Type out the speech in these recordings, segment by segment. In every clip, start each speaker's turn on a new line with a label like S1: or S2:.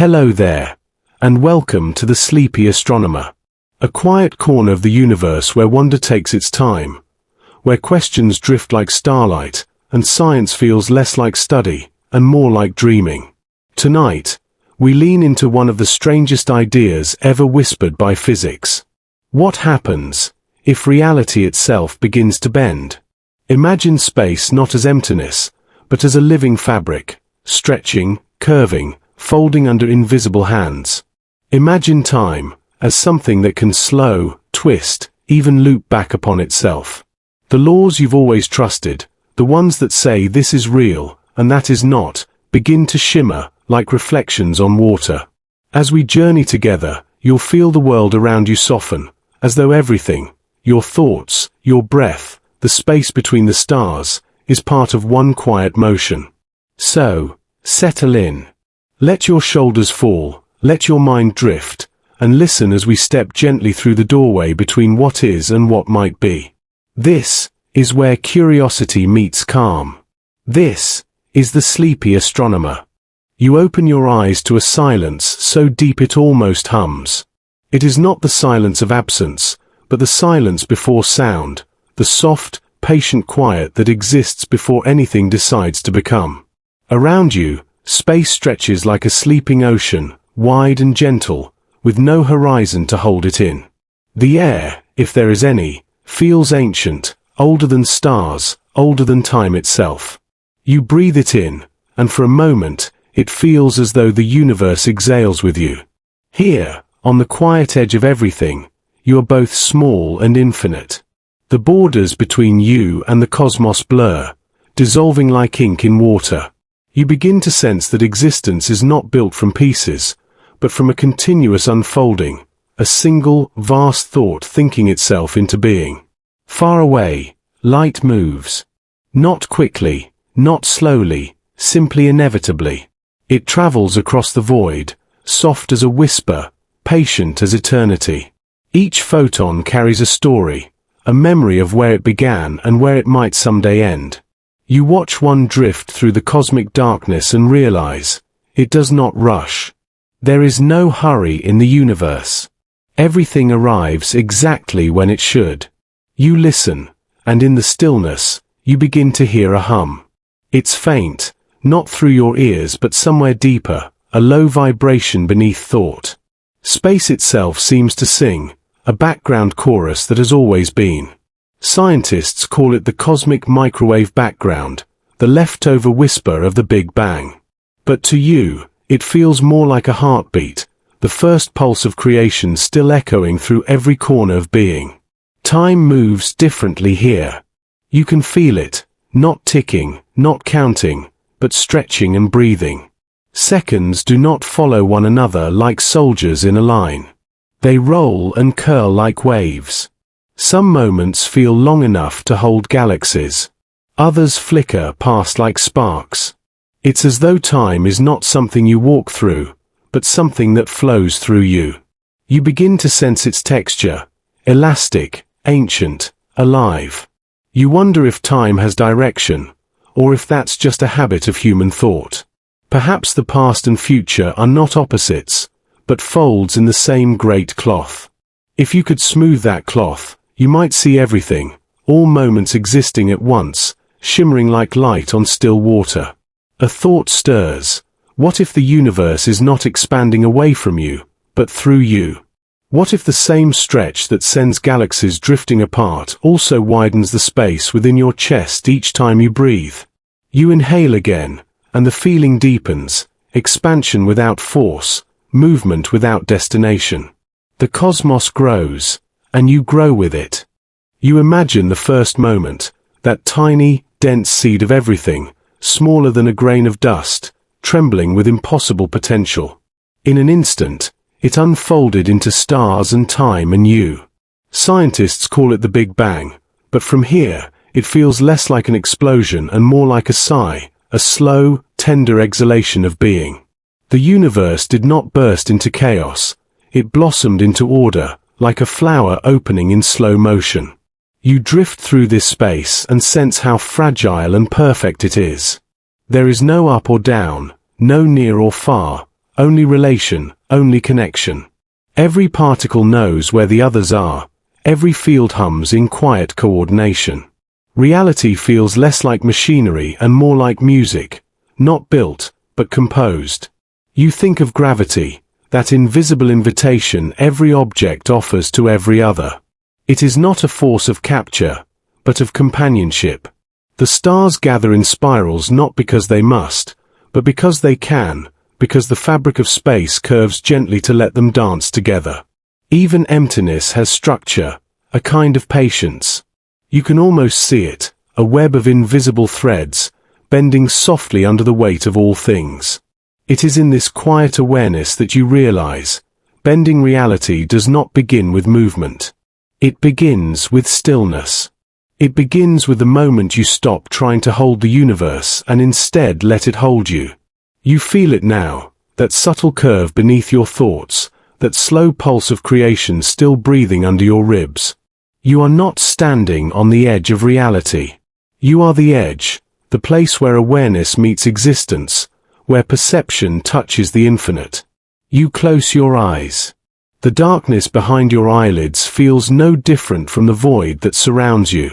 S1: Hello there, and welcome to the Sleepy Astronomer, a quiet corner of the universe where wonder takes its time, where questions drift like starlight, and science feels less like study and more like dreaming. Tonight, we lean into one of the strangest ideas ever whispered by physics. What happens if reality itself begins to bend? Imagine space not as emptiness, but as a living fabric, stretching, curving, folding under invisible hands. Imagine time as something that can slow, twist, even loop back upon itself. The laws you've always trusted, the ones that say this is real and that is not, begin to shimmer like reflections on water. As we journey together, you'll feel the world around you soften, as though everything, your thoughts, your breath, the space between the stars, is part of one quiet motion. So, settle in. Let your shoulders fall, let your mind drift, and listen as we step gently through the doorway between what is and what might be. This is where curiosity meets calm. This is the Sleepy Astronomer. You open your eyes to a silence so deep it almost hums. It is not the silence of absence, but the silence before sound, the soft, patient quiet that exists before anything decides to become. Around you, space stretches like a sleeping ocean, wide and gentle, with no horizon to hold it in. The air, if there is any, feels ancient, older than stars, older than time itself. You breathe it in, and for a moment, it feels as though the universe exhales with you. Here, on the quiet edge of everything, you are both small and infinite. The borders between you and the cosmos blur, dissolving like ink in water. You begin to sense that existence is not built from pieces, but from a continuous unfolding, a single, vast thought thinking itself into being. Far away, light moves. Not quickly, not slowly, simply inevitably. It travels across the void, soft as a whisper, patient as eternity. Each photon carries a story, a memory of where it began and where it might someday end. You watch one drift through the cosmic darkness and realize, it does not rush. There is no hurry in the universe. Everything arrives exactly when it should. You listen, and in the stillness, you begin to hear a hum. It's faint, not through your ears but somewhere deeper, a low vibration beneath thought. Space itself seems to sing, a background chorus that has always been. Scientists call it the cosmic microwave background, the leftover whisper of the Big Bang. But to you, it feels more like a heartbeat, the first pulse of creation still echoing through every corner of being. Time moves differently here. You can feel it, not ticking, not counting, but stretching and breathing. Seconds do not follow one another like soldiers in a line. They roll and curl like waves. Some moments feel long enough to hold galaxies. Others flicker past like sparks. It's as though time is not something you walk through, but something that flows through you. You begin to sense its texture, elastic, ancient, alive. You wonder if time has direction, or if that's just a habit of human thought. Perhaps the past and future are not opposites, but folds in the same great cloth. If you could smooth that cloth, you might see everything, all moments existing at once, shimmering like light on still water. A thought stirs. What if the universe is not expanding away from you, but through you? What if the same stretch that sends galaxies drifting apart also widens the space within your chest each time you breathe? You inhale again, and the feeling deepens, expansion without force, movement without destination. The cosmos grows, and you grow with it. You imagine the first moment, that tiny, dense seed of everything, smaller than a grain of dust, trembling with impossible potential. In an instant, it unfolded into stars and time and you. Scientists call it the Big Bang, but from here, it feels less like an explosion and more like a sigh, a slow, tender exhalation of being. The universe did not burst into chaos. It blossomed into order, like a flower opening in slow motion. You drift through this space and sense how fragile and perfect it is. There is no up or down, no near or far, only relation, only connection. Every particle knows where the others are, every field hums in quiet coordination. Reality feels less like machinery and more like music, not built, but composed. You think of gravity, that invisible invitation every object offers to every other. It is not a force of capture, but of companionship. The stars gather in spirals not because they must, but because they can, because the fabric of space curves gently to let them dance together. Even emptiness has structure, a kind of patience. You can almost see it, a web of invisible threads, bending softly under the weight of all things. It is in this quiet awareness that you realize, bending reality does not begin with movement. It begins with stillness. It begins with the moment you stop trying to hold the universe and instead let it hold you. You feel it now, that subtle curve beneath your thoughts, that slow pulse of creation still breathing under your ribs. You are not standing on the edge of reality. You are the edge, the place where awareness meets existence, where perception touches the infinite. You close your eyes. The darkness behind your eyelids feels no different from the void that surrounds you.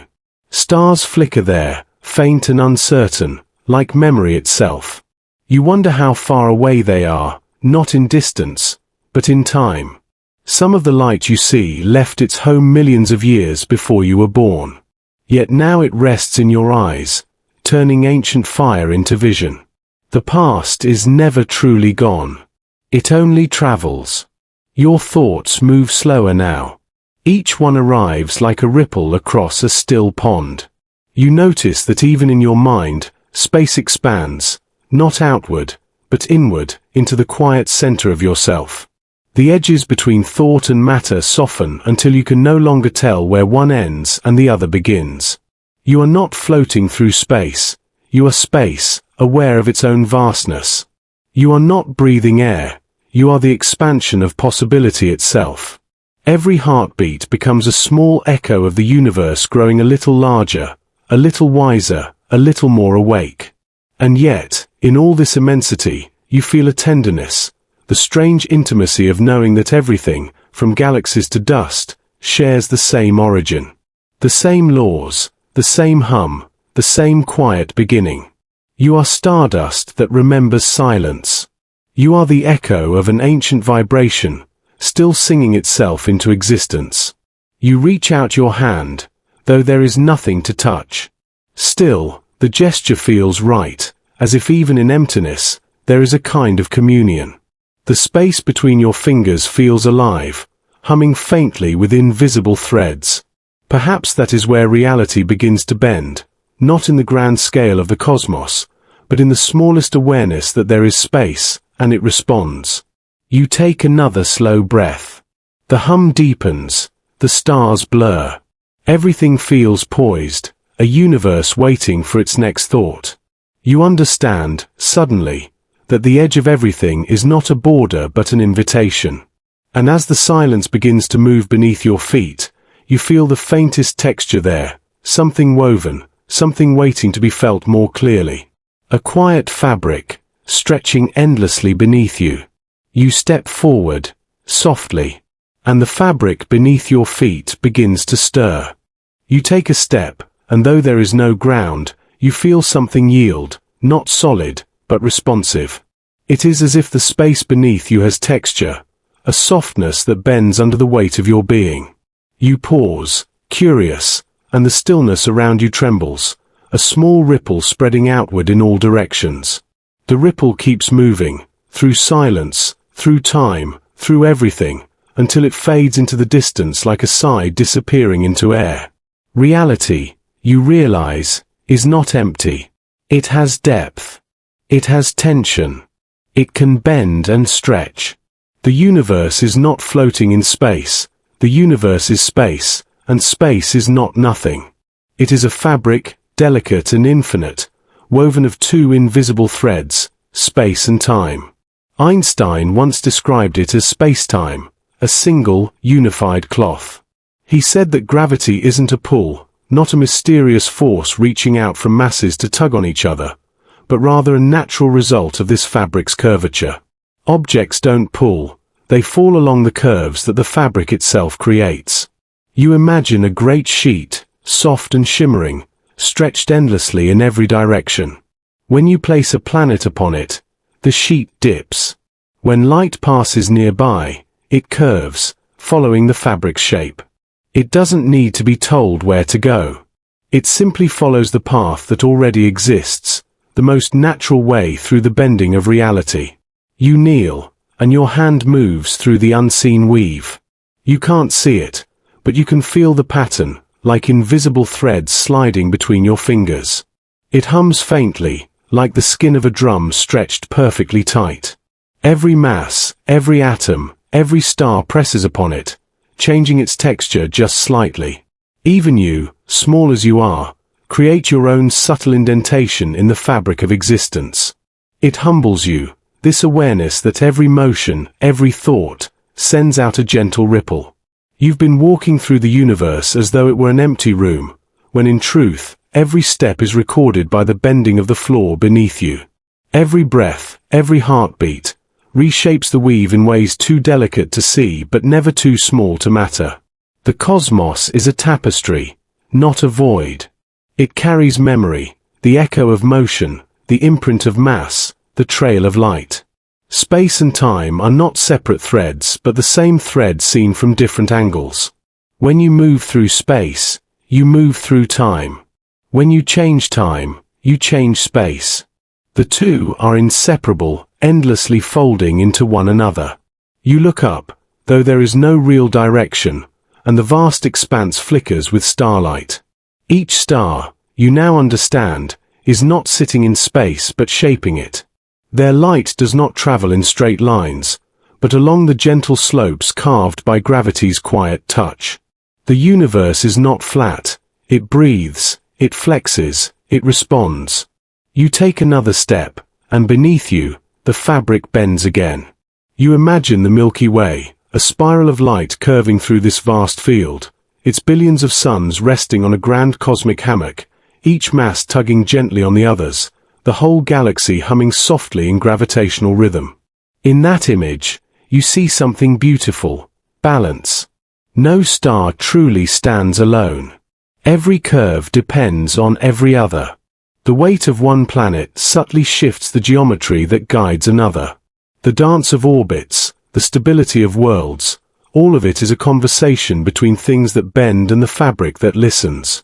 S1: Stars flicker there, faint and uncertain, like memory itself. You wonder how far away they are, not in distance, but in time. Some of the light you see left its home millions of years before you were born. Yet now it rests in your eyes, turning ancient fire into vision. The past is never truly gone. It only travels. Your thoughts move slower now. Each one arrives like a ripple across a still pond. You notice that even in your mind, space expands, not outward, but inward, into the quiet center of yourself. The edges between thought and matter soften until you can no longer tell where one ends and the other begins. You are not floating through space. You are space, aware of its own vastness. You are not breathing air. You are the expansion of possibility itself. Every heartbeat becomes a small echo of the universe growing a little larger, a little wiser, a little more awake. And yet, in all this immensity, you feel a tenderness, the strange intimacy of knowing that everything, from galaxies to dust, shares the same origin. The same laws, the same hum, the same quiet beginning. You are stardust that remembers silence. You are the echo of an ancient vibration, still singing itself into existence. You reach out your hand, though there is nothing to touch. Still, the gesture feels right, as if even in emptiness, there is a kind of communion. The space between your fingers feels alive, humming faintly with invisible threads. Perhaps that is where reality begins to bend, not in the grand scale of the cosmos, but in the smallest awareness that there is space, and it responds. You take another slow breath. The hum deepens, the stars blur. Everything feels poised, a universe waiting for its next thought. You understand, suddenly, that the edge of everything is not a border but an invitation. And as the silence begins to move beneath your feet, you feel the faintest texture there, something woven, something waiting to be felt more clearly. A quiet fabric, stretching endlessly beneath you. You step forward, softly, and the fabric beneath your feet begins to stir. You take a step, and though there is no ground, you feel something yield, not solid, but responsive. It is as if the space beneath you has texture, a softness that bends under the weight of your being. You pause, curious, and the stillness around you trembles, a small ripple spreading outward in all directions. The ripple keeps moving, through silence, through time, through everything, until it fades into the distance like a sigh disappearing into air. Reality, you realize, is not empty. It has depth. It has tension. It can bend and stretch. The universe is not floating in space. The universe is space, and space is not nothing. It is a fabric, delicate and infinite, woven of two invisible threads, space and time. Einstein once described it as spacetime, a single, unified cloth. He said that gravity isn't a pull, not a mysterious force reaching out from masses to tug on each other, but rather a natural result of this fabric's curvature. Objects don't pull, they fall along the curves that the fabric itself creates. You imagine a great sheet, soft and shimmering, stretched endlessly in every direction. When you place a planet upon it, the sheet dips. When light passes nearby, it curves, following the fabric's shape. It doesn't need to be told where to go. It simply follows the path that already exists, the most natural way through the bending of reality. You kneel, and your hand moves through the unseen weave. You can't see it, but you can feel the pattern, like invisible threads sliding between your fingers. It hums faintly, like the skin of a drum stretched perfectly tight. Every mass, every atom, every star presses upon it, changing its texture just slightly. Even you, small as you are, create your own subtle indentation in the fabric of existence. It humbles you, this awareness that every motion, every thought, sends out a gentle ripple. You've been walking through the universe as though it were an empty room, when in truth, every step is recorded by the bending of the floor beneath you. Every breath, every heartbeat, reshapes the weave in ways too delicate to see but never too small to matter. The cosmos is a tapestry, not a void. It carries memory, the echo of motion, the imprint of mass, the trail of light. Space and time are not separate threads but the same thread seen from different angles. When you move through space, you move through time. When you change time, you change space. The two are inseparable, endlessly folding into one another. You look up, though there is no real direction, and the vast expanse flickers with starlight. Each star, you now understand, is not sitting in space but shaping it. Their light does not travel in straight lines, but along the gentle slopes carved by gravity's quiet touch. The universe is not flat, it breathes, it flexes, it responds. You take another step, and beneath you, the fabric bends again. You imagine the Milky Way, a spiral of light curving through this vast field, its billions of suns resting on a grand cosmic hammock, each mass tugging gently on the others, the whole galaxy humming softly in gravitational rhythm. In that image, you see something beautiful: balance. No star truly stands alone. Every curve depends on every other. The weight of one planet subtly shifts the geometry that guides another. The dance of orbits, the stability of worlds, all of it is a conversation between things that bend and the fabric that listens.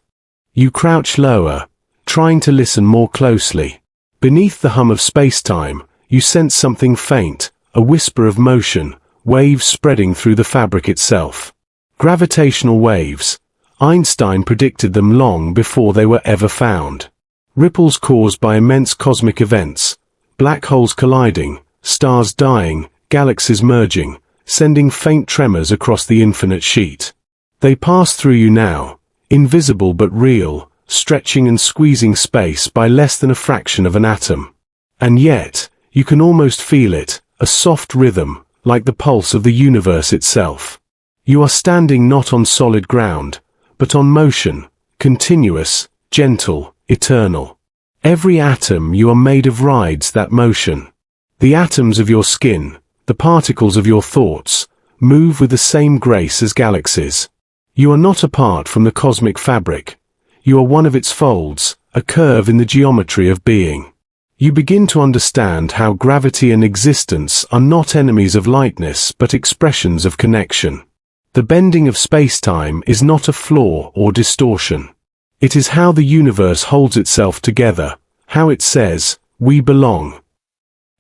S1: You crouch lower, trying to listen more closely. Beneath the hum of spacetime, you sense something faint, a whisper of motion, waves spreading through the fabric itself. Gravitational waves. Einstein predicted them long before they were ever found. Ripples caused by immense cosmic events, black holes colliding, stars dying, galaxies merging, sending faint tremors across the infinite sheet. They pass through you now, invisible but real, stretching and squeezing space by less than a fraction of an atom. And yet, you can almost feel it, a soft rhythm, like the pulse of the universe itself. You are standing not on solid ground, but on motion, continuous, gentle, eternal. Every atom you are made of rides that motion. The atoms of your skin, the particles of your thoughts, move with the same grace as galaxies. You are not apart from the cosmic fabric. You are one of its folds, a curve in the geometry of being. You begin to understand how gravity and existence are not enemies of lightness but expressions of connection. The bending of spacetime is not a flaw or distortion. It is how the universe holds itself together, how it says, "We belong."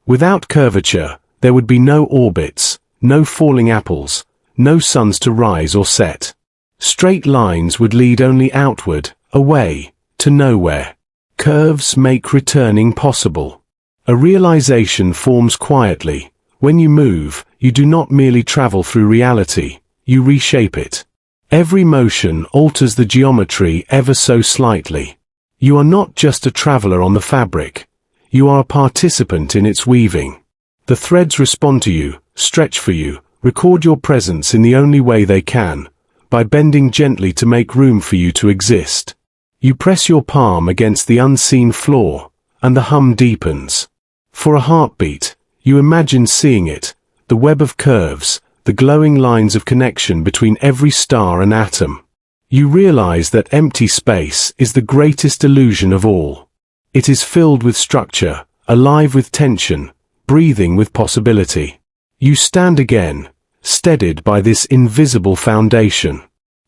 S1: Without curvature, there would be no orbits, no falling apples, no suns to rise or set. Straight lines would lead only outward, away, to nowhere. Curves make returning possible. A realization forms quietly. When you move, you do not merely travel through reality, you reshape it. Every motion alters the geometry ever so slightly. You are not just a traveler on the fabric. You are a participant in its weaving. The threads respond to you, stretch for you, record your presence in the only way they can, by bending gently to make room for you to exist. You press your palm against the unseen floor, and the hum deepens. For a heartbeat, You imagine seeing it, the web of curves, the glowing lines of connection between every star and atom. You realize that empty space is the greatest illusion of all. It is filled with structure, alive with tension, breathing with possibility. You stand again, steadied by this invisible foundation.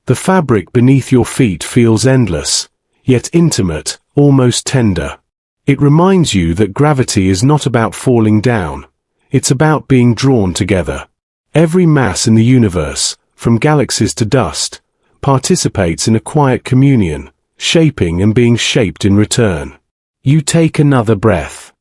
S1: The fabric beneath your feet feels endless, yet intimate, almost tender. It reminds you that gravity is not about falling down. It's about being drawn together. Every mass in the universe, from galaxies to dust, participates in a quiet communion, shaping and being shaped in return. You take another breath.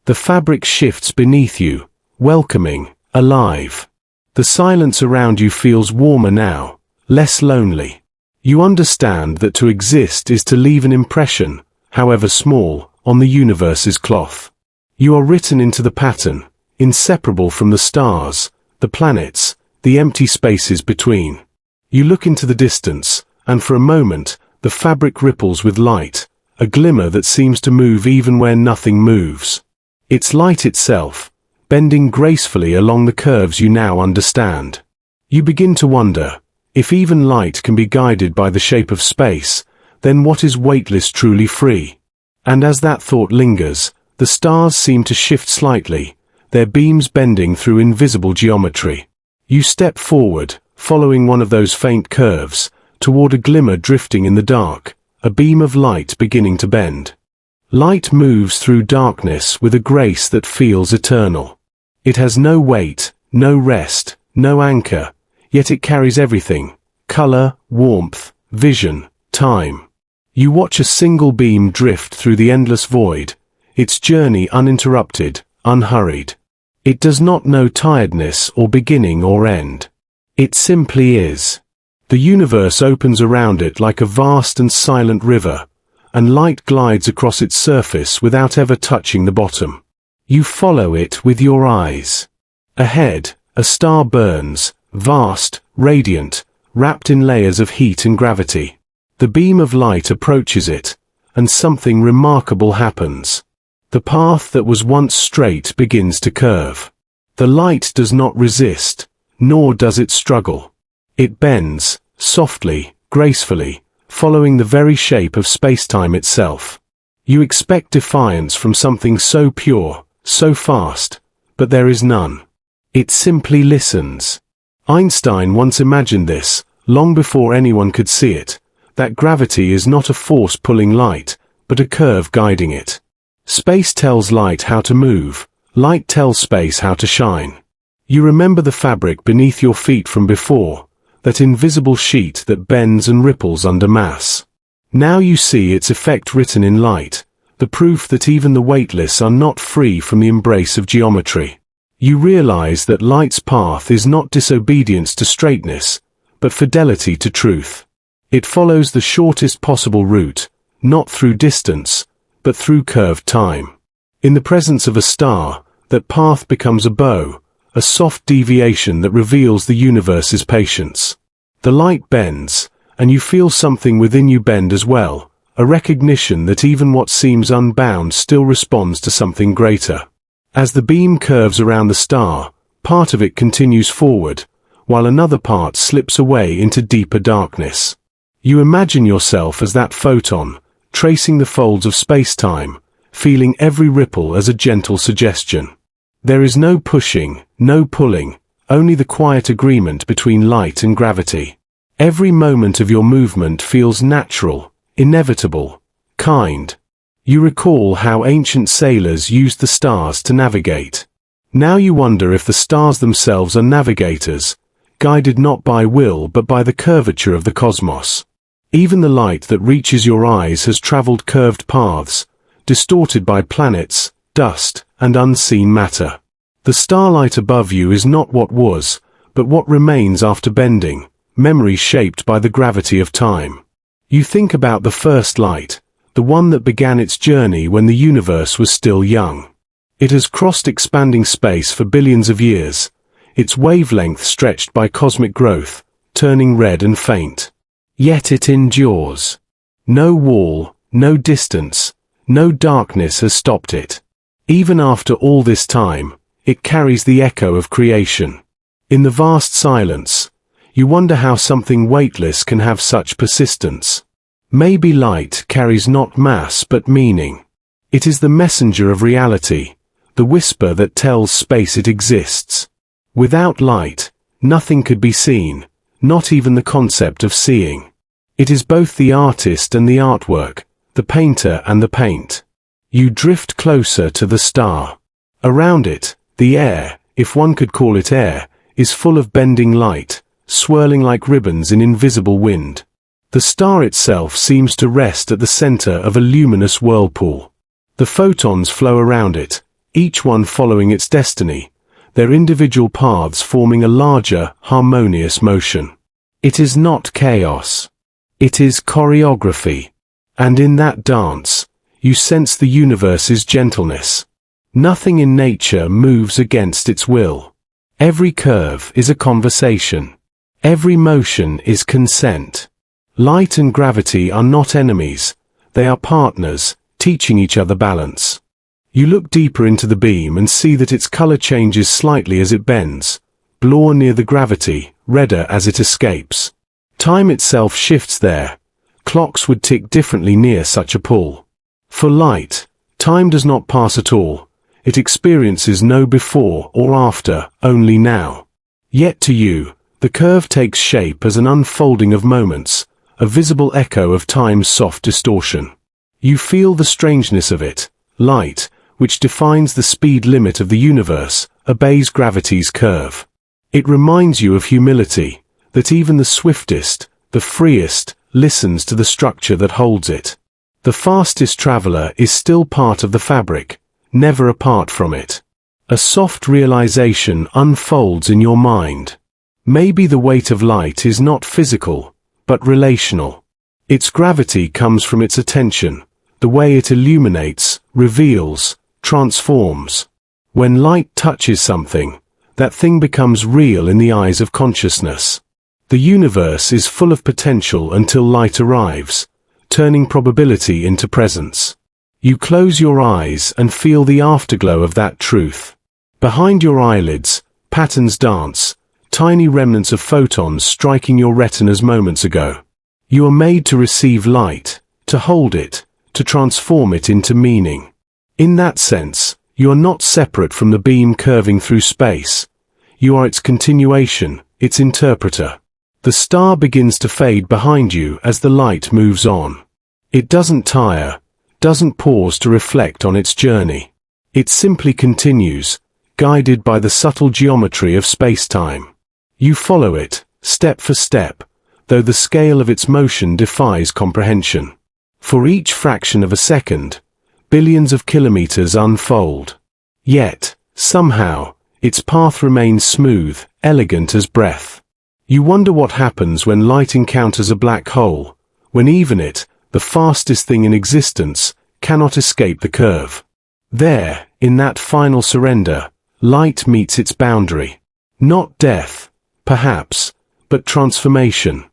S1: The fabric shifts beneath you, welcoming, alive. The silence around you feels warmer now, less lonely. You understand that to exist is to leave an impression, however small, on the universe's cloth. You are written into the pattern, inseparable from the stars, the planets, the empty spaces between. You look into the distance, and for a moment, the fabric ripples with light, a glimmer that seems to move even where nothing moves. It's light itself, bending gracefully along the curves you now understand. You begin to wonder, if even light can be guided by the shape of space, then what is weightless truly free? And as that thought lingers, the stars seem to shift slightly, their beams bending through invisible geometry. You step forward, following one of those faint curves, toward a glimmer drifting in the dark, a beam of light beginning to bend. Light moves through darkness with a grace that feels eternal. It has no weight, no rest, no anchor, yet it carries everything: color, warmth, vision, time. You watch a single beam drift through the endless void, its journey uninterrupted, unhurried. It does not know tiredness or beginning or end. It simply is. The universe opens around it like a vast and silent river, and light glides across its surface without ever touching the bottom. You follow it with your eyes. Ahead, a star burns, vast, radiant, wrapped in layers of heat and gravity. The beam of light approaches it, and something remarkable happens. The path that was once straight begins to curve. The light does not resist, nor does it struggle. It bends, softly, gracefully, following the very shape of spacetime itself. You expect defiance from something so pure, so fast, but there is none. It simply listens. Einstein once imagined this, long before anyone could see it, that gravity is not a force pulling light, but a curve guiding it. Space tells light how to move, light tells space how to shine. You remember the fabric beneath your feet from before, that invisible sheet that bends and ripples under mass. Now you see its effect written in light, the proof that even the weightless are not free from the embrace of geometry. You realize that light's path is not disobedience to straightness, but fidelity to truth. It follows the shortest possible route, not through distance, but through curved time. In the presence of a star, that path becomes a bow, a soft deviation that reveals the universe's patience. The light bends, and you feel something within you bend as well, a recognition that even what seems unbound still responds to something greater. As the beam curves around the star, part of it continues forward, while another part slips away into deeper darkness. You imagine yourself as that photon, tracing the folds of space-time, feeling every ripple as a gentle suggestion. There is no pushing, no pulling, only the quiet agreement between light and gravity. Every moment of your movement feels natural, inevitable, kind. You recall how ancient sailors used the stars to navigate. Now you wonder if the stars themselves are navigators, guided not by will but by the curvature of the cosmos. Even the light that reaches your eyes has traveled curved paths, distorted by planets, dust, and unseen matter. The starlight above you is not what was, but what remains after bending, memory shaped by the gravity of time. You think about the first light, the one that began its journey when the universe was still young. It has crossed expanding space for billions of years, its wavelength stretched by cosmic growth, turning red and faint. Yet it endures. No wall, no distance, no darkness has stopped it. Even after all this time, it carries the echo of creation. In the vast silence, you wonder how something weightless can have such persistence. Maybe light carries not mass but meaning. It is the messenger of reality, the whisper that tells space it exists. Without light, nothing could be seen, not even the concept of seeing. It is both the artist and the artwork, the painter and the paint. You drift closer to the star. Around it, the air, if one could call it air, is full of bending light, swirling like ribbons in invisible wind. The star itself seems to rest at the center of a luminous whirlpool. The photons flow around it, each one following its destiny, their individual paths forming a larger, harmonious motion. It is not chaos. It is choreography. And in that dance, you sense the universe's gentleness. Nothing in nature moves against its will. Every curve is a conversation. Every motion is consent. Light and gravity are not enemies. They are partners, teaching each other balance. You look deeper into the beam and see that its color changes slightly as it bends, bluer near the gravity, redder as it escapes. Time itself shifts there. Clocks would tick differently near such a pull. For light, time does not pass at all. It experiences no before or after, only now. Yet to you, the curve takes shape as an unfolding of moments, a visible echo of time's soft distortion. You feel the strangeness of it. Light, which defines the speed limit of the universe, obeys gravity's curve. It reminds you of humility, that even the swiftest, the freest, listens to the structure that holds it. The fastest traveler is still part of the fabric, never apart from it. A soft realization unfolds in your mind. Maybe the weight of light is not physical, but relational. Its gravity comes from its attention, the way it illuminates, reveals, transforms. When light touches something, that thing becomes real in the eyes of consciousness. The universe is full of potential until light arrives, turning probability into presence. You close your eyes and feel the afterglow of that truth. Behind your eyelids, patterns dance, tiny remnants of photons striking your retinas moments ago. You are made to receive light, to hold it, to transform it into meaning. In that sense, you are not separate from the beam curving through space. You are its continuation, its interpreter. The star begins to fade behind you as the light moves on. It doesn't tire, doesn't pause to reflect on its journey. It simply continues, guided by the subtle geometry of spacetime. You follow it, step for step, though the scale of its motion defies comprehension. For each fraction of a second, billions of kilometers unfold. Yet, somehow, its path remains smooth, elegant as breath. You wonder what happens when light encounters a black hole, when even it, the fastest thing in existence, cannot escape the curve. There, in that final surrender, light meets its boundary. Not death, perhaps, but transformation.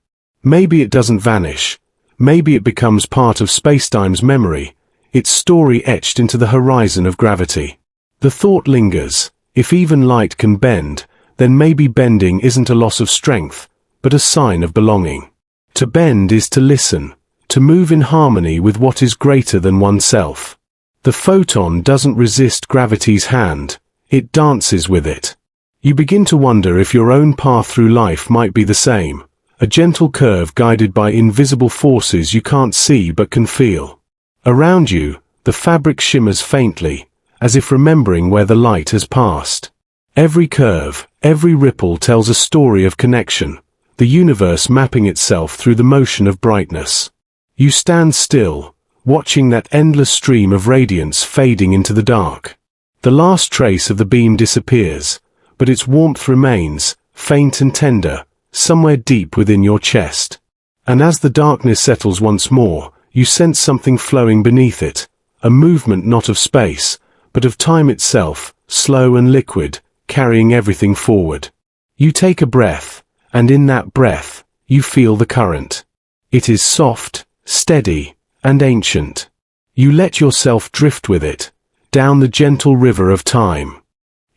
S1: Maybe it doesn't vanish. Maybe it becomes part of spacetime's memory, its story etched into the horizon of gravity. The thought lingers, if even light can bend, then maybe bending isn't a loss of strength, but a sign of belonging. To bend is to listen, to move in harmony with what is greater than oneself. The photon doesn't resist gravity's hand, it dances with it. You begin to wonder if your own path through life might be the same, a gentle curve guided by invisible forces you can't see but can feel. Around you, the fabric shimmers faintly, as if remembering where the light has passed. Every curve, every ripple tells a story of connection, the universe mapping itself through the motion of brightness. You stand still, watching that endless stream of radiance fading into the dark. The last trace of the beam disappears, but its warmth remains, faint and tender, somewhere deep within your chest. And as the darkness settles once more, you sense something flowing beneath it, a movement not of space, but of time itself, slow and liquid, carrying everything forward. You take a breath, and in that breath, you feel the current. It is soft, steady, and ancient. You let yourself drift with it, down the gentle river of time.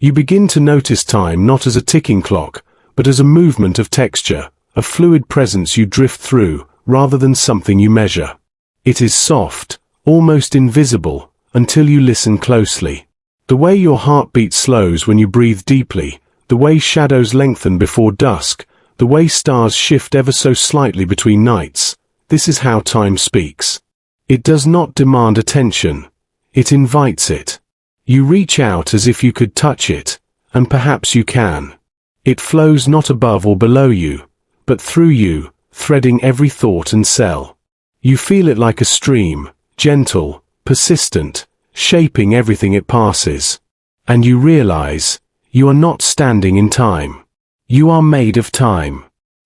S1: You begin to notice time not as a ticking clock, but as a movement of texture, a fluid presence you drift through, rather than something you measure. It is soft, almost invisible, until you listen closely. The way your heartbeat slows when you breathe deeply, the way shadows lengthen before dusk, the way stars shift ever so slightly between nights, this is how time speaks. It does not demand attention. It invites it. You reach out as if you could touch it, and perhaps you can. It flows not above or below you, but through you, threading every thought and cell. You feel it like a stream, gentle, persistent, shaping everything it passes. And you realize, you are not standing in time. You are made of time.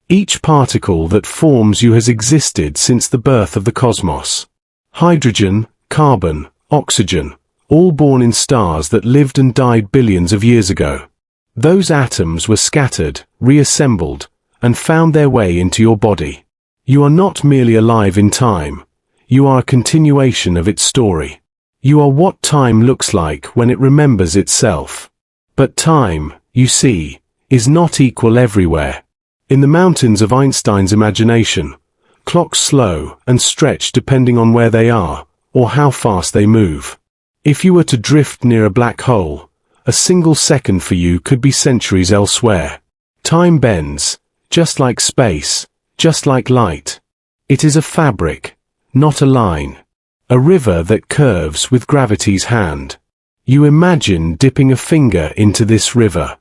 S1: Each particle that forms you has existed since the birth of the cosmos. Hydrogen, carbon, oxygen, all born in stars that lived and died billions of years ago. Those atoms were scattered, reassembled, and found their way into your body. You are not merely alive in time. You are a continuation of its story. You are what time looks like when it remembers itself. But time, you see, is not equal everywhere. In the mountains of Einstein's imagination, clocks slow and stretch depending on where they are, or how fast they move. If you were to drift near a black hole, a single second for you could be centuries elsewhere. Time bends, just like space, just like light. It is a fabric, not a line. A river that curves with gravity's hand. You imagine dipping a finger into this river.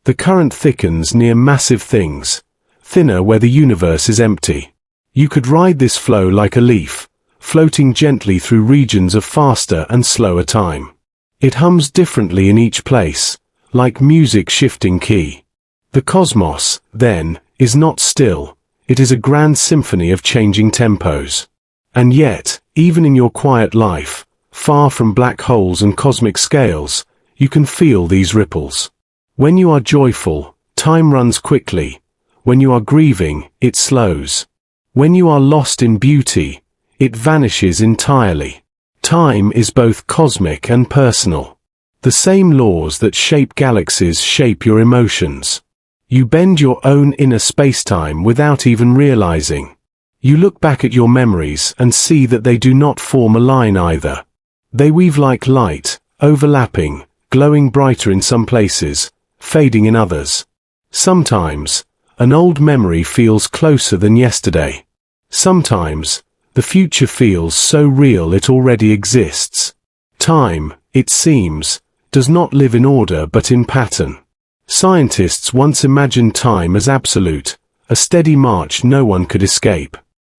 S1: The current thickens near massive things, thinner where the universe is empty. You could ride this flow like a leaf, floating gently through regions of faster and slower time. It hums differently in each place, like music shifting key. The cosmos, then, is not still. It is a grand symphony of changing tempos. And yet, even in your quiet life, far from black holes and cosmic scales, you can feel these ripples. When you are joyful, time runs quickly. When you are grieving, it slows. When you are lost in beauty, it vanishes entirely. Time is both cosmic and personal. The same laws that shape galaxies shape your emotions. You bend your own inner spacetime without even realizing. You look back at your memories and see that they do not form a line either. They weave like light, overlapping, glowing brighter in some places, fading in others. Sometimes, an old memory feels closer than yesterday. Sometimes, the future feels so real it already exists. Time, it seems, does not live in order but in pattern. Scientists once imagined time as absolute, a steady march no one could escape.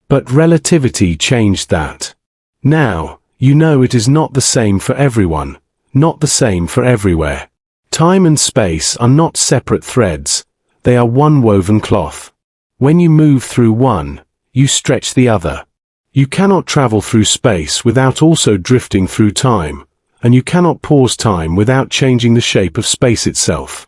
S1: But relativity changed that. Now, you know it is not the same for everyone, not the same for everywhere. Time and space are not separate threads, they are one woven cloth. When you move through one, you stretch the other. You cannot travel through space without also drifting through time, and you cannot pause time without changing the shape of space itself.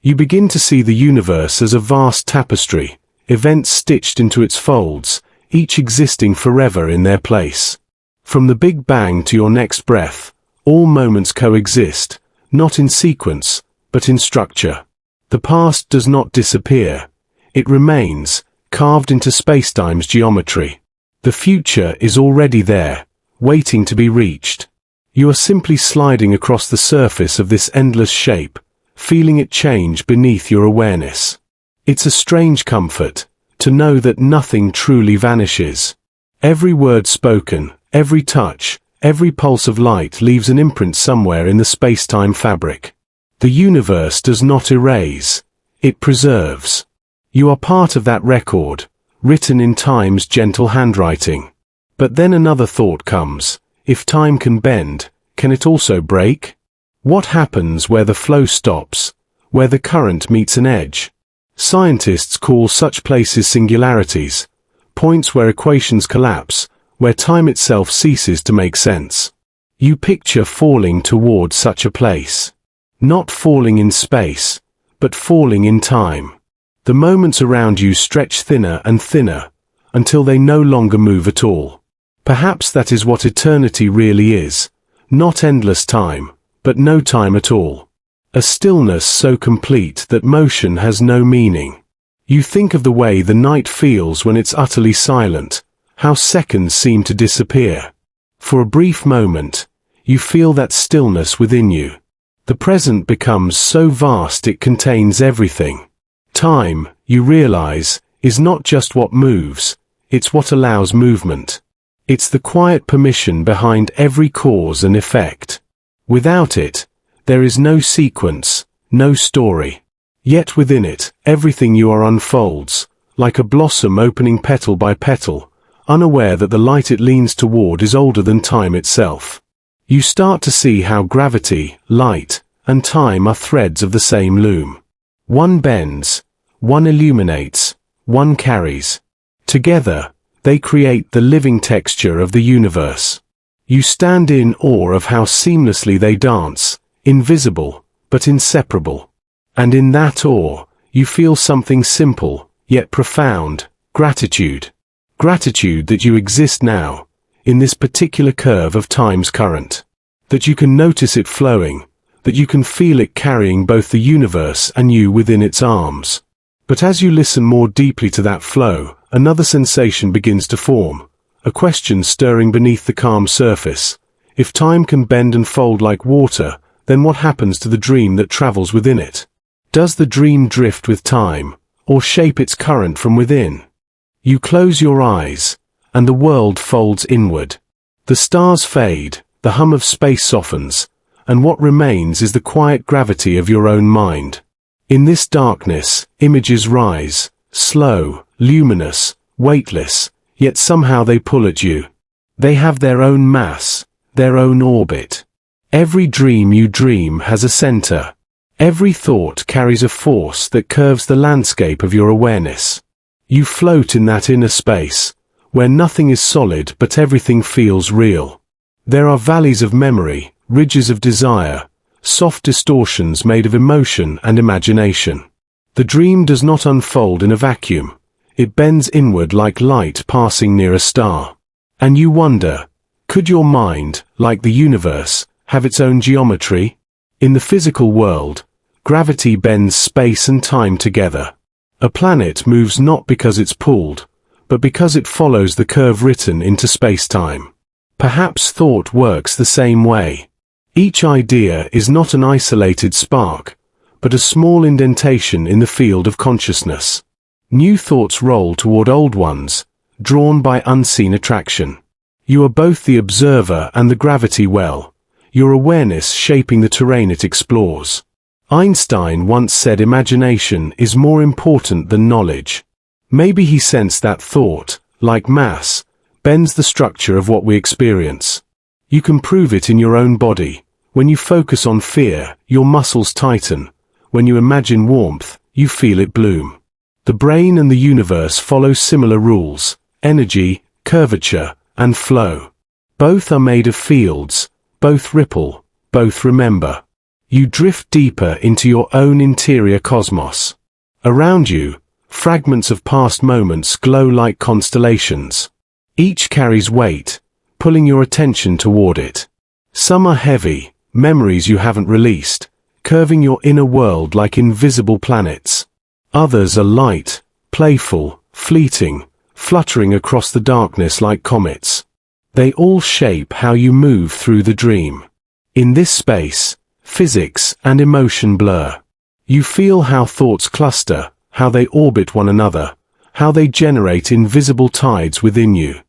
S1: You begin to see the universe as a vast tapestry, events stitched into its folds, each existing forever in their place. From the Big Bang to your next breath, all moments coexist, not in sequence, but in structure. The past does not disappear. It remains, carved into spacetime's geometry. The future is already there, waiting to be reached. You are simply sliding across the surface of this endless shape, feeling it change beneath your awareness. It's a strange comfort to know that nothing truly vanishes. Every word spoken, every touch, every pulse of light leaves an imprint somewhere in the space-time fabric. The universe does not erase, it preserves. You are part of that record, written in time's gentle handwriting. But then another thought comes: if time can bend, can it also break? What happens where the flow stops, where the current meets an edge? Scientists call such places singularities, points where equations collapse, where time itself ceases to make sense. You picture falling toward such a place. Not falling in space, but falling in time. The moments around you stretch thinner and thinner, until they no longer move at all. Perhaps that is what eternity really is, not endless time, but no time at all. A stillness so complete that motion has no meaning. You think of the way the night feels when it's utterly silent, how seconds seem to disappear. For a brief moment, you feel that stillness within you. The present becomes so vast it contains everything. Time, you realize, is not just what moves, it's what allows movement. It's the quiet permission behind every cause and effect. Without it, there is no sequence, no story. Yet within it, everything you are unfolds, like a blossom opening petal by petal, unaware that the light it leans toward is older than time itself. You start to see how gravity, light, and time are threads of the same loom. One bends, one illuminates, one carries. Together, they create the living texture of the universe. You stand in awe of how seamlessly they dance, invisible, but inseparable. And in that awe, you feel something simple, yet profound, gratitude. Gratitude that you exist now, in this particular curve of time's current. That you can notice it flowing, that you can feel it carrying both the universe and you within its arms. But as you listen more deeply to that flow, another sensation begins to form, a question stirring beneath the calm surface. If time can bend and fold like water, then what happens to the dream that travels within it? Does the dream drift with time, or shape its current from within? You close your eyes, and the world folds inward. The stars fade, the hum of space softens, and what remains is the quiet gravity of your own mind. In this darkness, images rise, slow, luminous, weightless, yet somehow they pull at you. They have their own mass, their own orbit. Every dream you dream has a center. Every thought carries a force that curves the landscape of your awareness. You float in that inner space, where nothing is solid but everything feels real. There are valleys of memory, ridges of desire, soft distortions made of emotion and imagination. The dream does not unfold in a vacuum. It bends inward like light passing near a star. And you wonder, could your mind, like the universe, have its own geometry? In the physical world, gravity bends space and time together. A planet moves not because it's pulled, but because it follows the curve written into spacetime. Perhaps thought works the same way. Each idea is not an isolated spark, but a small indentation in the field of consciousness. New thoughts roll toward old ones, drawn by unseen attraction. You are both the observer and the gravity well, your awareness shaping the terrain it explores. Einstein once said imagination is more important than knowledge. Maybe he sensed that thought, like mass, bends the structure of what we experience. You can prove it in your own body. When you focus on fear, your muscles tighten. When you imagine warmth, you feel it bloom. The brain and the universe follow similar rules: energy, curvature, and flow. Both are made of fields, both ripple, both remember. You drift deeper into your own interior cosmos. Around you, fragments of past moments glow like constellations. Each carries weight, pulling your attention toward it. Some are heavy, memories you haven't released, curving your inner world like invisible planets. Others are light, playful, fleeting, fluttering across the darkness like comets. They all shape how you move through the dream. In this space, physics and emotion blur. You feel how thoughts cluster, how they orbit one another, how they generate invisible tides within you.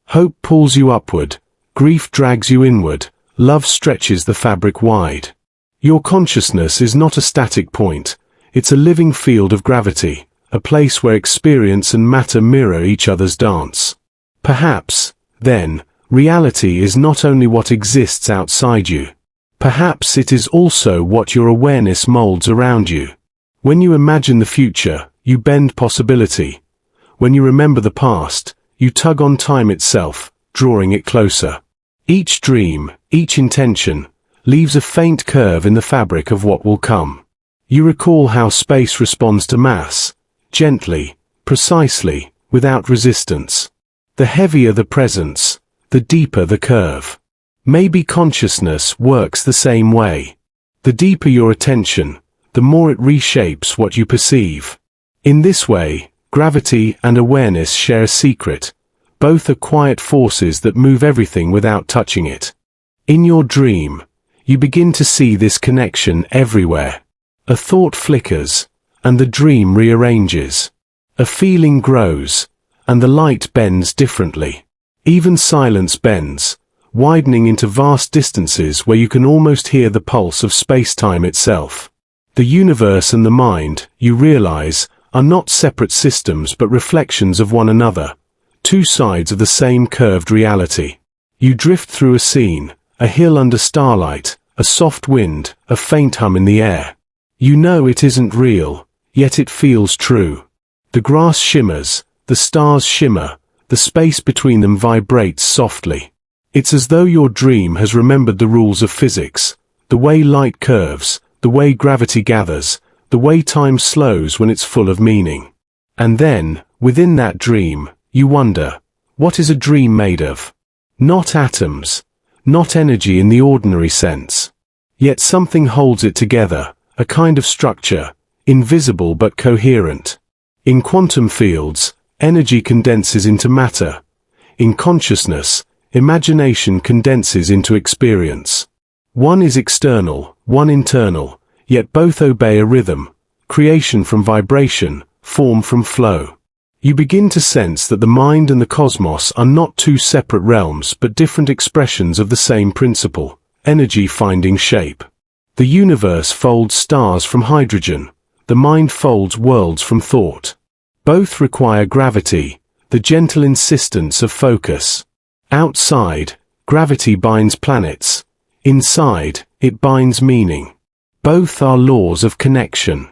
S1: Hope pulls you upward, grief drags you inward, love stretches the fabric wide. Your consciousness is not a static point, it's a living field of gravity, a place where experience and matter mirror each other's dance. Perhaps, then, reality is not only what exists outside you. Perhaps it is also what your awareness molds around you. When you imagine the future, you bend possibility. When you remember the past, you tug on time itself, drawing it closer. Each dream, each intention, leaves a faint curve in the fabric of what will come. You recall how space responds to mass, gently, precisely, without resistance. The heavier the presence, the deeper the curve. Maybe consciousness works the same way. The deeper your attention, the more it reshapes what you perceive. In this way, gravity and awareness share a secret. Both are quiet forces that move everything without touching it. In your dream, you begin to see this connection everywhere. A thought flickers, and the dream rearranges. A feeling grows, and the light bends differently. Even silence bends, widening into vast distances where you can almost hear the pulse of space-time itself. The universe and the mind, you realize, are not separate systems but reflections of one another. Two sides of the same curved reality. You drift through a scene, a hill under starlight, a soft wind, a faint hum in the air. You know it isn't real, yet it feels true. The grass shimmers, the stars shimmer, the space between them vibrates softly. It's as though your dream has remembered the rules of physics, the way light curves, the way gravity gathers, the way time slows when it's full of meaning. And then, within that dream, you wonder, what is a dream made of? Not atoms, not energy in the ordinary sense. Yet something holds it together, a kind of structure, invisible but coherent. In quantum fields, energy condenses into matter. In consciousness, imagination condenses into experience. One is external, one internal, yet both obey a rhythm, creation from vibration, form from flow. You begin to sense that the mind and the cosmos are not two separate realms but different expressions of the same principle, energy finding shape. The universe folds stars from hydrogen, the mind folds worlds from thought. Both require gravity, the gentle insistence of focus. Outside, gravity binds planets. Inside, it binds meaning. Both are laws of connection.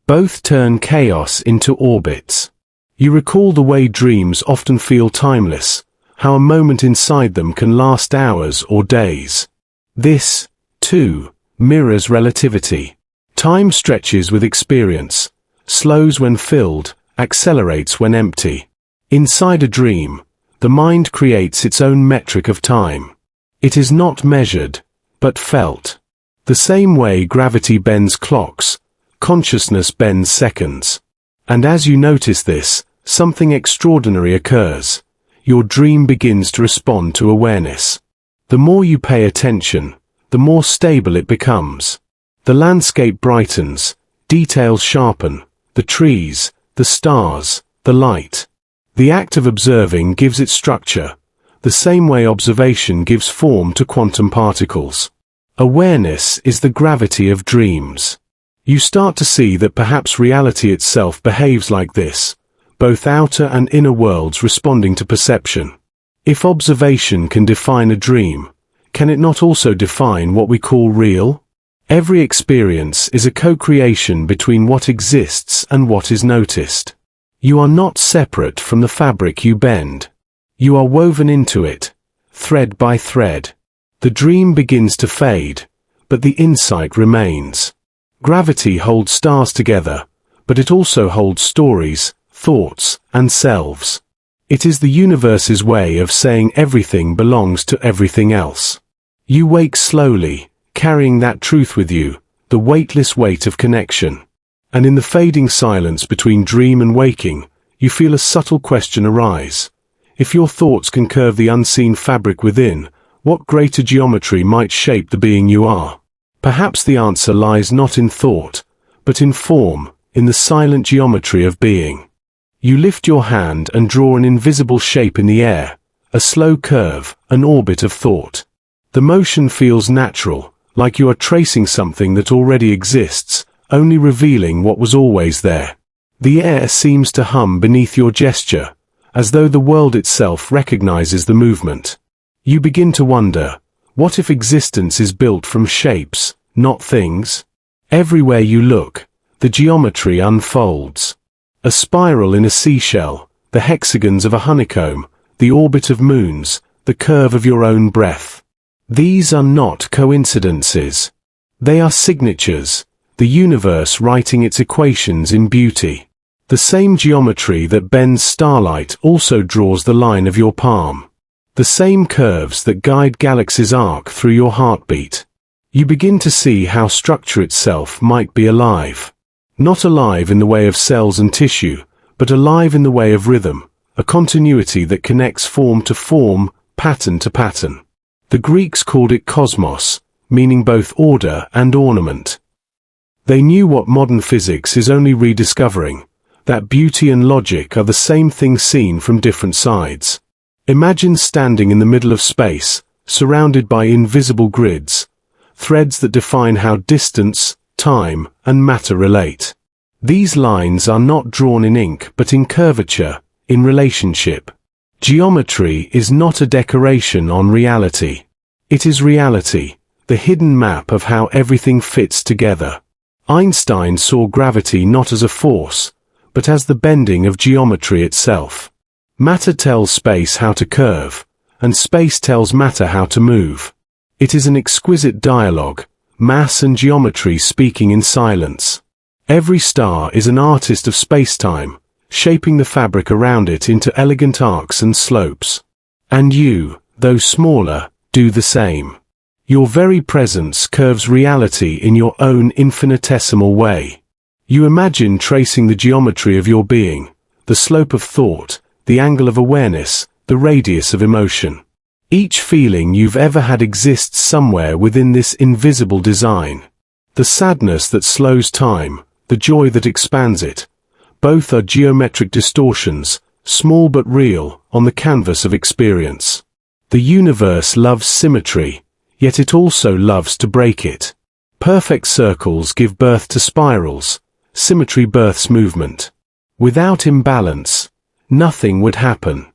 S1: Both turn chaos into orbits. You recall the way dreams often feel timeless, how a moment inside them can last hours or days. This, too, mirrors relativity. Time stretches with experience, slows when filled, accelerates when empty. Inside a dream, the mind creates its own metric of time. It is not measured, but felt. The same way gravity bends clocks, consciousness bends seconds. And as you notice this, something extraordinary occurs. Your dream begins to respond to awareness. The more you pay attention, the more stable it becomes. The landscape brightens, details sharpen, the trees, the stars, the light. The act of observing gives it structure, the same way observation gives form to quantum particles. Awareness is the gravity of dreams. You start to see that perhaps reality itself behaves like this, both outer and inner worlds responding to perception. If observation can define a dream, can it not also define what we call real? Every experience is a co-creation between what exists and what is noticed. You are not separate from the fabric you bend. You are woven into it, thread by thread. The dream begins to fade, but the insight remains. Gravity holds stars together, but it also holds stories, thoughts, and selves. It is the universe's way of saying everything belongs to everything else. You wake slowly, carrying that truth with you, the weightless weight of connection. And in the fading silence between dream and waking, you feel a subtle question arise. If your thoughts can curve the unseen fabric within, what greater geometry might shape the being you are? Perhaps the answer lies not in thought, but in form, in the silent geometry of being. You lift your hand and draw an invisible shape in the air, a slow curve, an orbit of thought. The motion feels natural, like you are tracing something that already exists, only revealing what was always there. The air seems to hum beneath your gesture, as though the world itself recognizes the movement. You begin to wonder, what if existence is built from shapes, not things? Everywhere you look, the geometry unfolds. A spiral in a seashell, the hexagons of a honeycomb, the orbit of moons, the curve of your own breath. These are not coincidences. They are signatures, the universe writing its equations in beauty. The same geometry that bends starlight also draws the line of your palm. The same curves that guide galaxies arc through your heartbeat. You begin to see how structure itself might be alive. Not alive in the way of cells and tissue, but alive in the way of rhythm, a continuity that connects form to form, pattern to pattern. The Greeks called it cosmos, meaning both order and ornament. They knew what modern physics is only rediscovering, that beauty and logic are the same thing seen from different sides. Imagine standing in the middle of space, surrounded by invisible grids, threads that define how distance, time, and matter relate. These lines are not drawn in ink but in curvature, in relationship. Geometry is not a decoration on reality. It is reality, the hidden map of how everything fits together. Einstein saw gravity not as a force, but as the bending of geometry itself. Matter tells space how to curve, and space tells matter how to move. It is an exquisite dialogue, mass and geometry speaking in silence. Every star is an artist of spacetime, shaping the fabric around it into elegant arcs and slopes. And you, though smaller, do the same. Your very presence curves reality in your own infinitesimal way. You imagine tracing the geometry of your being, the slope of thought, the angle of awareness, the radius of emotion. Each feeling you've ever had exists somewhere within this invisible design. The sadness that slows time, the joy that expands it, both are geometric distortions, small but real, on the canvas of experience. The universe loves symmetry, yet it also loves to break it. Perfect circles give birth to spirals, symmetry births movement. Without imbalance, nothing would happen.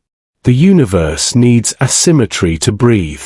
S1: The universe needs asymmetry to breathe.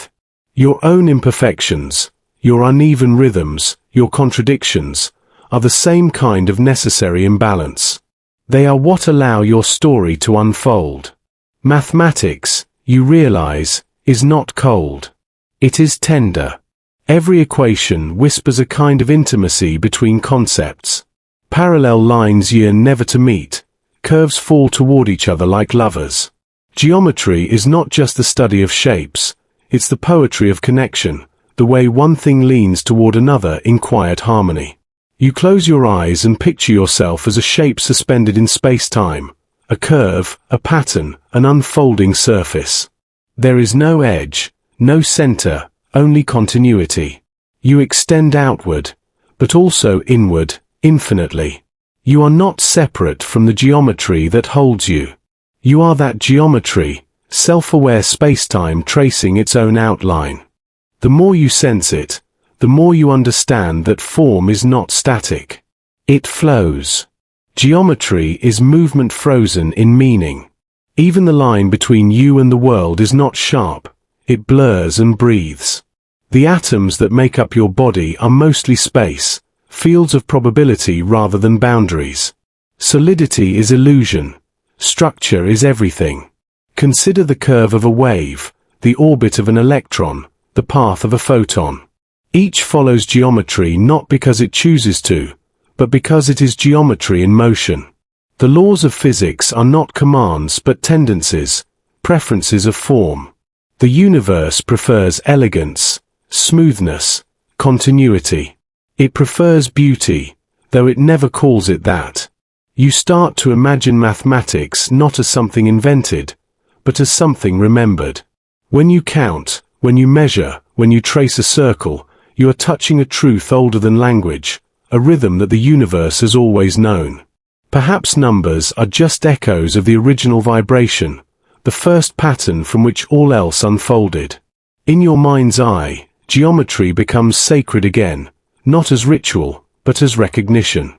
S1: Your own imperfections, your uneven rhythms, your contradictions, are the same kind of necessary imbalance. They are what allow your story to unfold. Mathematics, you realize, is not cold. It is tender. Every equation whispers a kind of intimacy between concepts. Parallel lines yearn never to meet, curves fall toward each other like lovers. Geometry is not just the study of shapes, it's the poetry of connection, the way one thing leans toward another in quiet harmony. You close your eyes and picture yourself as a shape suspended in space-time, a curve, a pattern, an unfolding surface. There is no edge, no center, only continuity. You extend outward, but also inward, infinitely. You are not separate from the geometry that holds you. You are that geometry, self-aware space-time tracing its own outline. The more you sense it, the more you understand that form is not static. It flows. Geometry is movement frozen in meaning. Even the line between you and the world is not sharp, it blurs and breathes. The atoms that make up your body are mostly space, fields of probability rather than boundaries. Solidity is illusion. Structure is everything. Consider the curve of a wave, the orbit of an electron, the path of a photon. Each follows geometry not because it chooses to, but because it is geometry in motion. The laws of physics are not commands but tendencies, preferences of form. The universe prefers elegance, smoothness, continuity. It prefers beauty, though it never calls it that. You start to imagine mathematics not as something invented, but as something remembered. When you count, when you measure, when you trace a circle, you are touching a truth older than language, a rhythm that the universe has always known. Perhaps numbers are just echoes of the original vibration, the first pattern from which all else unfolded. In your mind's eye, geometry becomes sacred again, not as ritual, but as recognition.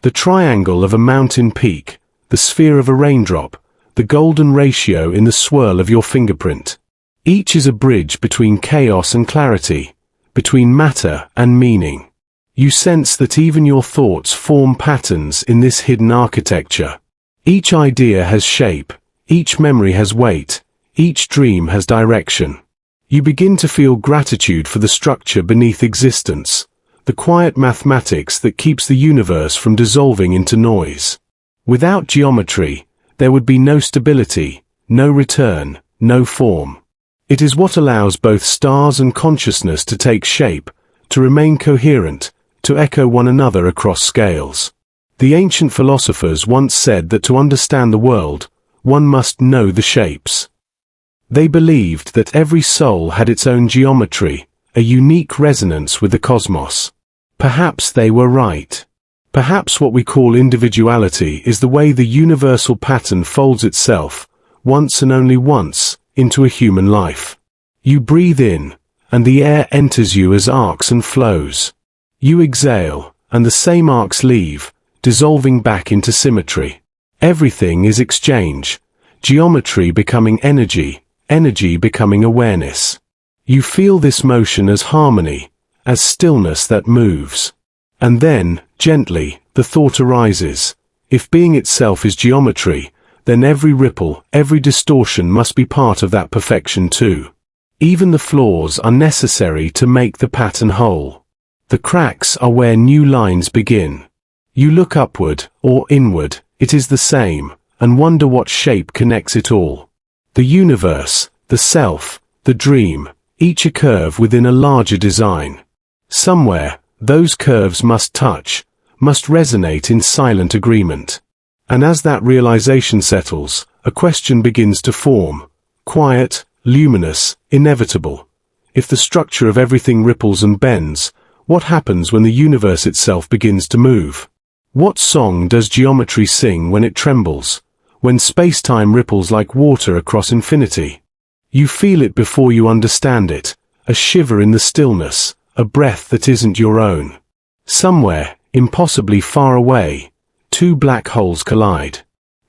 S1: The triangle of a mountain peak, the sphere of a raindrop, the golden ratio in the swirl of your fingerprint. Each is a bridge between chaos and clarity, between matter and meaning. You sense that even your thoughts form patterns in this hidden architecture. Each idea has shape, each memory has weight, each dream has direction. You begin to feel gratitude for the structure beneath existence, the quiet mathematics that keeps the universe from dissolving into noise. Without geometry, there would be no stability, no return, no form. It is what allows both stars and consciousness to take shape, to remain coherent, to echo one another across scales. The ancient philosophers once said that to understand the world, one must know the shapes. They believed that every soul had its own geometry, a unique resonance with the cosmos. Perhaps they were right. Perhaps what we call individuality is the way the universal pattern folds itself, once and only once, into a human life. You breathe in, and the air enters you as arcs and flows. You exhale, and the same arcs leave, dissolving back into symmetry. Everything is exchange, geometry becoming energy, energy becoming awareness. You feel this motion as harmony, as stillness that moves. And then, gently, the thought arises, if being itself is geometry, then every ripple, every distortion must be part of that perfection too. Even the flaws are necessary to make the pattern whole. The cracks are where new lines begin. You look upward, or inward, it is the same, and wonder what shape connects it all. The universe, the self, the dream, each a curve within a larger design. Somewhere, those curves must touch, must resonate in silent agreement. And as that realization settles, a question begins to form, quiet, luminous, inevitable. If the structure of everything ripples and bends, what happens when the universe itself begins to move? What song does geometry sing when it trembles, when space-time ripples like water across infinity? You feel it before you understand it, a shiver in the stillness, a breath that isn't your own. Somewhere, impossibly far away, two black holes collide.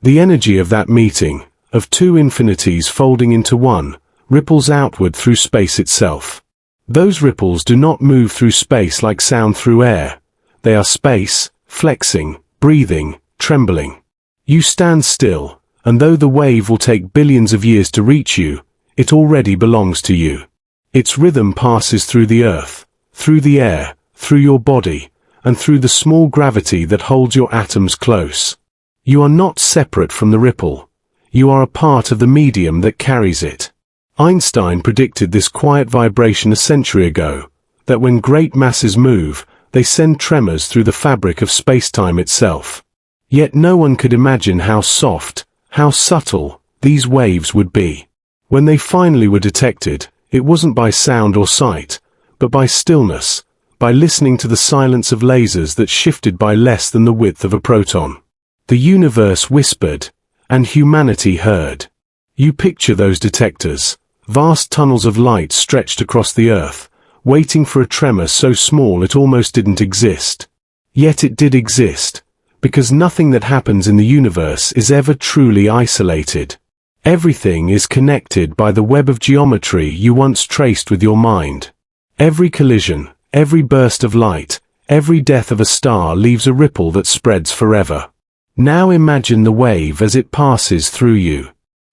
S1: The energy of that meeting, of two infinities folding into one, ripples outward through space itself. Those ripples do not move through space like sound through air. They are space, flexing, breathing, trembling. You stand still, and though the wave will take billions of years to reach you, it already belongs to you. Its rhythm passes through the earth, through the air, through your body, and through the small gravity that holds your atoms close. You are not separate from the ripple. You are a part of the medium that carries it. Einstein predicted this quiet vibration a century ago, that when great masses move, they send tremors through the fabric of space-time itself. Yet no one could imagine how soft, how subtle, these waves would be. When they finally were detected, it wasn't by sound or sight, but by stillness, by listening to the silence of lasers that shifted by less than the width of a proton. The universe whispered, and humanity heard. You picture those detectors, vast tunnels of light stretched across the earth, waiting for a tremor so small it almost didn't exist. Yet it did exist, because nothing that happens in the universe is ever truly isolated. Everything is connected by the web of geometry you once traced with your mind. Every collision, every burst of light, every death of a star leaves a ripple that spreads forever. Now imagine the wave as it passes through you.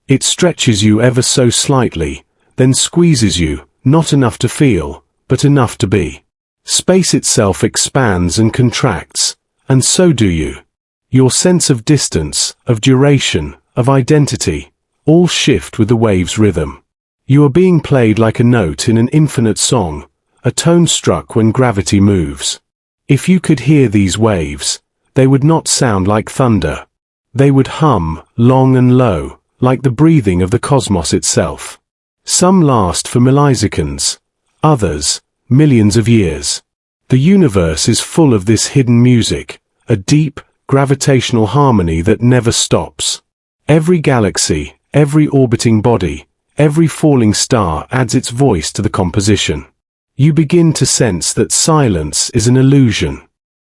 S1: It stretches you ever so slightly, then squeezes you, not enough to feel, but enough to be. Space itself expands and contracts, and so do you. Your sense of distance, of duration, of identity, all shift with the wave's rhythm. You are being played like a note in an infinite song, a tone struck when gravity moves. If you could hear these waves, they would not sound like thunder. They would hum, long and low, like the breathing of the cosmos itself. Some last for milliseconds, others, millions of years. The universe is full of this hidden music, a deep, gravitational harmony that never stops. Every galaxy, every orbiting body, every falling star adds its voice to the composition. You begin to sense that silence is an illusion.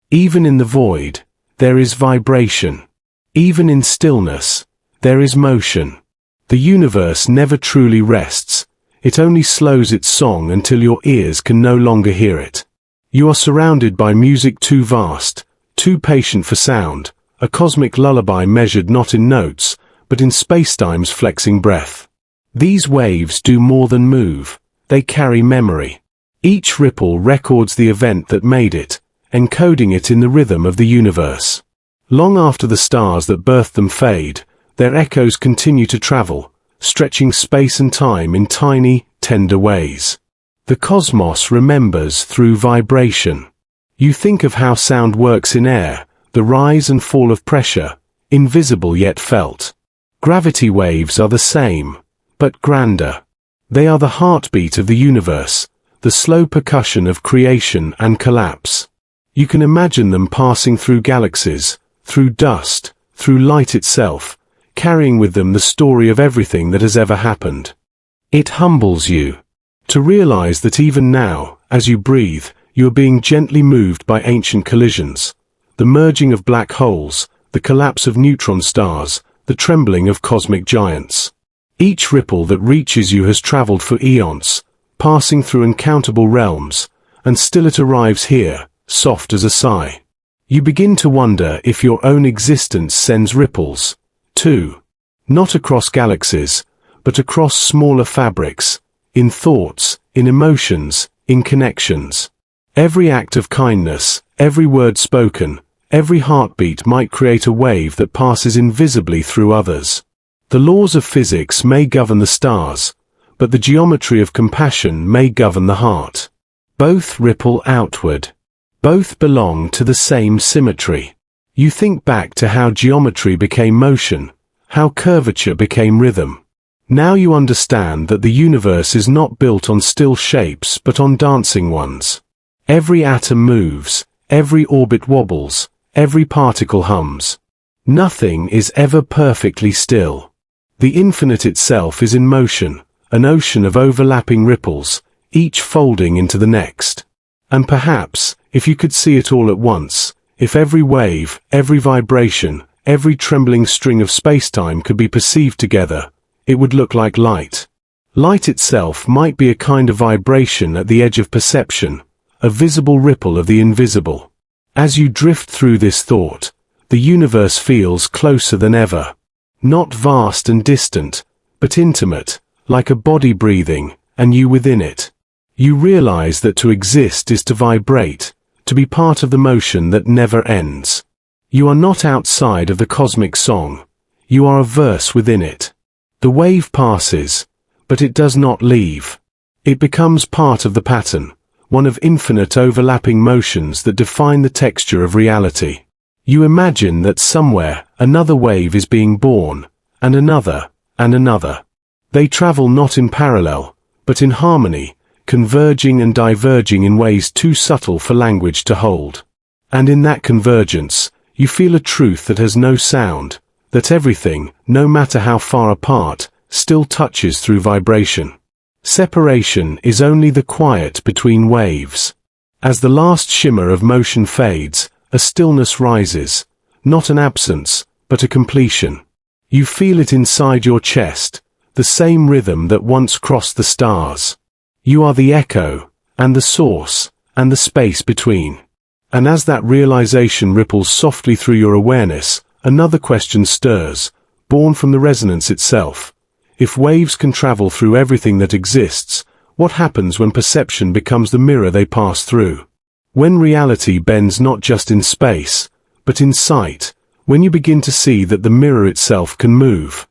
S1: Even in the void, there is vibration. Even in stillness, there is motion. The universe never truly rests. It only slows its song until your ears can no longer hear it. You are surrounded by music too vast, too patient for sound, a cosmic lullaby measured not in notes, but in spacetime's flexing breath. These waves do more than move, they carry memory. Each ripple records the event that made it, encoding it in the rhythm of the universe. Long after the stars that birthed them fade, their echoes continue to travel, stretching space and time in tiny, tender ways. The cosmos remembers through vibration. You think of how sound works in air, the rise and fall of pressure, invisible yet felt. Gravity waves are the same, but grander. They are the heartbeat of the universe, the slow percussion of creation and collapse. You can imagine them passing through galaxies, through dust, through light itself, carrying with them the story of everything that has ever happened. It humbles you to realize that even now, as you breathe, you are being gently moved by ancient collisions, the merging of black holes, the collapse of neutron stars, the trembling of cosmic giants. Each ripple that reaches you has traveled for eons, passing through uncountable realms, and still it arrives here, soft as a sigh. You begin to wonder if your own existence sends ripples, too. Not across galaxies, but across smaller fabrics, in thoughts, in emotions, in connections. Every act of kindness, every word spoken, every heartbeat might create a wave that passes invisibly through others. The laws of physics may govern the stars, but the geometry of compassion may govern the heart. Both ripple outward. Both belong to the same symmetry. You think back to how geometry became motion, how curvature became rhythm. Now you understand that the universe is not built on still shapes but on dancing ones. Every atom moves, every orbit wobbles, every particle hums. Nothing is ever perfectly still. The infinite itself is in motion, an ocean of overlapping ripples, each folding into the next. And perhaps, if you could see it all at once, if every wave, every vibration, every trembling string of spacetime could be perceived together, it would look like light. Light itself might be a kind of vibration at the edge of perception, a visible ripple of the invisible. As you drift through this thought, the universe feels closer than ever. Not vast and distant, but intimate, like a body breathing, and you within it. You realize that to exist is to vibrate, to be part of the motion that never ends. You are not outside of the cosmic song. You are a verse within it. The wave passes, but it does not leave. It becomes part of the pattern, one of infinite overlapping motions that define the texture of reality. You imagine that somewhere, another wave is being born, and another, and another. They travel not in parallel, but in harmony, converging and diverging in ways too subtle for language to hold. And in that convergence, you feel a truth that has no sound, that everything, no matter how far apart, still touches through vibration. Separation is only the quiet between waves. As the last shimmer of motion fades, a stillness rises, not an absence, but a completion. You feel it inside your chest, the same rhythm that once crossed the stars. You are the echo, and the source, and the space between. And as that realization ripples softly through your awareness, another question stirs, born from the resonance itself. If waves can travel through everything that exists, what happens when perception becomes the mirror they pass through? When reality bends not just in space, but in sight, when you begin to see that the mirror itself can move.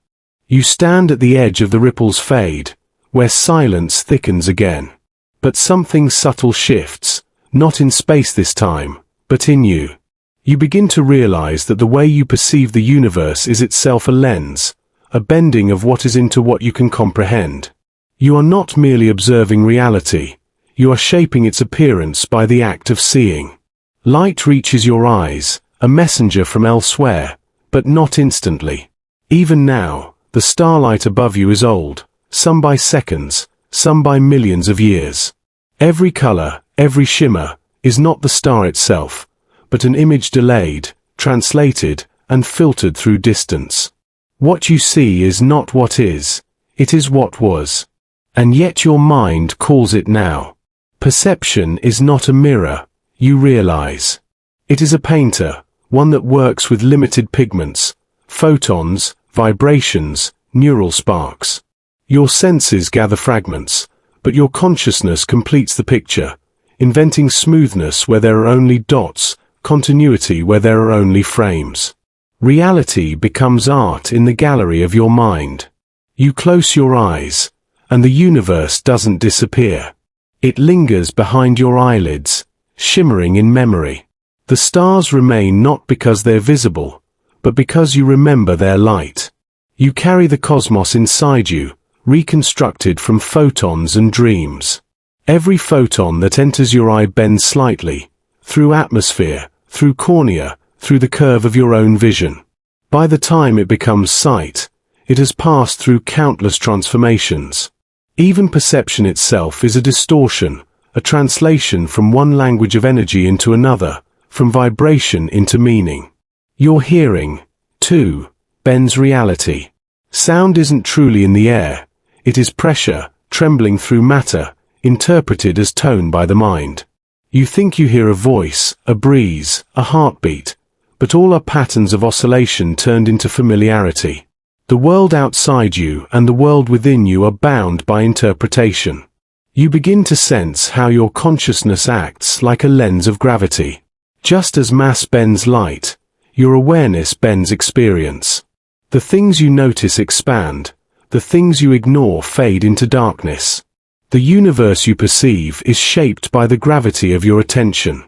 S1: You stand at the edge of the ripple's fade, where silence thickens again. But something subtle shifts, not in space this time, but in you. You begin to realize that the way you perceive the universe is itself a lens, a bending of what is into what you can comprehend. You are not merely observing reality, you are shaping its appearance by the act of seeing. Light reaches your eyes, a messenger from elsewhere, but not instantly. Even now, the starlight above you is old, some by seconds, some by millions of years. Every color, every shimmer, is not the star itself, but an image delayed, translated, and filtered through distance. What you see is not what is, it is what was. And yet your mind calls it now. Perception is not a mirror, you realize. It is a painter, one that works with limited pigments, photons, vibrations, neural sparks. Your senses gather fragments, but your consciousness completes the picture, inventing smoothness where there are only dots, continuity where there are only frames. Reality becomes art in the gallery of your mind. You close your eyes, and the universe doesn't disappear. It lingers behind your eyelids, shimmering in memory. The stars remain not because they're visible, but because you remember their light. You carry the cosmos inside you, reconstructed from photons and dreams. Every photon that enters your eye bends slightly, through atmosphere, through cornea, through the curve of your own vision. By the time it becomes sight, it has passed through countless transformations. Even perception itself is a distortion, a translation from one language of energy into another, from vibration into meaning. Your hearing, too, bends reality. Sound isn't truly in the air, it is pressure, trembling through matter, interpreted as tone by the mind. You think you hear a voice, a breeze, a heartbeat, but all are patterns of oscillation turned into familiarity. The world outside you and the world within you are bound by interpretation. You begin to sense how your consciousness acts like a lens of gravity. Just as mass bends light, your awareness bends experience. The things you notice expand, the things you ignore fade into darkness. The universe you perceive is shaped by the gravity of your attention.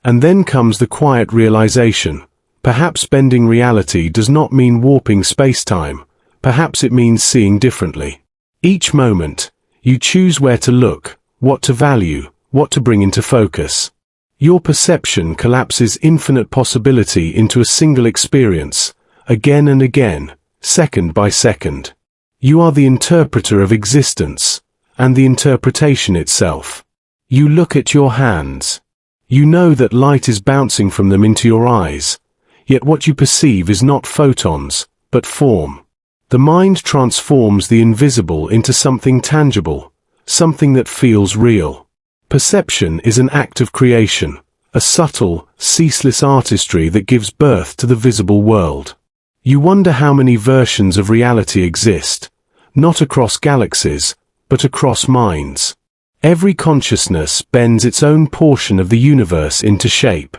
S1: And then comes the quiet realization. Perhaps bending reality does not mean warping spacetime, perhaps it means seeing differently. Each moment, you choose where to look, what to value, what to bring into focus. Your perception collapses infinite possibility into a single experience, again and again, second by second. You are the interpreter of existence, and the interpretation itself. You look at your hands. You know that light is bouncing from them into your eyes. Yet what you perceive is not photons, but form. The mind transforms the invisible into something tangible, something that feels real. Perception is an act of creation, a subtle, ceaseless artistry that gives birth to the visible world. You wonder how many versions of reality exist, not across galaxies, but across minds. Every consciousness bends its own portion of the universe into shape.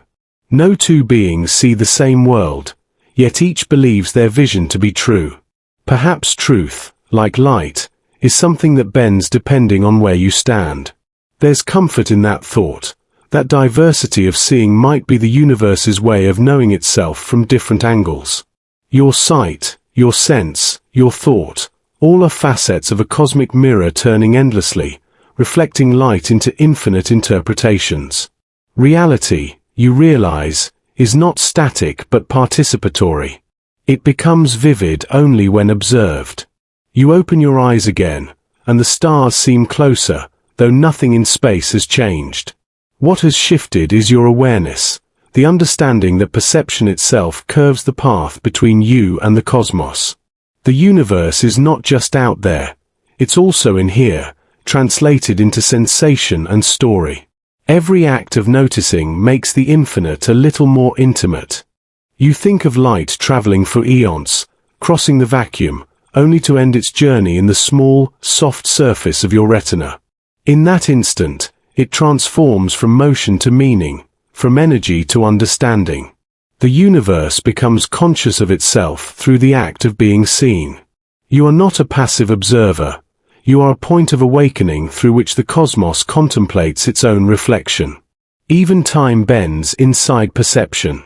S1: No two beings see the same world, yet each believes their vision to be true. Perhaps truth, like light, is something that bends depending on where you stand. There's comfort in that thought. That diversity of seeing might be the universe's way of knowing itself from different angles. Your sight, your sense, your thought, all are facets of a cosmic mirror turning endlessly, reflecting light into infinite interpretations. Reality, you realize, is not static but participatory. It becomes vivid only when observed. You open your eyes again, and the stars seem closer, though nothing in space has changed. What has shifted is your awareness, the understanding that perception itself curves the path between you and the cosmos. The universe is not just out there, it's also in here, translated into sensation and story. Every act of noticing makes the infinite a little more intimate. You think of light traveling for eons, crossing the vacuum, only to end its journey in the small, soft surface of your retina. In that instant, it transforms from motion to meaning, from energy to understanding. The universe becomes conscious of itself through the act of being seen. You are not a passive observer. You are a point of awakening through which the cosmos contemplates its own reflection. Even time bends inside perception.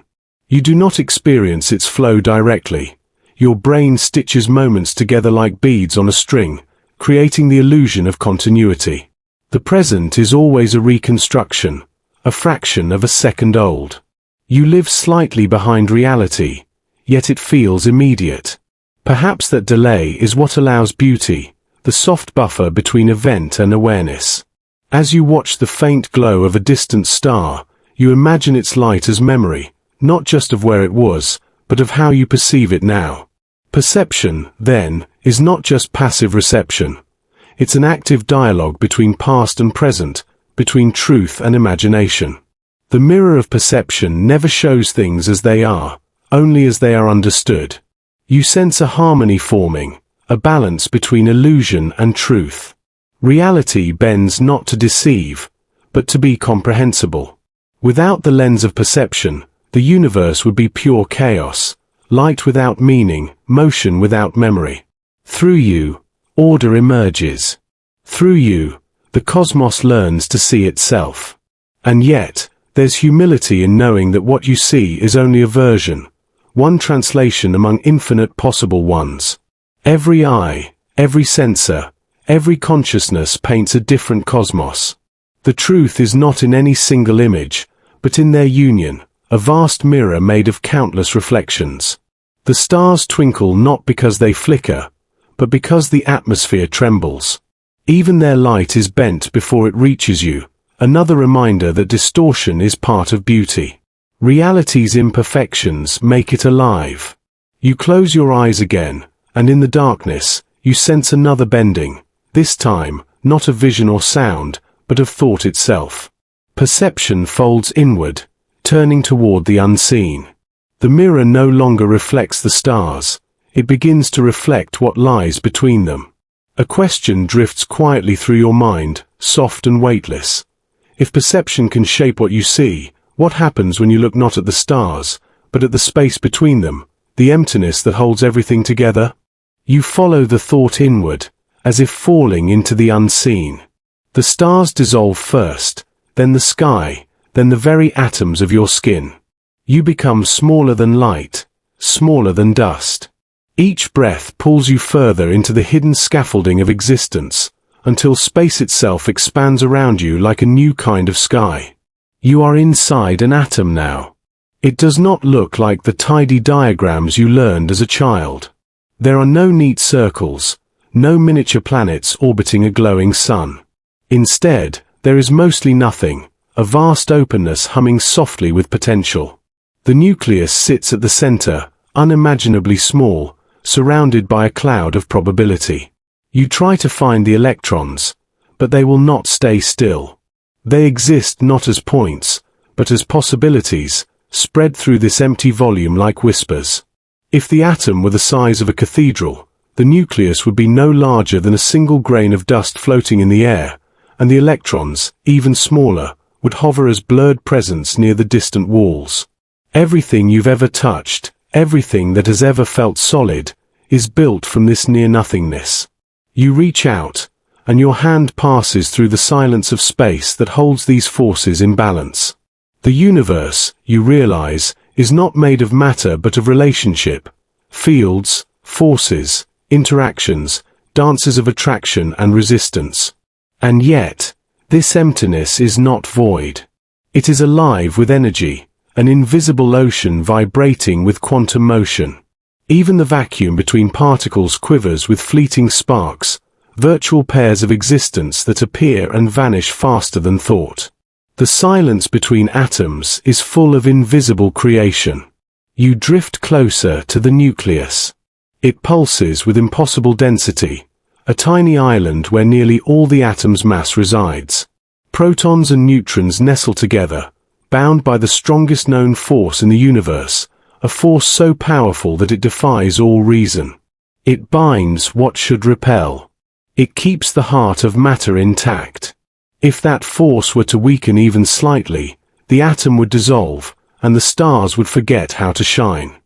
S1: You do not experience its flow directly. Your brain stitches moments together like beads on a string, creating the illusion of continuity. The present is always a reconstruction, a fraction of a second old. You live slightly behind reality, yet it feels immediate. Perhaps that delay is what allows beauty, the soft buffer between event and awareness. As you watch the faint glow of a distant star, you imagine its light as memory, not just of where it was, but of how you perceive it now. Perception, then, is not just passive reception. It's an active dialogue between past and present, between truth and imagination. The mirror of perception never shows things as they are, only as they are understood. You sense a harmony forming, a balance between illusion and truth. Reality bends not to deceive, but to be comprehensible. Without the lens of perception, the universe would be pure chaos, light without meaning, motion without memory. Through you, order emerges. Through you, The cosmos learns to see itself. And yet, there's humility in knowing that what you see is only a version, one translation among infinite possible ones. Every eye, every sensor, every consciousness paints a different cosmos. The truth is not in any single image, but in their union, a vast mirror made of countless reflections. The stars twinkle not because they flicker, but because the atmosphere trembles. Even their light is bent before it reaches you, another reminder that distortion is part of beauty. Reality's imperfections make it alive. You close your eyes again, and in the darkness, you sense another bending, this time, not of vision or sound, but of thought itself. Perception folds inward, turning toward the unseen. The mirror no longer reflects the stars, it begins to reflect what lies between them. A question drifts quietly through your mind, soft and weightless. If perception can shape what you see, what happens when you look not at the stars, but at the space between them, the emptiness that holds everything together? You follow the thought inward, as if falling into the unseen. The stars dissolve first, then the sky, then the very atoms of your skin. You become smaller than light, smaller than dust. Each breath pulls you further into the hidden scaffolding of existence, until space itself expands around you like a new kind of sky. You are inside an atom now. It does not look like the tidy diagrams you learned as a child. There are no neat circles, no miniature planets orbiting a glowing sun. Instead, there is mostly nothing, a vast openness humming softly with potential. The nucleus sits at the center, unimaginably small, surrounded by a cloud of probability. You try to find the electrons, but they will not stay still. They exist not as points, but as possibilities, spread through this empty volume like whispers. If the atom were the size of a cathedral, the nucleus would be no larger than a single grain of dust floating in the air, and the electrons, even smaller, would hover as blurred presence near the distant walls. Everything you've ever touched, everything that has ever felt solid, is built from this near-nothingness. You reach out, and your hand passes through the silence of space that holds these forces in balance. The universe, you realize, is not made of matter but of relationship, fields, forces, interactions, dances of attraction and resistance. And yet, this emptiness is not void. It is alive with energy, an invisible ocean vibrating with quantum motion. Even the vacuum between particles quivers with fleeting sparks, virtual pairs of existence that appear and vanish faster than thought. The silence between atoms is full of invisible creation. You drift closer to the nucleus. It pulses with impossible density, a tiny island where nearly all the atom's mass resides. Protons and neutrons nestle together, bound by the strongest known force in the universe, a force so powerful that it defies all reason. It binds what should repel. It keeps the heart of matter intact. If that force were to weaken even slightly, the atom would dissolve, and the stars would forget how to shine.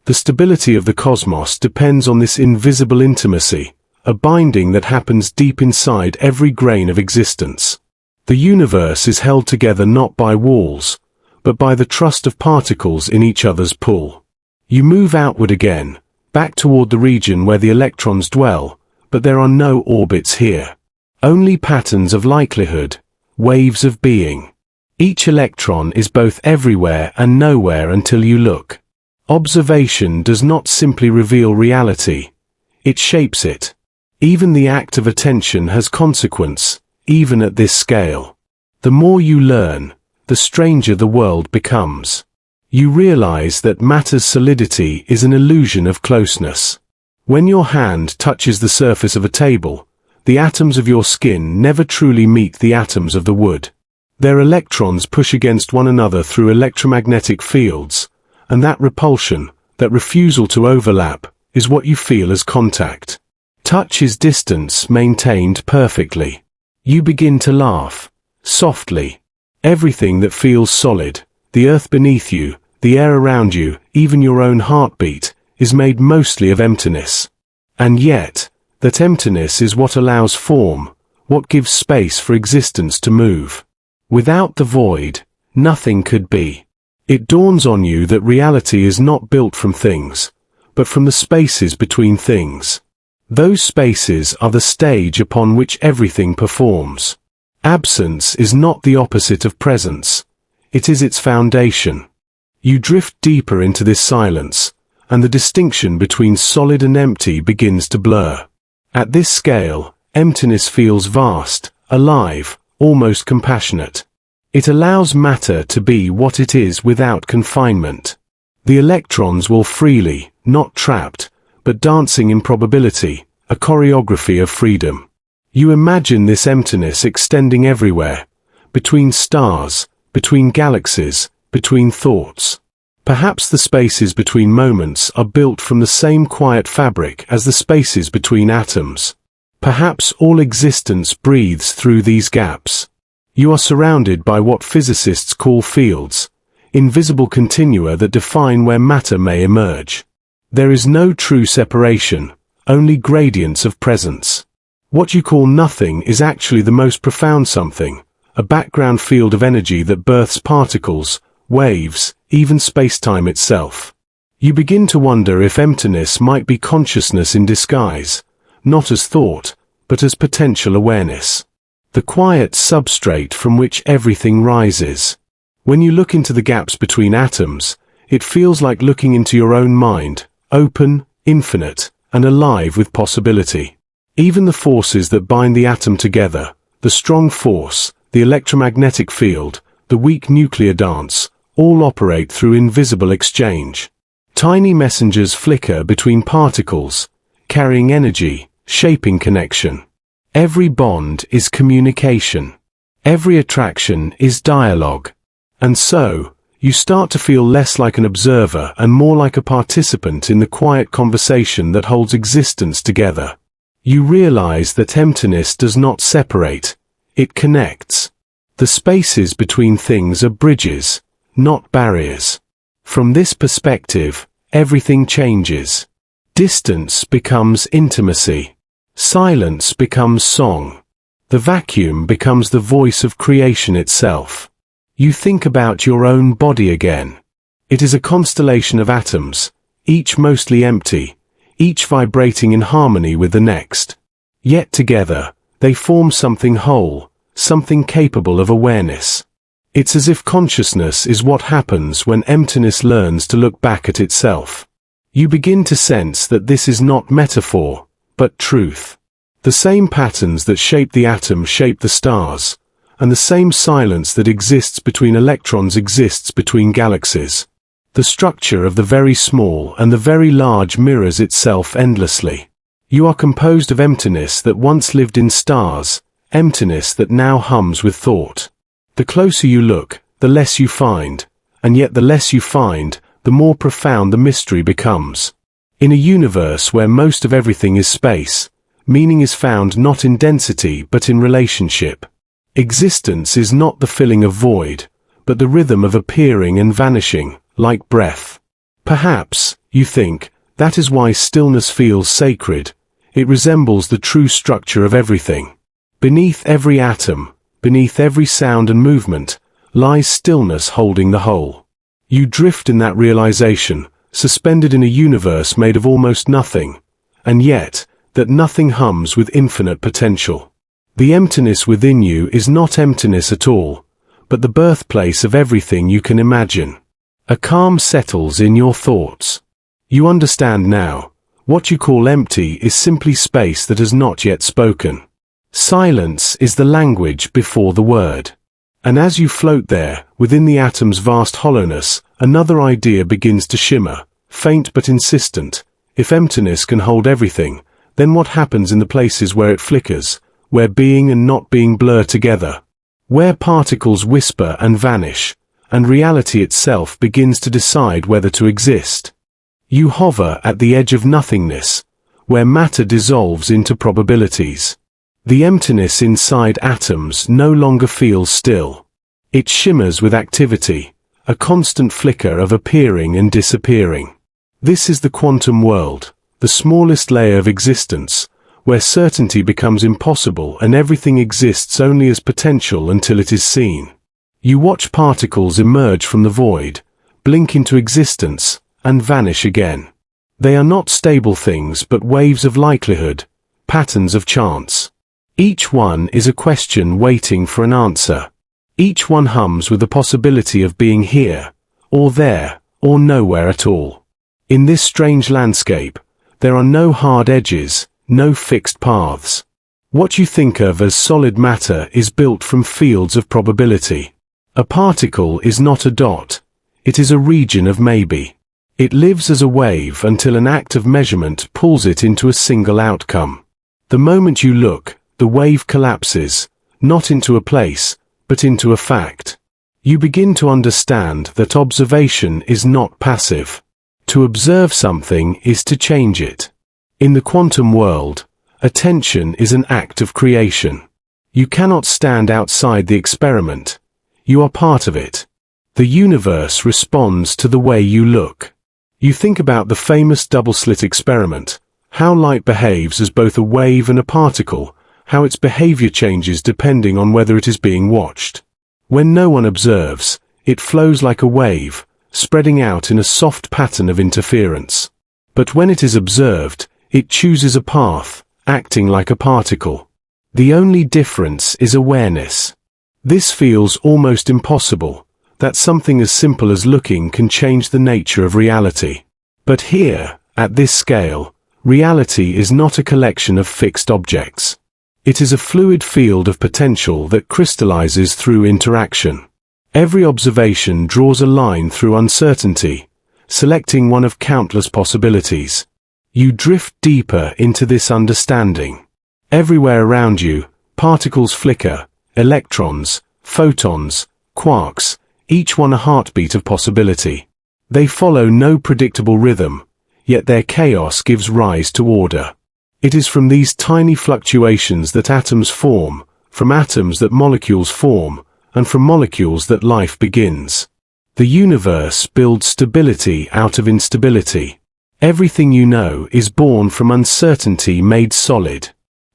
S1: The stability of the cosmos depends on this invisible intimacy, a binding that happens deep inside every grain of existence. The universe is held together not by walls, but by the trust of particles in each other's pull. You move outward again, back toward the region where the electrons dwell, but there are no orbits here. Only patterns of likelihood, waves of being. Each electron is both everywhere and nowhere until you look. Observation does not simply reveal reality, it shapes it. Even the act of attention has consequence, even at this scale. The more you learn, the stranger the world becomes. You realize that matter's solidity is an illusion of closeness. When your hand touches the surface of a table, the atoms of your skin never truly meet the atoms of the wood. Their electrons push against one another through electromagnetic fields, and that repulsion, that refusal to overlap, is what you feel as contact. Touch is distance maintained perfectly. You begin to laugh, softly. Everything that feels solid, the earth beneath you, the air around you, even your own heartbeat, is made mostly of emptiness. And yet, that emptiness is what allows form, what gives space for existence to move. Without the void, nothing could be. It dawns on you that reality is not built from things, but from the spaces between things. Those spaces are the stage upon which everything performs. Absence is not the opposite of presence. It is its foundation. You drift deeper into this silence, and the distinction between solid and empty begins to blur. At this scale, emptiness feels vast, alive, almost compassionate. It allows matter to be what it is without confinement. The electrons will freely, not trapped, but dancing in probability, a choreography of freedom. You imagine this emptiness extending everywhere, between stars, between galaxies, between thoughts. Perhaps the spaces between moments are built from the same quiet fabric as the spaces between atoms. Perhaps all existence breathes through these gaps. You are surrounded by what physicists call fields, invisible continua that define where matter may emerge. There is no true separation, only gradients of presence. What you call nothing is actually the most profound something, a background field of energy that births particles, waves, even spacetime itself. You begin to wonder if emptiness might be consciousness in disguise, not as thought, but as potential awareness. The quiet substrate from which everything rises. When you look into the gaps between atoms, it feels like looking into your own mind, open, infinite, and alive with possibility. Even the forces that bind the atom together, the strong force, the electromagnetic field, the weak nuclear dance, all operate through invisible exchange. Tiny messengers flicker between particles, carrying energy, shaping connection. Every bond is communication. Every attraction is dialogue. And so, you start to feel less like an observer and more like a participant in the quiet conversation that holds existence together. You realize that emptiness does not separate, it connects. The spaces between things are bridges, not barriers. From this perspective, everything changes. Distance becomes intimacy. Silence becomes song. The vacuum becomes the voice of creation itself. You think about your own body again. It is a constellation of atoms, each mostly empty, each vibrating in harmony with the next. Yet together, they form something whole, something capable of awareness. It's as if consciousness is what happens when emptiness learns to look back at itself. You begin to sense that this is not metaphor, but truth. The same patterns that shape the atom shape the stars, and the same silence that exists between electrons exists between galaxies. The structure of the very small and the very large mirrors itself endlessly. You are composed of emptiness that once lived in stars, emptiness that now hums with thought. The closer you look, the less you find, and yet the less you find, the more profound the mystery becomes. In a universe where most of everything is space, meaning is found not in density but in relationship. Existence is not the filling of void, but the rhythm of appearing and vanishing, like breath. Perhaps, you think, that is why stillness feels sacred. It resembles the true structure of everything. Beneath every atom, beneath every sound and movement, lies stillness holding the whole. You drift in that realization, suspended in a universe made of almost nothing, and yet, that nothing hums with infinite potential. The emptiness within you is not emptiness at all, but the birthplace of everything you can imagine. A calm settles in your thoughts. You understand now, what you call empty is simply space that has not yet spoken. Silence is the language before the word. And as you float there, within the atom's vast hollowness, another idea begins to shimmer, faint but insistent. If emptiness can hold everything, then what happens in the places where it flickers, where being and not being blur together? Where particles whisper and vanish, and reality itself begins to decide whether to exist? You hover at the edge of nothingness, where matter dissolves into probabilities. The emptiness inside atoms no longer feels still. It shimmers with activity, a constant flicker of appearing and disappearing. This is the quantum world, the smallest layer of existence, where certainty becomes impossible and everything exists only as potential until it is seen. You watch particles emerge from the void, blink into existence, and vanish again. They are not stable things but waves of likelihood, patterns of chance. Each one is a question waiting for an answer. Each one hums with the possibility of being here, or there, or nowhere at all. In this strange landscape, there are no hard edges, no fixed paths. What you think of as solid matter is built from fields of probability. A particle is not a dot, it is a region of maybe. It lives as a wave until an act of measurement pulls it into a single outcome. The moment you look, the wave collapses, not into a place, but into a fact. You begin to understand that observation is not passive. To observe something is to change it. In the quantum world, attention is an act of creation. You cannot stand outside the experiment. You are part of it. The universe responds to the way you look. You think about the famous double-slit experiment, how light behaves as both a wave and a particle, how its behavior changes depending on whether it is being watched. When no one observes, it flows like a wave, spreading out in a soft pattern of interference. But when it is observed, it chooses a path, acting like a particle. The only difference is awareness. This feels almost impossible, that something as simple as looking can change the nature of reality. But here, at this scale, reality is not a collection of fixed objects. It is a fluid field of potential that crystallizes through interaction. Every observation draws a line through uncertainty, selecting one of countless possibilities. You drift deeper into this understanding. Everywhere around you, particles flicker, electrons, photons, quarks, each one a heartbeat of possibility. They follow no predictable rhythm, yet their chaos gives rise to order. It is from these tiny fluctuations that atoms form, from atoms that molecules form, and from molecules that life begins. The universe builds stability out of instability. Everything you know is born from uncertainty made solid.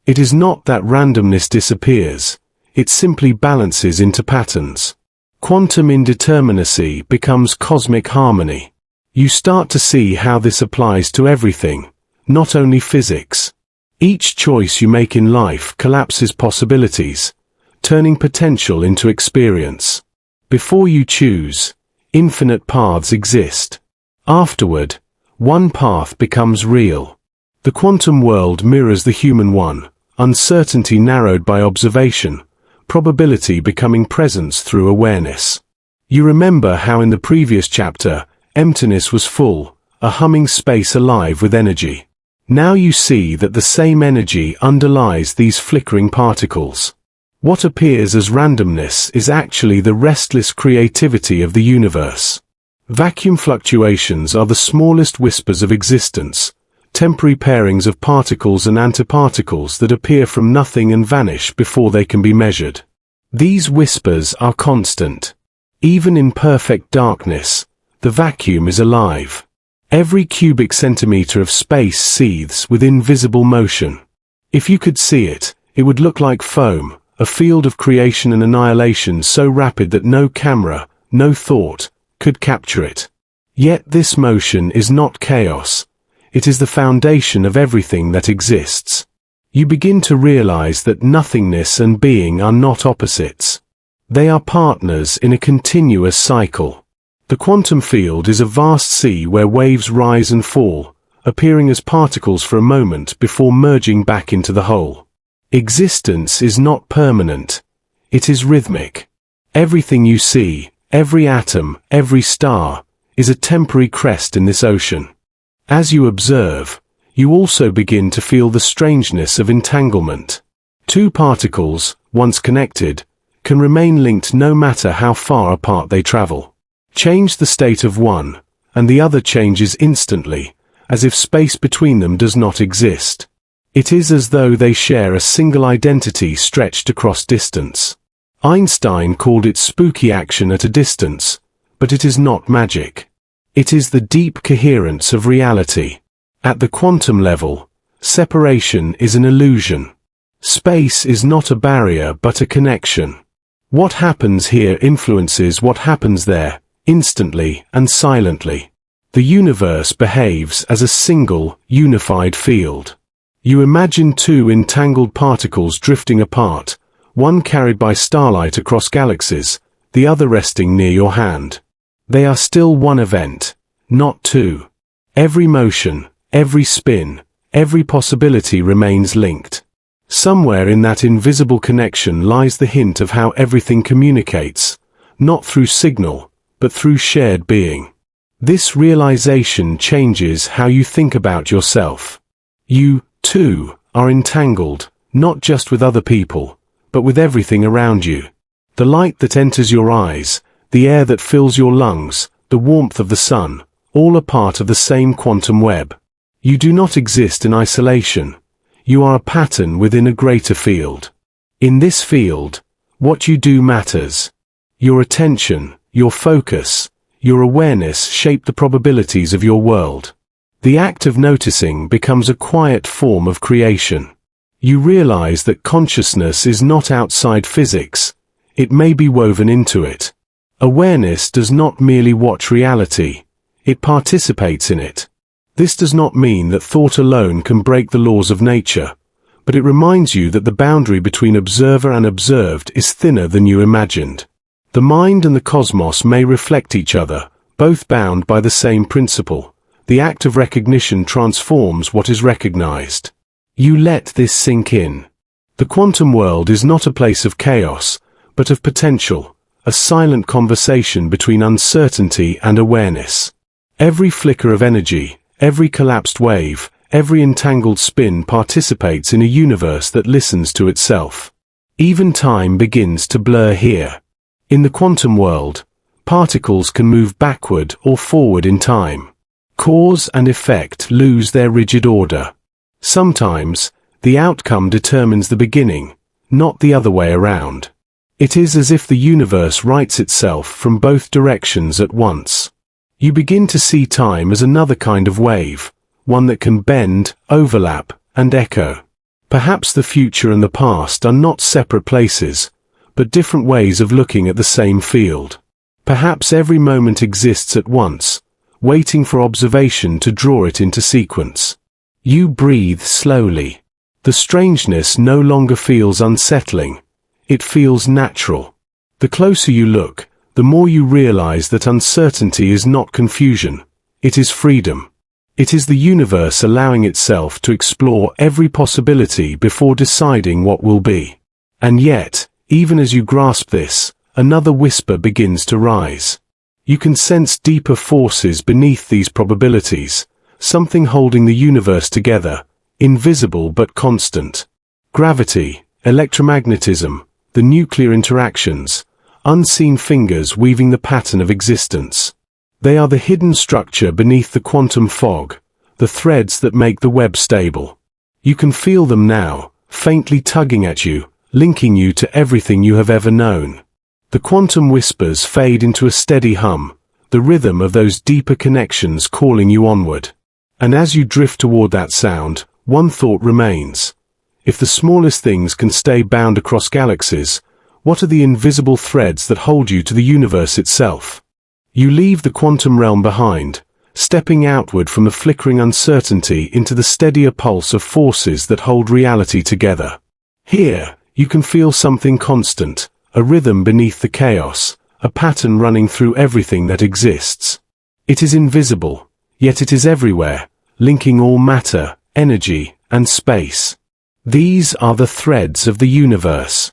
S1: It is not that randomness disappears, it simply balances into patterns. Quantum indeterminacy becomes cosmic harmony. You start to see how this applies to everything, not only physics. Each choice you make in life collapses possibilities, turning potential into experience. Before you choose, infinite paths exist. Afterward, one path becomes real. The quantum world mirrors the human one, uncertainty narrowed by observation, probability becoming presence through awareness. You remember how in the previous chapter, emptiness was full, a humming space alive with energy. Now you see that the same energy underlies these flickering particles. What appears as randomness is actually the restless creativity of the universe. Vacuum fluctuations are the smallest whispers of existence, temporary pairings of particles and antiparticles that appear from nothing and vanish before they can be measured. These whispers are constant. Even in perfect darkness, the vacuum is alive. Every cubic centimeter of space seethes with invisible motion. If you could see it, it would look like foam, a field of creation and annihilation so rapid that no camera, no thought, could capture it. Yet this motion is not chaos. It is the foundation of everything that exists. You begin to realize that nothingness and being are not opposites. They are partners in a continuous cycle. The quantum field is a vast sea where waves rise and fall, appearing as particles for a moment before merging back into the whole. Existence is not permanent. It is rhythmic. Everything you see, every atom, every star, is a temporary crest in this ocean. As you observe, you also begin to feel the strangeness of entanglement. Two particles, once connected, can remain linked no matter how far apart they travel. Change the state of one, and the other changes instantly, as if space between them does not exist. It is as though they share a single identity stretched across distance. Einstein called it spooky action at a distance, but it is not magic. It is the deep coherence of reality. At the quantum level, Separation is an illusion. Space is not a barrier but a connection. What happens here influences what happens there, instantly and silently. The universe behaves as a single, unified field. You imagine two entangled particles drifting apart, one carried by starlight across galaxies, the other resting near your hand. They are still one event, not two. Every motion, every spin, every possibility remains linked. Somewhere in that invisible connection lies the hint of how everything communicates, not through signal, but through shared being. This realization changes how you think about yourself. You, too, are entangled, not just with other people, but with everything around you. The light that enters your eyes, the air that fills your lungs, the warmth of the sun, all are part of the same quantum web. You do not exist in isolation. You are a pattern within a greater field. In this field, what you do matters. Your attention, your focus, your awareness shape the probabilities of your world. The act of noticing becomes a quiet form of creation. You realize that consciousness is not outside physics. It may be woven into it. Awareness does not merely watch reality. It participates in it. This does not mean that thought alone can break the laws of nature, but it reminds you that the boundary between observer and observed is thinner than you imagined. The mind and the cosmos may reflect each other, both bound by the same principle. The act of recognition transforms what is recognized. You let this sink in. The quantum world is not a place of chaos, but of potential, a silent conversation between uncertainty and awareness. Every flicker of energy, every collapsed wave, every entangled spin participates in a universe that listens to itself. Even time begins to blur here. In the quantum world, particles can move backward or forward in time. Cause and effect lose their rigid order. Sometimes, the outcome determines the beginning, not the other way around. It is as if the universe writes itself from both directions at once. You begin to see time as another kind of wave, one that can bend, overlap, and echo. Perhaps the future and the past are not separate places, but different ways of looking at the same field. Perhaps every moment exists at once, waiting for observation to draw it into sequence. You breathe slowly. The strangeness no longer feels unsettling. It feels natural. The closer you look, the more you realize that uncertainty is not confusion. It is freedom. It is the universe allowing itself to explore every possibility before deciding what will be. And yet, even as you grasp this, another whisper begins to rise. You can sense deeper forces beneath these probabilities, something holding the universe together, invisible but constant. Gravity, electromagnetism, the nuclear interactions, unseen fingers weaving the pattern of existence. They are the hidden structure beneath the quantum fog, the threads that make the web stable. You can feel them now, faintly tugging at you, linking you to everything you have ever known. The quantum whispers fade into a steady hum, the rhythm of those deeper connections calling you onward. And as you drift toward that sound, one thought remains. If the smallest things can stay bound across galaxies, what are the invisible threads that hold you to the universe itself? You leave the quantum realm behind, stepping outward from the flickering uncertainty into the steadier pulse of forces that hold reality together. Here, you can feel something constant, a rhythm beneath the chaos, a pattern running through everything that exists. It is invisible, yet it is everywhere, linking all matter, energy, and space. These are the threads of the universe.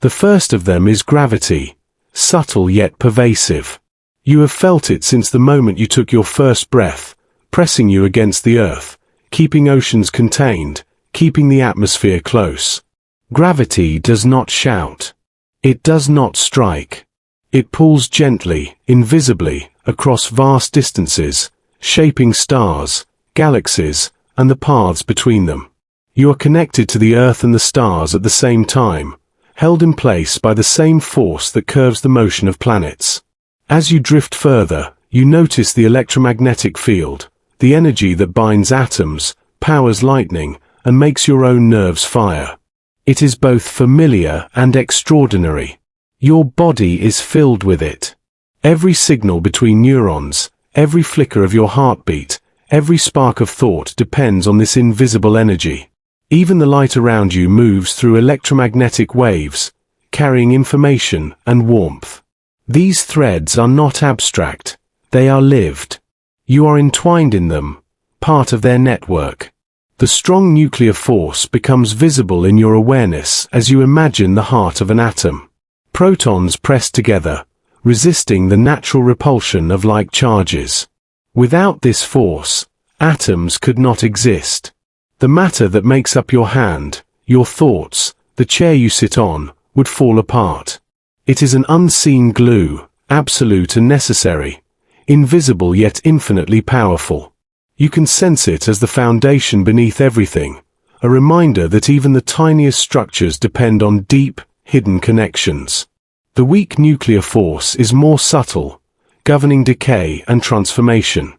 S1: The first of them is gravity, subtle yet pervasive. You have felt it since the moment you took your first breath, pressing you against the earth, keeping oceans contained, keeping the atmosphere close. Gravity does not shout. It does not strike. It pulls gently, invisibly, across vast distances, shaping stars, galaxies, and the paths between them. You are connected to the Earth and the stars at the same time, held in place by the same force that curves the motion of planets. As you drift further, you notice the electromagnetic field, the energy that binds atoms, powers lightning, and makes your own nerves fire. It is both familiar and extraordinary. Your body is filled with it. Every signal between neurons, every flicker of your heartbeat, every spark of thought depends on this invisible energy. Even the light around you moves through electromagnetic waves, carrying information and warmth. These threads are not abstract, they are lived. You are entwined in them, part of their network. The strong nuclear force becomes visible in your awareness as you imagine the heart of an atom. Protons press together, resisting the natural repulsion of like charges. Without this force, atoms could not exist. The matter that makes up your hand, your thoughts, the chair you sit on, would fall apart. It is an unseen glue, absolute and necessary, invisible yet infinitely powerful. You can sense it as the foundation beneath everything, a reminder that even the tiniest structures depend on deep, hidden connections. The weak nuclear force is more subtle, governing decay and transformation.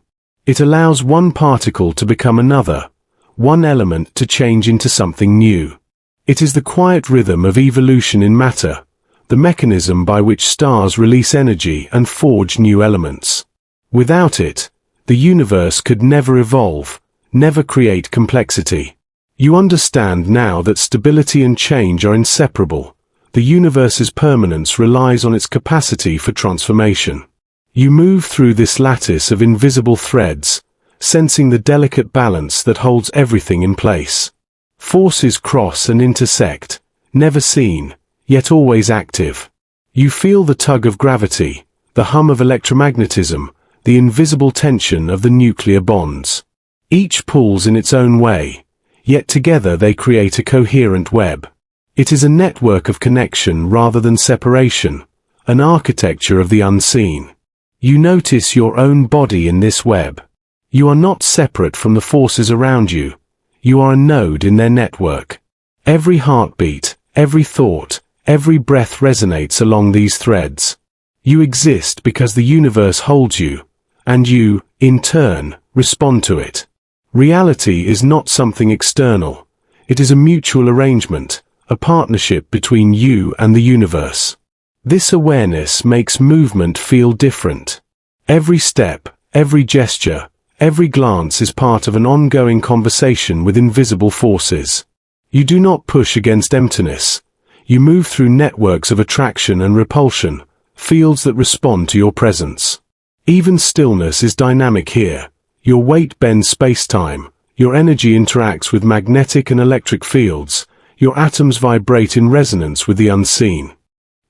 S1: It allows one particle to become another, one element to change into something new. It is the quiet rhythm of evolution in matter, the mechanism by which stars release energy and forge new elements. Without it, the universe could never evolve, never create complexity. You understand now that stability and change are inseparable. The universe's permanence relies on its capacity for transformation. You move through this lattice of invisible threads, sensing the delicate balance that holds everything in place. Forces cross and intersect, never seen, yet always active. You feel the tug of gravity, the hum of electromagnetism, the invisible tension of the nuclear bonds. Each pulls in its own way, yet together they create a coherent web. It is a network of connection rather than separation, an architecture of the unseen. You notice your own body in this web. You are not separate from the forces around you. You are a node in their network. Every heartbeat, every thought, every breath resonates along these threads. You exist because the universe holds you, and you, in turn, respond to it. Reality is not something external. It is a mutual arrangement, a partnership between you and the universe. This awareness makes movement feel different. Every step, every gesture, every glance is part of an ongoing conversation with invisible forces. You do not push against emptiness. You move through networks of attraction and repulsion, fields that respond to your presence. Even stillness is dynamic here. Your weight bends spacetime, your energy interacts with magnetic and electric fields, your atoms vibrate in resonance with the unseen.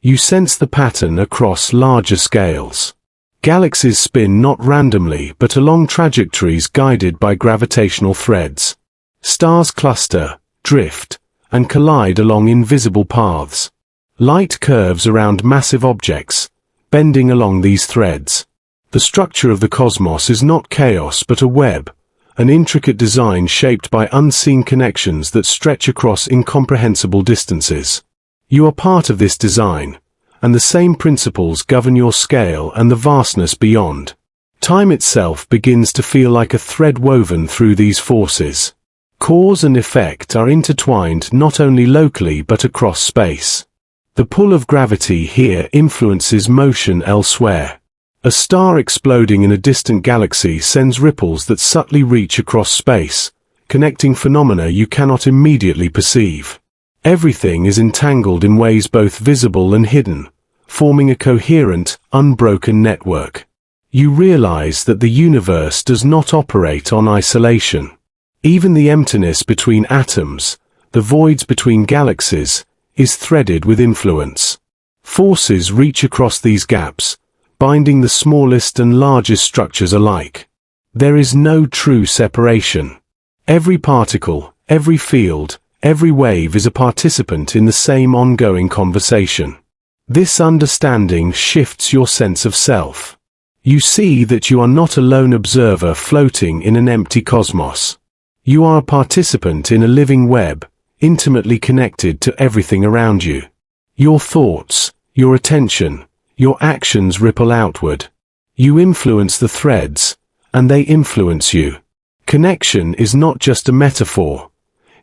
S1: You sense the pattern across larger scales. Galaxies spin not randomly but along trajectories guided by gravitational threads. Stars cluster, drift, and collide along invisible paths. Light curves around massive objects, bending along these threads. The structure of the cosmos is not chaos but a web, an intricate design shaped by unseen connections that stretch across incomprehensible distances. You are part of this design, and the same principles govern your scale and the vastness beyond. Time itself begins to feel like a thread woven through these forces. Cause and effect are intertwined not only locally but across space. The pull of gravity here influences motion elsewhere. A star exploding in a distant galaxy sends ripples that subtly reach across space, connecting phenomena you cannot immediately perceive. Everything is entangled in ways both visible and hidden, forming a coherent, unbroken network. You realize that the universe does not operate on isolation. Even the emptiness between atoms, the voids between galaxies, is threaded with influence. Forces reach across these gaps, binding the smallest and largest structures alike. There is no true separation. Every particle, every field, every wave is a participant in the same ongoing conversation. This understanding shifts your sense of self. You see that you are not a lone observer floating in an empty cosmos. You are a participant in a living web, intimately connected to everything around you. Your thoughts, your attention, your actions ripple outward. You influence the threads, and they influence you. Connection is not just a metaphor.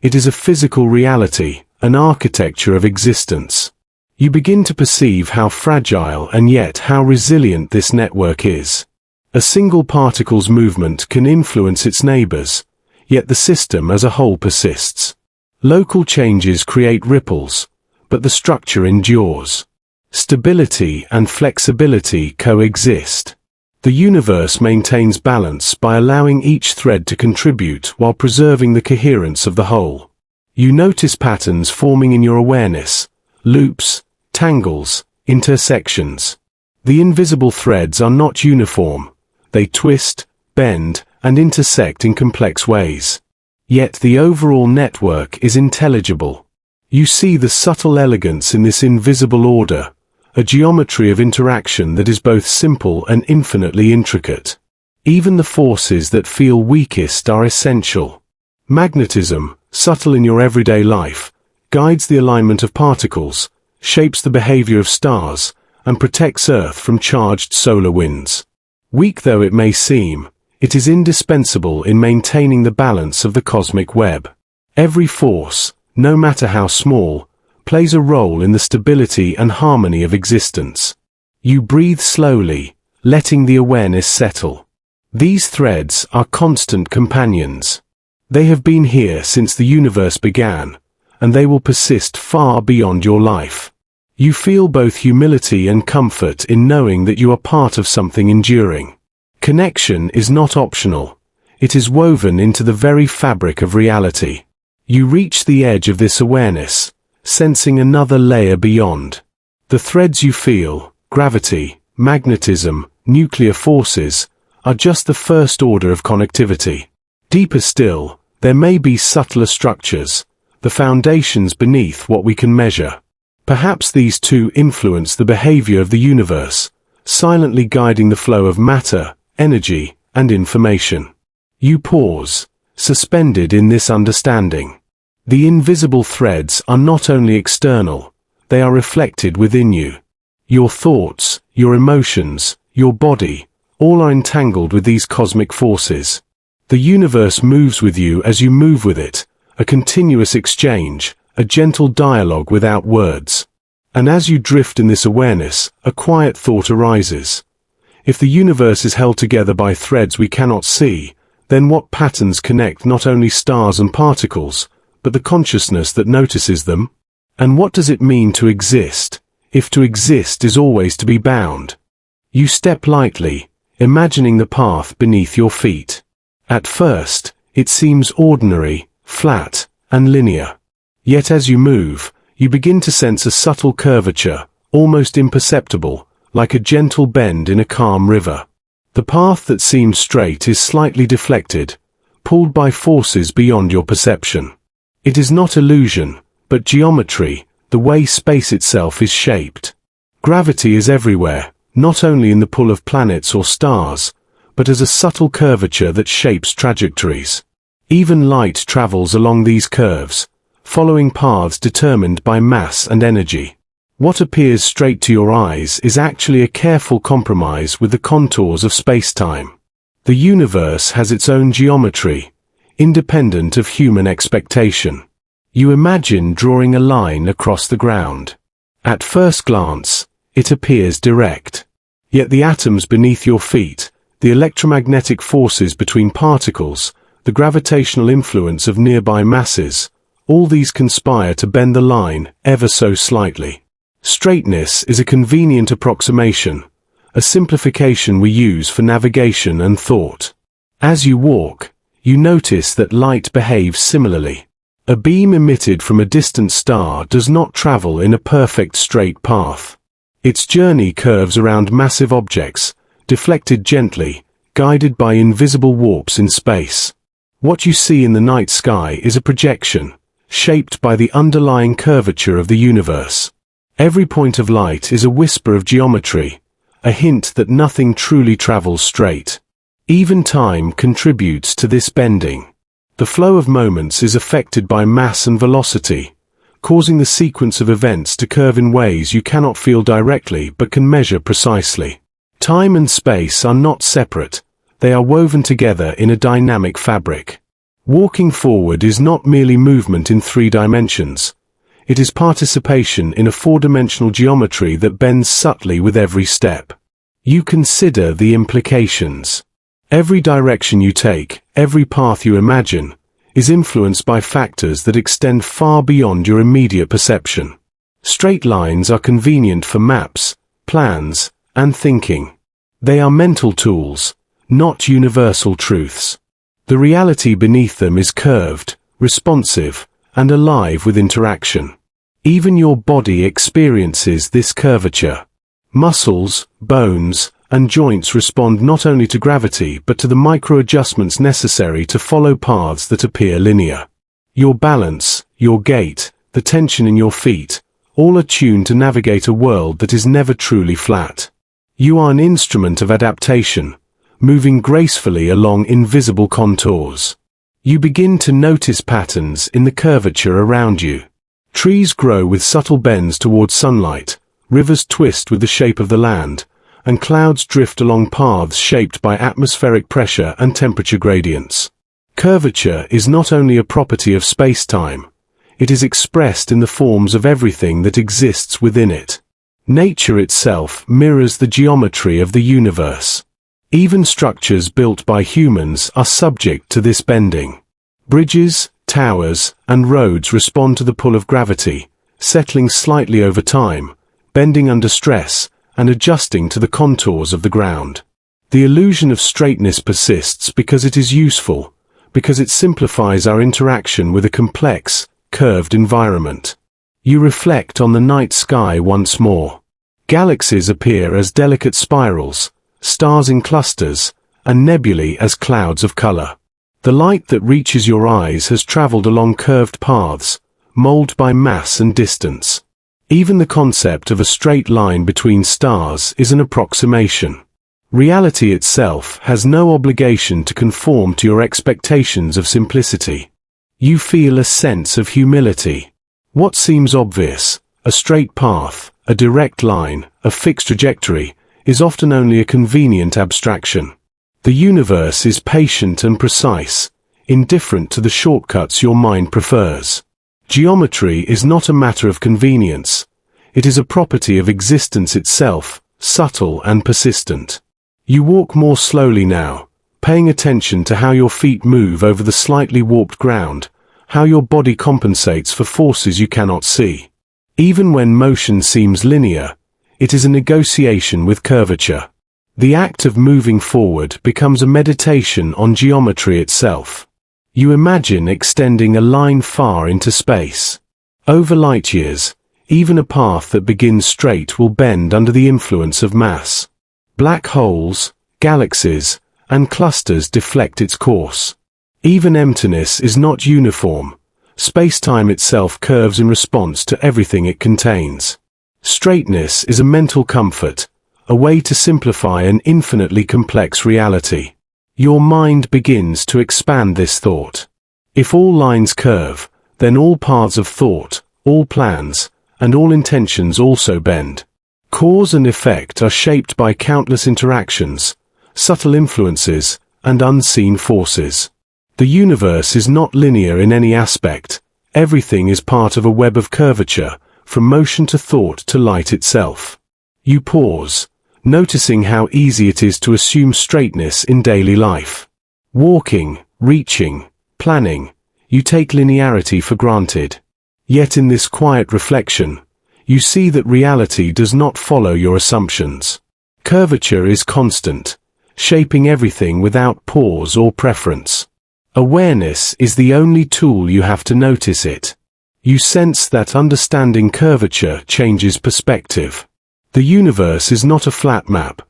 S1: It is a physical reality, an architecture of existence. You begin to perceive how fragile and yet how resilient this network is. A single particle's movement can influence its neighbors, yet the system as a whole persists. Local changes create ripples, but the structure endures. Stability and flexibility coexist. The universe maintains balance by allowing each thread to contribute while preserving the coherence of the whole. You notice patterns forming in your awareness, loops, tangles, intersections. The invisible threads are not uniform. They twist, bend, and intersect in complex ways. Yet the overall network is intelligible. You see the subtle elegance in this invisible order, a geometry of interaction that is both simple and infinitely intricate. Even the forces that feel weakest are essential. Magnetism, subtle in your everyday life, guides the alignment of particles, shapes the behavior of stars, and protects Earth from charged solar winds. Weak though it may seem, it is indispensable in maintaining the balance of the cosmic web. Every force, no matter how small, plays a role in the stability and harmony of existence. You breathe slowly, letting the awareness settle. These threads are constant companions. They have been here since the universe began, and they will persist far beyond your life. You feel both humility and comfort in knowing that you are part of something enduring. Connection is not optional. It is woven into the very fabric of reality. You reach the edge of this awareness, sensing another layer beyond. The threads you feel, gravity, magnetism, nuclear forces, are just the first order of connectivity. Deeper still, there may be subtler structures, the foundations beneath what we can measure. Perhaps these too influence the behavior of the universe, silently guiding the flow of matter, energy, and information. You pause, suspended in this understanding. The invisible threads are not only external, they are reflected within you. Your thoughts, your emotions, your body, all are entangled with these cosmic forces. The universe moves with you as you move with it, a continuous exchange, a gentle dialogue without words. And as you drift in this awareness, a quiet thought arises. If the universe is held together by threads we cannot see, then what patterns connect not only stars and particles, but the consciousness that notices them? And what does it mean to exist, if to exist is always to be bound? You step lightly, imagining the path beneath your feet. At first, it seems ordinary, flat, and linear. Yet as you move, you begin to sense a subtle curvature, almost imperceptible, like a gentle bend in a calm river. The path that seems straight is slightly deflected, pulled by forces beyond your perception. It is not illusion, but geometry, the way space itself is shaped. Gravity is everywhere, not only in the pull of planets or stars, but as a subtle curvature that shapes trajectories. Even light travels along these curves, following paths determined by mass and energy. What appears straight to your eyes is actually a careful compromise with the contours of spacetime. The universe has its own geometry, independent of human expectation. You imagine drawing a line across the ground. At first glance, it appears direct. Yet the atoms beneath your feet, the electromagnetic forces between particles, the gravitational influence of nearby masses, all these conspire to bend the line ever so slightly. Straightness is a convenient approximation, a simplification we use for navigation and thought. As you walk, you notice that light behaves similarly. A beam emitted from a distant star does not travel in a perfect straight path. Its journey curves around massive objects, deflected gently, guided by invisible warps in space. What you see in the night sky is a projection, shaped by the underlying curvature of the universe. Every point of light is a whisper of geometry, a hint that nothing truly travels straight. Even time contributes to this bending. The flow of moments is affected by mass and velocity, causing the sequence of events to curve in ways you cannot feel directly but can measure precisely. Time and space are not separate, they are woven together in a dynamic fabric. Walking forward is not merely movement in 3 dimensions. It is participation in a 4-dimensional geometry that bends subtly with every step. You consider the implications. Every direction you take, every path you imagine, is influenced by factors that extend far beyond your immediate perception. Straight lines are convenient for maps, plans, and thinking. They are mental tools, not universal truths. The reality beneath them is curved, responsive, and alive with interaction. Even your body experiences this curvature. Muscles, bones, and joints respond not only to gravity but to the micro-adjustments necessary to follow paths that appear linear. Your balance, your gait, the tension in your feet, all are tuned to navigate a world that is never truly flat. You are an instrument of adaptation, moving gracefully along invisible contours. You begin to notice patterns in the curvature around you. Trees grow with subtle bends toward sunlight, rivers twist with the shape of the land, and clouds drift along paths shaped by atmospheric pressure and temperature gradients. Curvature is not only a property of spacetime, it is expressed in the forms of everything that exists within it. Nature itself mirrors the geometry of the universe. Even structures built by humans are subject to this bending. Bridges, towers, and roads respond to the pull of gravity, settling slightly over time, bending under stress, and adjusting to the contours of the ground. The illusion of straightness persists because it is useful, because it simplifies our interaction with a complex, curved environment. You reflect on the night sky once more. Galaxies appear as delicate spirals, stars in clusters, and nebulae as clouds of color. The light that reaches your eyes has traveled along curved paths, molded by mass and distance. Even the concept of a straight line between stars is an approximation. Reality itself has no obligation to conform to your expectations of simplicity. You feel a sense of humility. What seems obvious, a straight path, a direct line, a fixed trajectory, is often only a convenient abstraction. The universe is patient and precise, indifferent to the shortcuts your mind prefers. Geometry is not a matter of convenience. It is a property of existence itself, subtle and persistent. You walk more slowly now, paying attention to how your feet move over the slightly warped ground, how your body compensates for forces you cannot see. Even when motion seems linear, it is a negotiation with curvature. The act of moving forward becomes a meditation on geometry itself. You imagine extending a line far into space. Over light years, even a path that begins straight will bend under the influence of mass. Black holes, galaxies, and clusters deflect its course. Even emptiness is not uniform. Space-time itself curves in response to everything it contains. Straightness is a mental comfort, a way to simplify an infinitely complex reality. Your mind begins to expand this thought. If all lines curve, then all paths of thought, all plans, and all intentions also bend. Cause and effect are shaped by countless interactions, subtle influences, and unseen forces. The universe is not linear in any aspect. Everything is part of a web of curvature, from motion to thought to light itself. You pause, noticing how easy it is to assume straightness in daily life. Walking, reaching, planning, you take linearity for granted. Yet in this quiet reflection, you see that reality does not follow your assumptions. Curvature is constant, shaping everything without pause or preference. Awareness is the only tool you have to notice it. You sense that understanding curvature changes perspective. The universe is not a flat map.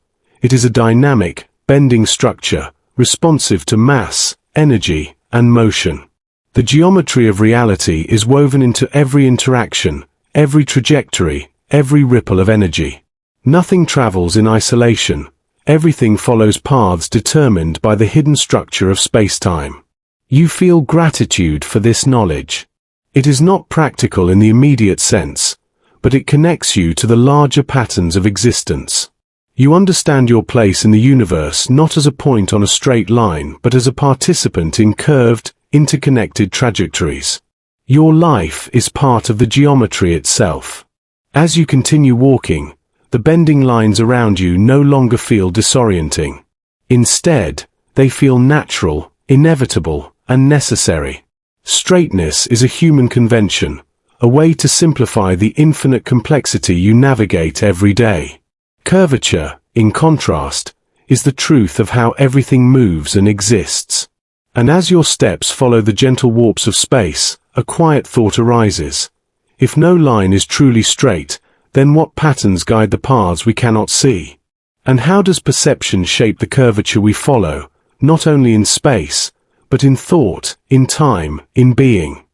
S1: It is a dynamic, bending structure, responsive to mass, energy, and motion. The geometry of reality is woven into every interaction, every trajectory, every ripple of energy. Nothing travels in isolation. Everything follows paths determined by the hidden structure of space-time. You feel gratitude for this knowledge. It is not practical in the immediate sense, but it connects you to the larger patterns of existence. You understand your place in the universe not as a point on a straight line but as a participant in curved, interconnected trajectories. Your life is part of the geometry itself. As you continue walking, the bending lines around you no longer feel disorienting. Instead, they feel natural, inevitable, and necessary. Straightness is a human convention, a way to simplify the infinite complexity you navigate every day. Curvature, in contrast, is the truth of how everything moves and exists. And as your steps follow the gentle warps of space, a quiet thought arises. If no line is truly straight, then what patterns guide the paths we cannot see? And how does perception shape the curvature we follow, not only in space, but in thought, in time, in being?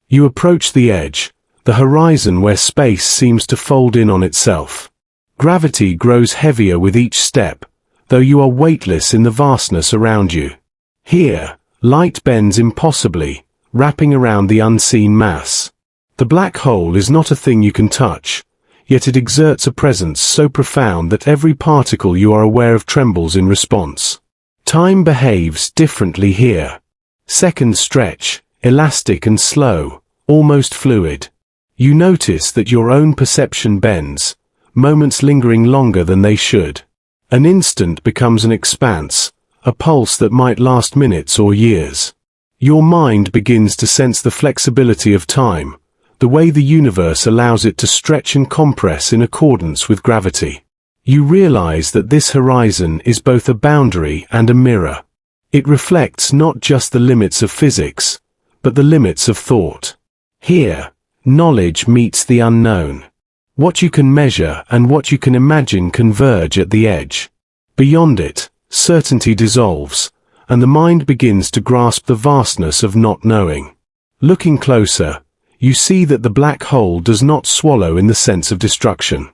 S1: You approach the edge, the horizon where space seems to fold in on itself. Gravity grows heavier with each step, though you are weightless in the vastness around you. Here, light bends impossibly, wrapping around the unseen mass. The black hole is not a thing you can touch, yet it exerts a presence so profound that every particle you are aware of trembles in response. Time behaves differently here. Seconds stretch, elastic and slow, almost fluid. You notice that your own perception bends, moments lingering longer than they should. An instant becomes an expanse, a pulse that might last minutes or years. Your mind begins to sense the flexibility of time, the way the universe allows it to stretch and compress in accordance with gravity. You realize that this horizon is both a boundary and a mirror. It reflects not just the limits of physics, but the limits of thought. Here, knowledge meets the unknown. What you can measure and what you can imagine converge at the edge. Beyond it, certainty dissolves, and the mind begins to grasp the vastness of not knowing. Looking closer, you see that the black hole does not swallow in the sense of destruction.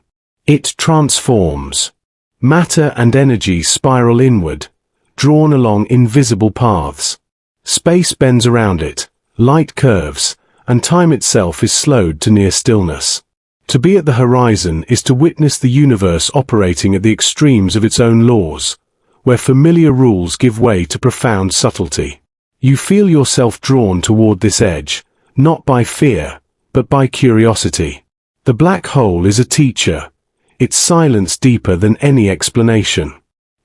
S1: It transforms. Matter and energy spiral inward, drawn along invisible paths. Space bends around it, light curves, and time itself is slowed to near stillness. To be at the horizon is to witness the universe operating at the extremes of its own laws, where familiar rules give way to profound subtlety. You feel yourself drawn toward this edge, not by fear, but by curiosity. The black hole is a teacher, its silence deeper than any explanation.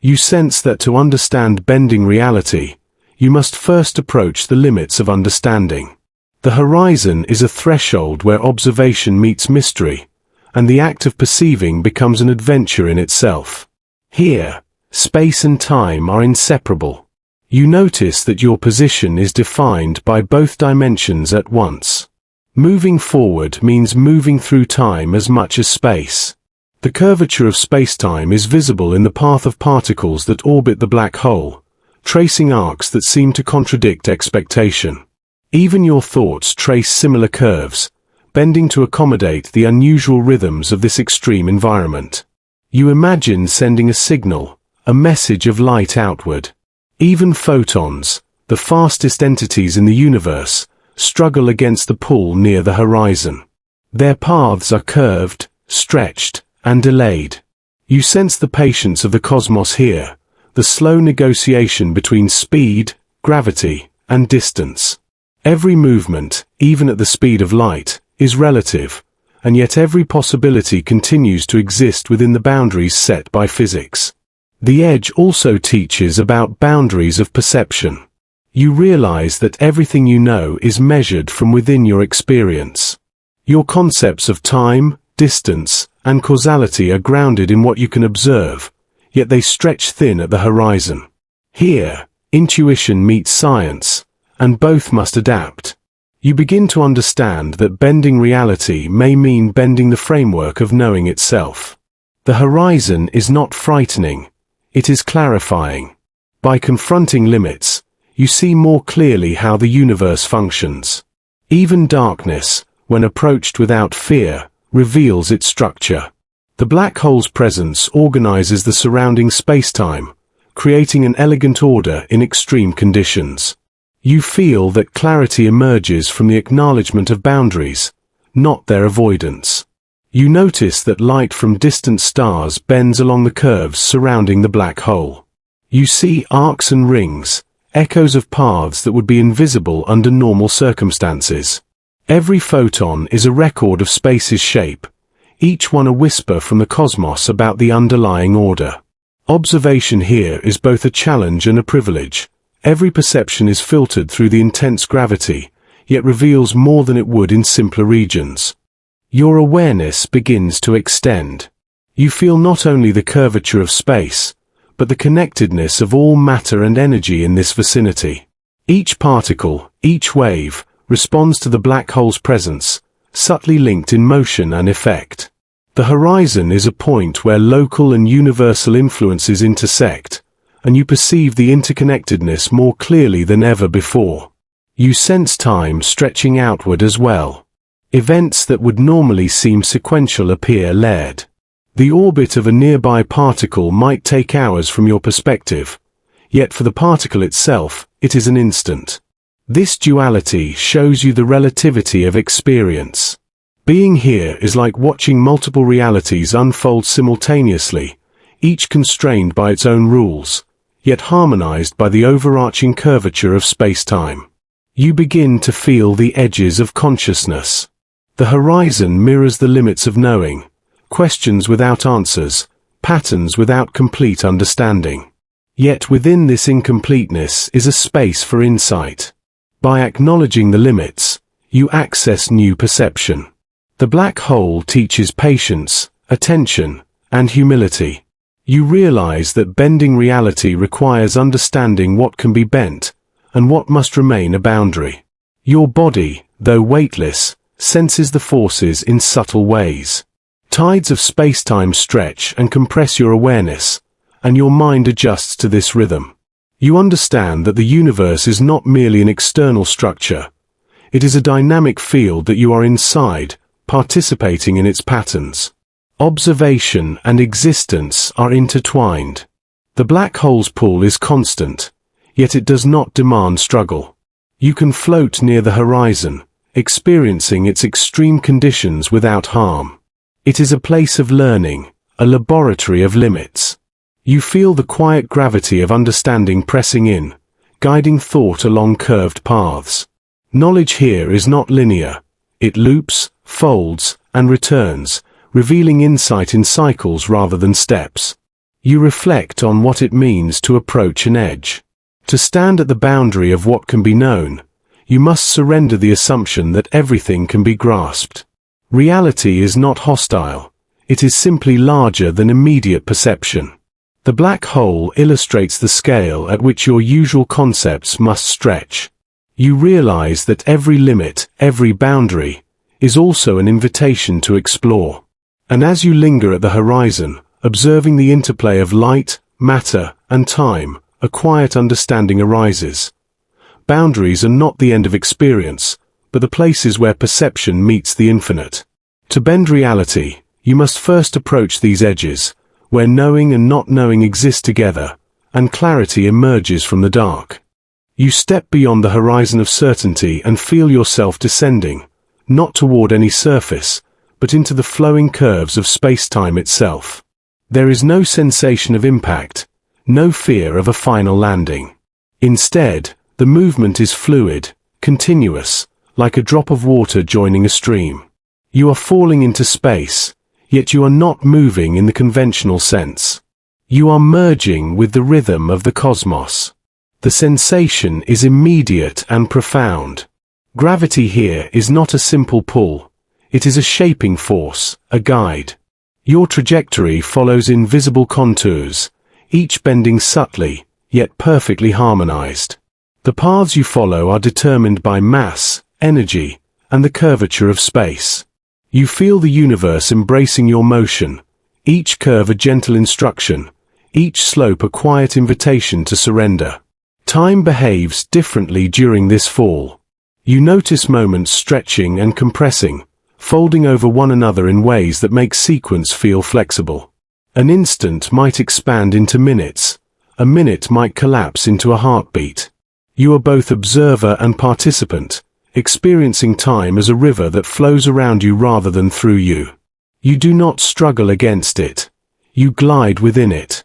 S1: You sense that to understand bending reality, you must first approach the limits of understanding. The horizon is a threshold where observation meets mystery, and the act of perceiving becomes an adventure in itself. Here, space and time are inseparable. You notice that your position is defined by both dimensions at once. Moving forward means moving through time as much as space. The curvature of spacetime is visible in the path of particles that orbit the black hole, tracing arcs that seem to contradict expectation. Even your thoughts trace similar curves, bending to accommodate the unusual rhythms of this extreme environment. You imagine sending a signal, a message of light outward. Even photons, the fastest entities in the universe, struggle against the pull near the horizon. Their paths are curved, stretched, and delayed. You sense the patience of the cosmos here, the slow negotiation between speed, gravity, and distance. Every movement, even at the speed of light, is relative, and yet every possibility continues to exist within the boundaries set by physics. The edge also teaches about boundaries of perception. You realize that everything you know is measured from within your experience. Your concepts of time, distance, and causality are grounded in what you can observe, yet they stretch thin at the horizon. Here, intuition meets science, and both must adapt. You begin to understand that bending reality may mean bending the framework of knowing itself. The horizon is not frightening, it is clarifying. By confronting limits, you see more clearly how the universe functions. Even darkness, when approached without fear, reveals its structure. The black hole's presence organizes the surrounding spacetime, creating an elegant order in extreme conditions. You feel that clarity emerges from the acknowledgement of boundaries, not their avoidance. You notice that light from distant stars bends along the curves surrounding the black hole. You see arcs and rings, echoes of paths that would be invisible under normal circumstances. Every photon is a record of space's shape, each one a whisper from the cosmos about the underlying order. Observation here is both a challenge and a privilege. Every perception is filtered through the intense gravity, yet reveals more than it would in simpler regions. Your awareness begins to extend. You feel not only the curvature of space, but the connectedness of all matter and energy in this vicinity. Each particle, each wave, responds to the black hole's presence, subtly linked in motion and effect. The horizon is a point where local and universal influences intersect, and you perceive the interconnectedness more clearly than ever before. You sense time stretching outward as well. Events that would normally seem sequential appear layered. The orbit of a nearby particle might take hours from your perspective, yet for the particle itself, it is an instant. This duality shows you the relativity of experience. Being here is like watching multiple realities unfold simultaneously, each constrained by its own rules, yet harmonized by the overarching curvature of space-time. You begin to feel the edges of consciousness. The horizon mirrors the limits of knowing, questions without answers, patterns without complete understanding. Yet within this incompleteness is a space for insight. By acknowledging the limits, you access new perception. The black hole teaches patience, attention, and humility. You realize that bending reality requires understanding what can be bent, and what must remain a boundary. Your body, though weightless, senses the forces in subtle ways. Tides of space-time stretch and compress your awareness, and your mind adjusts to this rhythm. You understand that the universe is not merely an external structure. It is a dynamic field that you are inside, participating in its patterns. Observation and existence are intertwined. The black hole's pull is constant, yet it does not demand struggle. You can float near the horizon, experiencing its extreme conditions without harm. It is a place of learning, a laboratory of limits. You feel the quiet gravity of understanding pressing in, guiding thought along curved paths. Knowledge here is not linear. It loops, folds, and returns, revealing insight in cycles rather than steps. You reflect on what it means to approach an edge. To stand at the boundary of what can be known, you must surrender the assumption that everything can be grasped. Reality is not hostile. It is simply larger than immediate perception. The black hole illustrates the scale at which your usual concepts must stretch. You realize that every limit, every boundary, is also an invitation to explore. And as you linger at the horizon, observing the interplay of light, matter, and time, a quiet understanding arises. Boundaries are not the end of experience, but the places where perception meets the infinite. To bend reality, you must first approach these edges, where knowing and not knowing exist together, and clarity emerges from the dark. You step beyond the horizon of certainty and feel yourself descending, not toward any surface, but into the flowing curves of space-time itself. There is no sensation of impact, no fear of a final landing. Instead, the movement is fluid, continuous, like a drop of water joining a stream. You are falling into space, yet you are not moving in the conventional sense. You are merging with the rhythm of the cosmos. The sensation is immediate and profound. Gravity here is not a simple pull. It is a shaping force, a guide. Your trajectory follows invisible contours, each bending subtly, yet perfectly harmonized. The paths you follow are determined by mass, energy, and the curvature of space. You feel the universe embracing your motion, each curve a gentle instruction, each slope a quiet invitation to surrender. Time behaves differently during this fall. You notice moments stretching and compressing, folding over one another in ways that make sequence feel flexible. An instant might expand into minutes, a minute might collapse into a heartbeat. You are both observer and participant, experiencing time as a river that flows around you rather than through you. You do not struggle against it. You glide within it.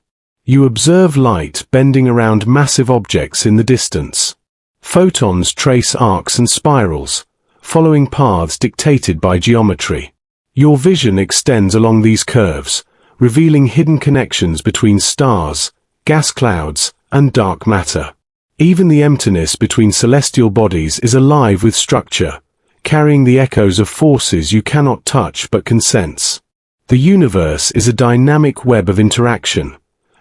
S1: You observe light bending around massive objects in the distance. Photons trace arcs and spirals, following paths dictated by geometry. Your vision extends along these curves, revealing hidden connections between stars, gas clouds, and dark matter. Even the emptiness between celestial bodies is alive with structure, carrying the echoes of forces you cannot touch but can sense. The universe is a dynamic web of interaction,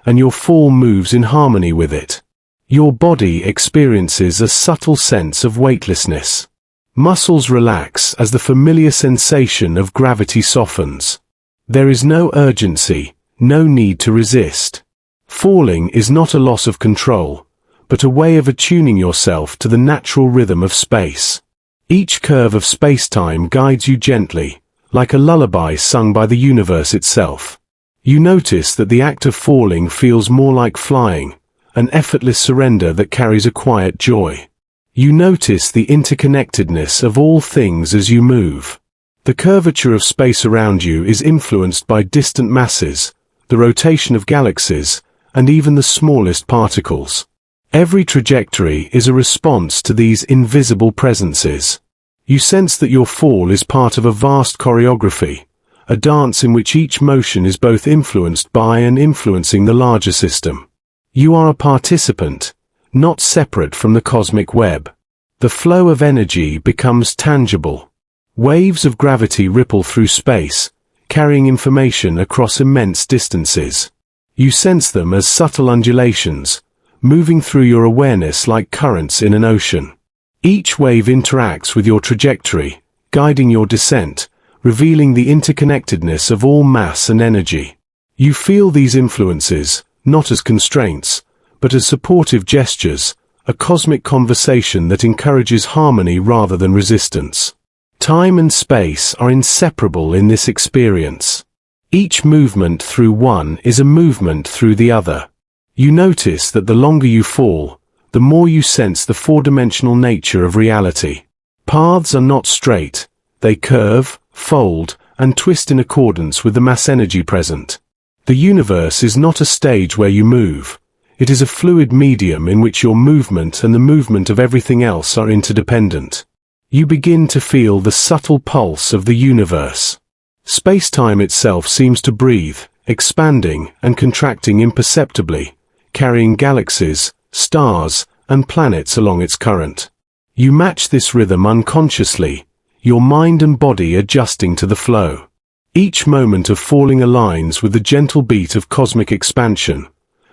S1: and your fall moves in harmony with it. Your body experiences a subtle sense of weightlessness. Muscles relax as the familiar sensation of gravity softens. There is no urgency, no need to resist. Falling is not a loss of control, but a way of attuning yourself to the natural rhythm of space. Each curve of spacetime guides you gently, like a lullaby sung by the universe itself. You notice that the act of falling feels more like flying, an effortless surrender that carries a quiet joy. You notice the interconnectedness of all things as you move. The curvature of space around you is influenced by distant masses, the rotation of galaxies, and even the smallest particles. Every trajectory is a response to these invisible presences. You sense that your fall is part of a vast choreography, a dance in which each motion is both influenced by and influencing the larger system. You are a participant, not separate from the cosmic web. The flow of energy becomes tangible. Waves of gravity ripple through space, carrying information across immense distances. You sense them as subtle undulations, moving through your awareness like currents in an ocean. Each wave interacts with your trajectory, guiding your descent, revealing the interconnectedness of all mass and energy. You feel these influences, not as constraints, but as supportive gestures, a cosmic conversation that encourages harmony rather than resistance. Time and space are inseparable in this experience. Each movement through one is a movement through the other. You notice that the longer you fall, the more you sense the four-dimensional nature of reality. Paths are not straight, they curve, fold, and twist in accordance with the mass energy present. The universe is not a stage where you move. It is a fluid medium in which your movement and the movement of everything else are interdependent. You begin to feel the subtle pulse of the universe. Space-time itself seems to breathe, expanding and contracting imperceptibly, carrying galaxies, stars, and planets along its current. You match this rhythm unconsciously, your mind and body adjusting to the flow. Each moment of falling aligns with the gentle beat of cosmic expansion,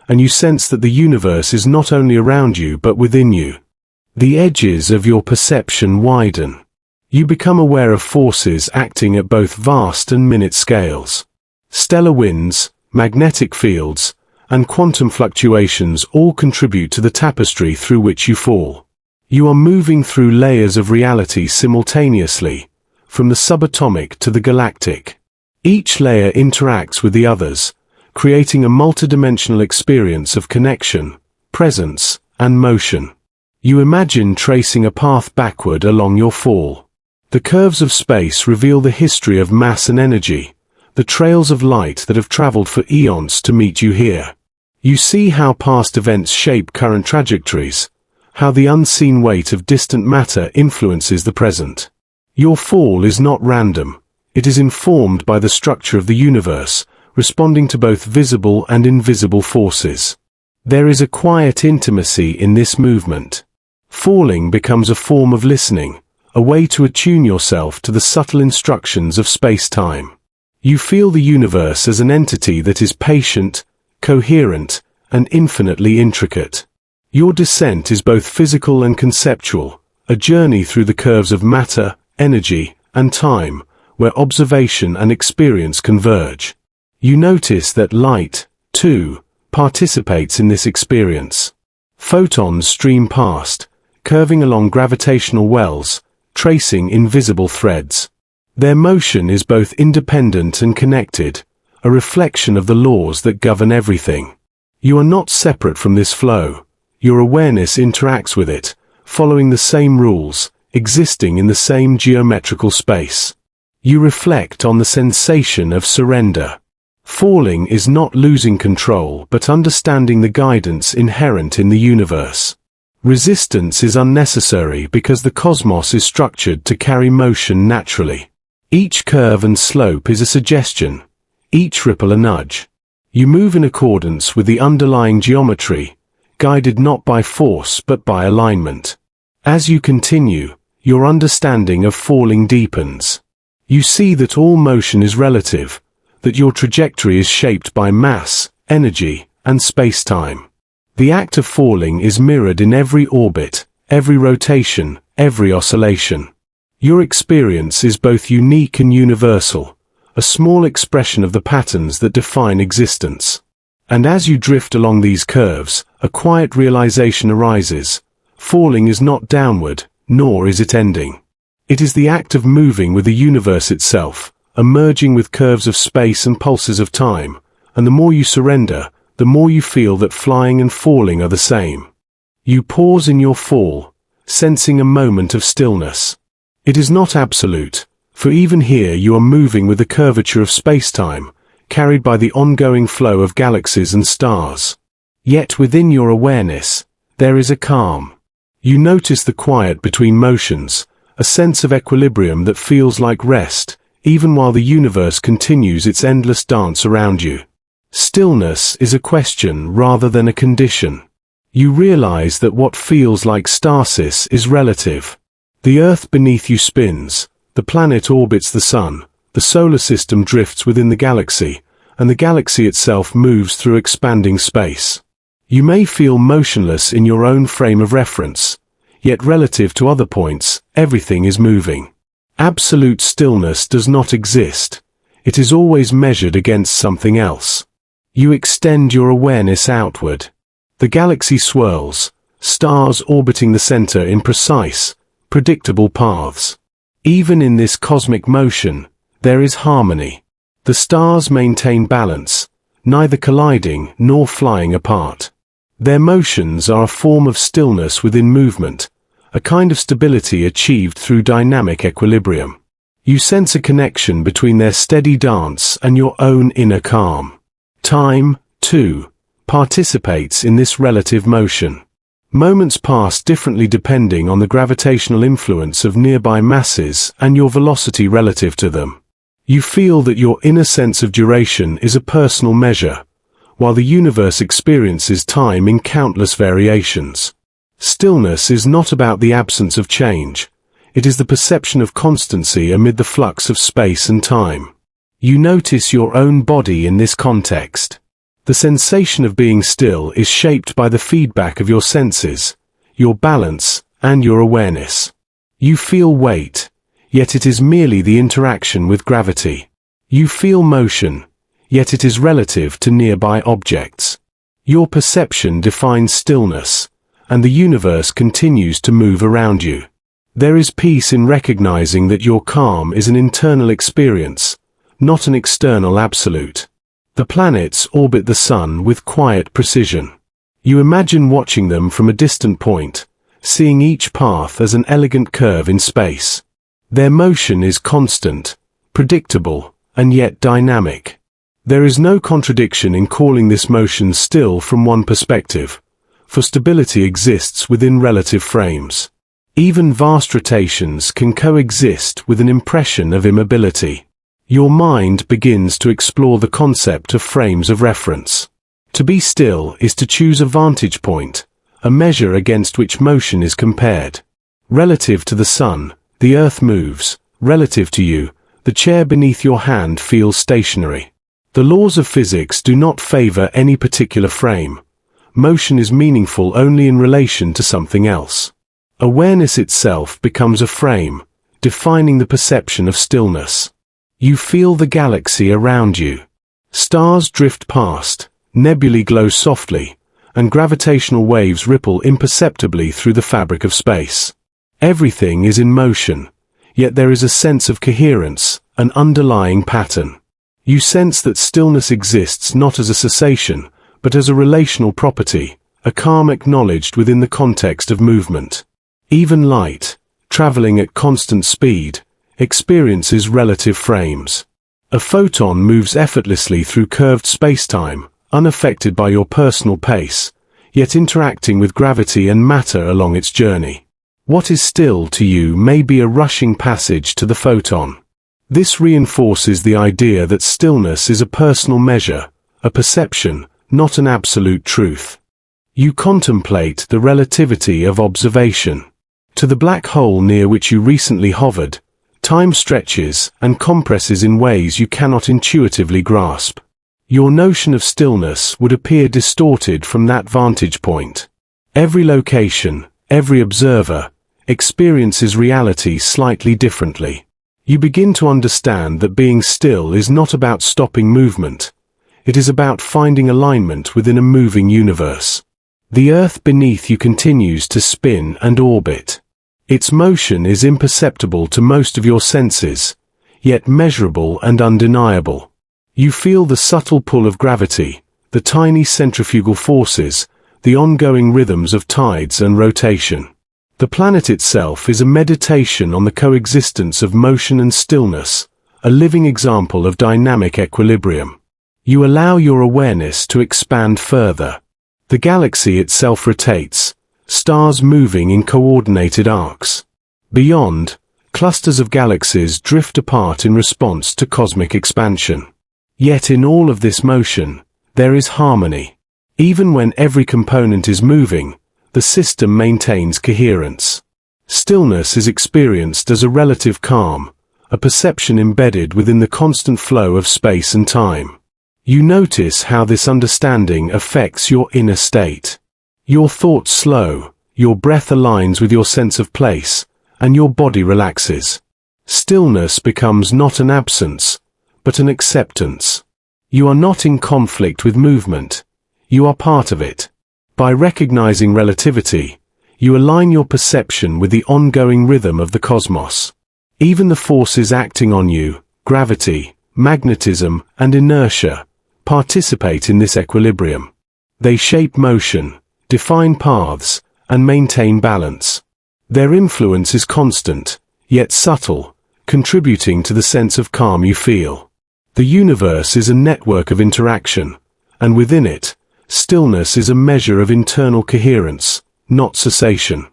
S1: and you sense that the universe is not only around you but within you. The edges of your perception widen. You become aware of forces acting at both vast and minute scales. Stellar winds, magnetic fields, and quantum fluctuations all contribute to the tapestry through which you fall. You are moving through layers of reality simultaneously, from the subatomic to the galactic. Each layer interacts with the others, creating a multidimensional experience of connection, presence, and motion. You imagine tracing a path backward along your fall. The curves of space reveal the history of mass and energy, the trails of light that have traveled for eons to meet you here. You see how past events shape current trajectories, how the unseen weight of distant matter influences the present. Your fall is not random. It is informed by the structure of the universe, responding to both visible and invisible forces. There is a quiet intimacy in this movement. Falling becomes a form of listening, a way to attune yourself to the subtle instructions of space-time. You feel the universe as an entity that is patient, coherent, and infinitely intricate. Your descent is both physical and conceptual, a journey through the curves of matter, energy, and time, where observation and experience converge. You notice that light, too, participates in this experience. Photons stream past, curving along gravitational wells, tracing invisible threads. Their motion is both independent and connected, a reflection of the laws that govern everything. You are not separate from this flow. Your awareness interacts with it, following the same rules, existing in the same geometrical space. You reflect on the sensation of surrender. Falling is not losing control but understanding the guidance inherent in the universe. Resistance is unnecessary because the cosmos is structured to carry motion naturally. Each curve and slope is a suggestion, each ripple a nudge. You move in accordance with the underlying geometry, guided not by force but by alignment. As you continue, your understanding of falling deepens. You see that all motion is relative, that your trajectory is shaped by mass, energy, and spacetime. The act of falling is mirrored in every orbit, every rotation, every oscillation. Your experience is both unique and universal, a small expression of the patterns that define existence. And as you drift along these curves, a quiet realization arises. Falling is not downward, nor is it ending. It is the act of moving with the universe itself, emerging with curves of space and pulses of time, and the more you surrender, the more you feel that flying and falling are the same. You pause in your fall, sensing a moment of stillness. It is not absolute, for even here you are moving with the curvature of spacetime, carried by the ongoing flow of galaxies and stars. Yet within your awareness, there is a calm. You notice the quiet between motions, a sense of equilibrium that feels like rest, even while the universe continues its endless dance around you. Stillness is a question rather than a condition. You realize that what feels like stasis is relative. The Earth beneath you spins, the planet orbits the Sun, the solar system drifts within the galaxy, and the galaxy itself moves through expanding space. You may feel motionless in your own frame of reference, yet relative to other points, everything is moving. Absolute stillness does not exist. It is always measured against something else. You extend your awareness outward. The galaxy swirls, stars orbiting the center in precise, predictable paths. Even in this cosmic motion, there is harmony. The stars maintain balance, neither colliding nor flying apart. Their motions are a form of stillness within movement, a kind of stability achieved through dynamic equilibrium. You sense a connection between their steady dance and your own inner calm. Time, too, participates in this relative motion. Moments pass differently depending on the gravitational influence of nearby masses and your velocity relative to them. You feel that your inner sense of duration is a personal measure, while the universe experiences time in countless variations. Stillness is not about the absence of change. It is the perception of constancy amid the flux of space and time. You notice your own body in this context. The sensation of being still is shaped by the feedback of your senses, your balance, and your awareness. You feel weight, yet it is merely the interaction with gravity. You feel motion, yet it is relative to nearby objects. Your perception defines stillness, and the universe continues to move around you. There is peace in recognizing that your calm is an internal experience, not an external absolute. The planets orbit the Sun with quiet precision. You imagine watching them from a distant point, seeing each path as an elegant curve in space. Their motion is constant, predictable, and yet dynamic. There is no contradiction in calling this motion still from one perspective, for stability exists within relative frames. Even vast rotations can coexist with an impression of immobility. Your mind begins to explore the concept of frames of reference. To be still is to choose a vantage point, a measure against which motion is compared. Relative to the Sun, the Earth moves. Relative to you, the chair beneath your hand feels stationary. The laws of physics do not favor any particular frame. Motion is meaningful only in relation to something else. Awareness itself becomes a frame, defining the perception of stillness. You feel the galaxy around you. Stars drift past, nebulae glow softly, and gravitational waves ripple imperceptibly through the fabric of space. Everything is in motion, yet there is a sense of coherence, an underlying pattern. You sense that stillness exists not as a cessation, but as a relational property, a calm acknowledged within the context of movement. Even light, traveling at constant speed, experiences relative frames. A photon moves effortlessly through curved spacetime, unaffected by your personal pace, yet interacting with gravity and matter along its journey. What is still to you may be a rushing passage to the photon. This reinforces the idea that stillness is a personal measure, a perception, not an absolute truth. You contemplate the relativity of observation. To the black hole near which you recently hovered, time stretches and compresses in ways you cannot intuitively grasp. Your notion of stillness would appear distorted from that vantage point. Every location, every observer, experiences reality slightly differently. You begin to understand that being still is not about stopping movement. It is about finding alignment within a moving universe. The Earth beneath you continues to spin and orbit. Its motion is imperceptible to most of your senses, yet measurable and undeniable. You feel the subtle pull of gravity, the tiny centrifugal forces, the ongoing rhythms of tides and rotation. The planet itself is a meditation on the coexistence of motion and stillness, a living example of dynamic equilibrium. You allow your awareness to expand further. The galaxy itself rotates, stars moving in coordinated arcs. Beyond, clusters of galaxies drift apart in response to cosmic expansion. Yet in all of this motion, there is harmony. Even when every component is moving, the system maintains coherence. Stillness is experienced as a relative calm, a perception embedded within the constant flow of space and time. You notice how this understanding affects your inner state. Your thoughts slow, your breath aligns with your sense of place, and your body relaxes. Stillness becomes not an absence, but an acceptance. You are not in conflict with movement. You are part of it. By recognizing relativity, you align your perception with the ongoing rhythm of the cosmos. Even the forces acting on you, gravity, magnetism, and inertia, participate in this equilibrium. They shape motion, define paths, and maintain balance. Their influence is constant, yet subtle, contributing to the sense of calm you feel. The universe is a network of interaction, and within it, stillness is a measure of internal coherence, not cessation.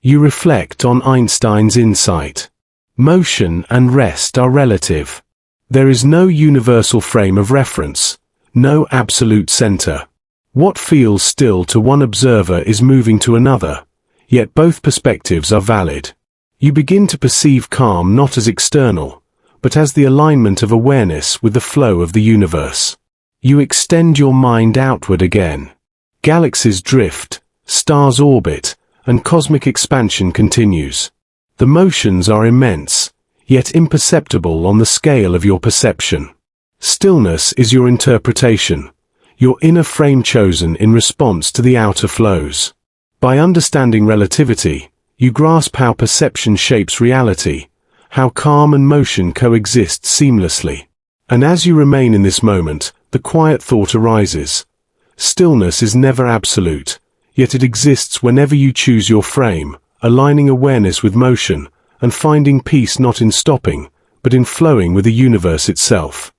S1: You reflect on Einstein's insight. Motion and rest are relative. There is no universal frame of reference, no absolute center. What feels still to one observer is moving to another, yet both perspectives are valid. You begin to perceive calm not as external, but as the alignment of awareness with the flow of the universe. You extend your mind outward again. Galaxies drift, stars orbit, and cosmic expansion continues. The motions are immense, yet imperceptible on the scale of your perception. Stillness is your interpretation, your inner frame chosen in response to the outer flows. By understanding relativity, you grasp how perception shapes reality, how calm and motion coexist seamlessly. And as you remain in this moment, the quiet thought arises. Stillness is never absolute, yet it exists whenever you choose your frame, aligning awareness with motion, and finding peace not in stopping, but in flowing with the universe itself.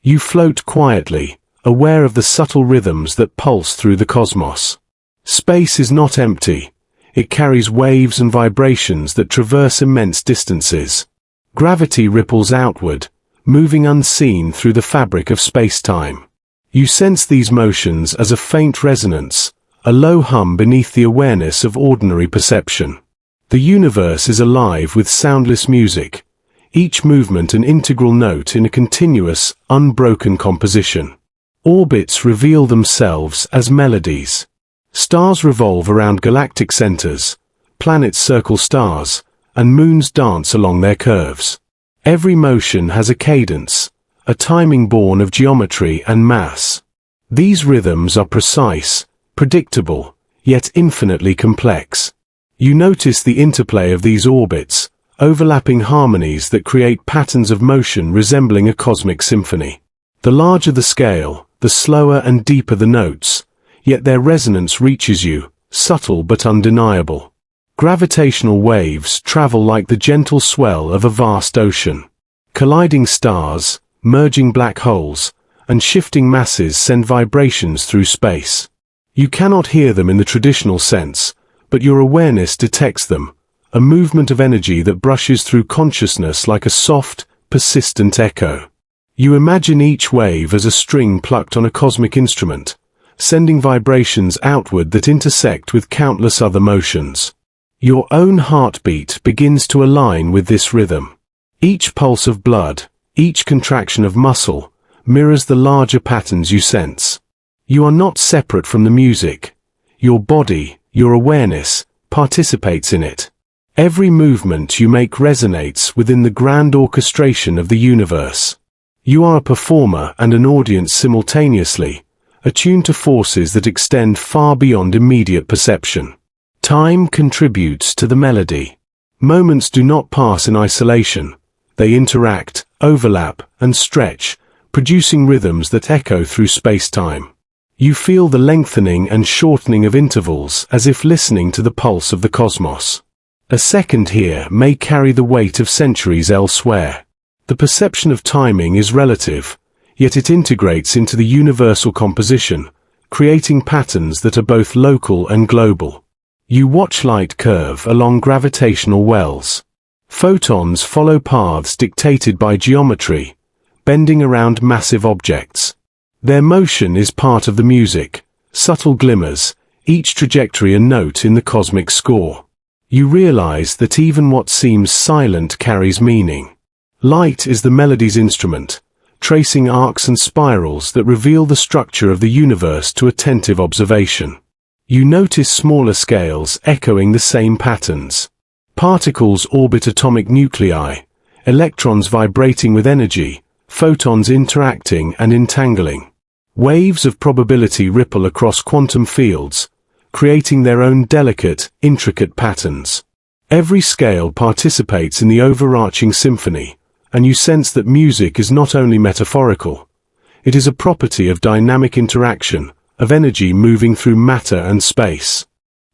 S1: You float quietly, aware of the subtle rhythms that pulse through the cosmos. Space is not empty. It carries waves and vibrations that traverse immense distances. Gravity ripples outward, moving unseen through the fabric of space-time. You sense these motions as a faint resonance, a low hum beneath the awareness of ordinary perception. The universe is alive with soundless music, each movement an integral note in a continuous, unbroken composition. Orbits reveal themselves as melodies. Stars revolve around galactic centers, planets circle stars, and moons dance along their curves. Every motion has a cadence, a timing born of geometry and mass. These rhythms are precise, predictable, yet infinitely complex. You notice the interplay of these orbits, overlapping harmonies that create patterns of motion resembling a cosmic symphony. The larger the scale, the slower and deeper the notes, yet their resonance reaches you, subtle but undeniable. Gravitational waves travel like the gentle swell of a vast ocean. Colliding stars, merging black holes, and shifting masses send vibrations through space. You cannot hear them in the traditional sense, but your awareness detects them, a movement of energy that brushes through consciousness like a soft, persistent echo. You imagine each wave as a string plucked on a cosmic instrument, sending vibrations outward that intersect with countless other motions. Your own heartbeat begins to align with this rhythm. Each pulse of blood, each contraction of muscle, mirrors the larger patterns you sense. You are not separate from the music. Your body, your awareness, participates in it. Every movement you make resonates within the grand orchestration of the universe. You are a performer and an audience simultaneously, attuned to forces that extend far beyond immediate perception. Time contributes to the melody. Moments do not pass in isolation. They interact, overlap, and stretch, producing rhythms that echo through space-time. You feel the lengthening and shortening of intervals as if listening to the pulse of the cosmos. A second here may carry the weight of centuries elsewhere. The perception of timing is relative, yet it integrates into the universal composition, creating patterns that are both local and global. You watch light curve along gravitational wells. Photons follow paths dictated by geometry, bending around massive objects. Their motion is part of the music, subtle glimmers, each trajectory a note in the cosmic score. You realize that even what seems silent carries meaning. Light is the melody's instrument, tracing arcs and spirals that reveal the structure of the universe to attentive observation. You notice smaller scales echoing the same patterns. Particles orbit atomic nuclei, electrons vibrating with energy, photons interacting and entangling. Waves of probability ripple across quantum fields, creating their own delicate, intricate patterns. Every scale participates in the overarching symphony, and you sense that music is not only metaphorical. It is a property of dynamic interaction, of energy moving through matter and space.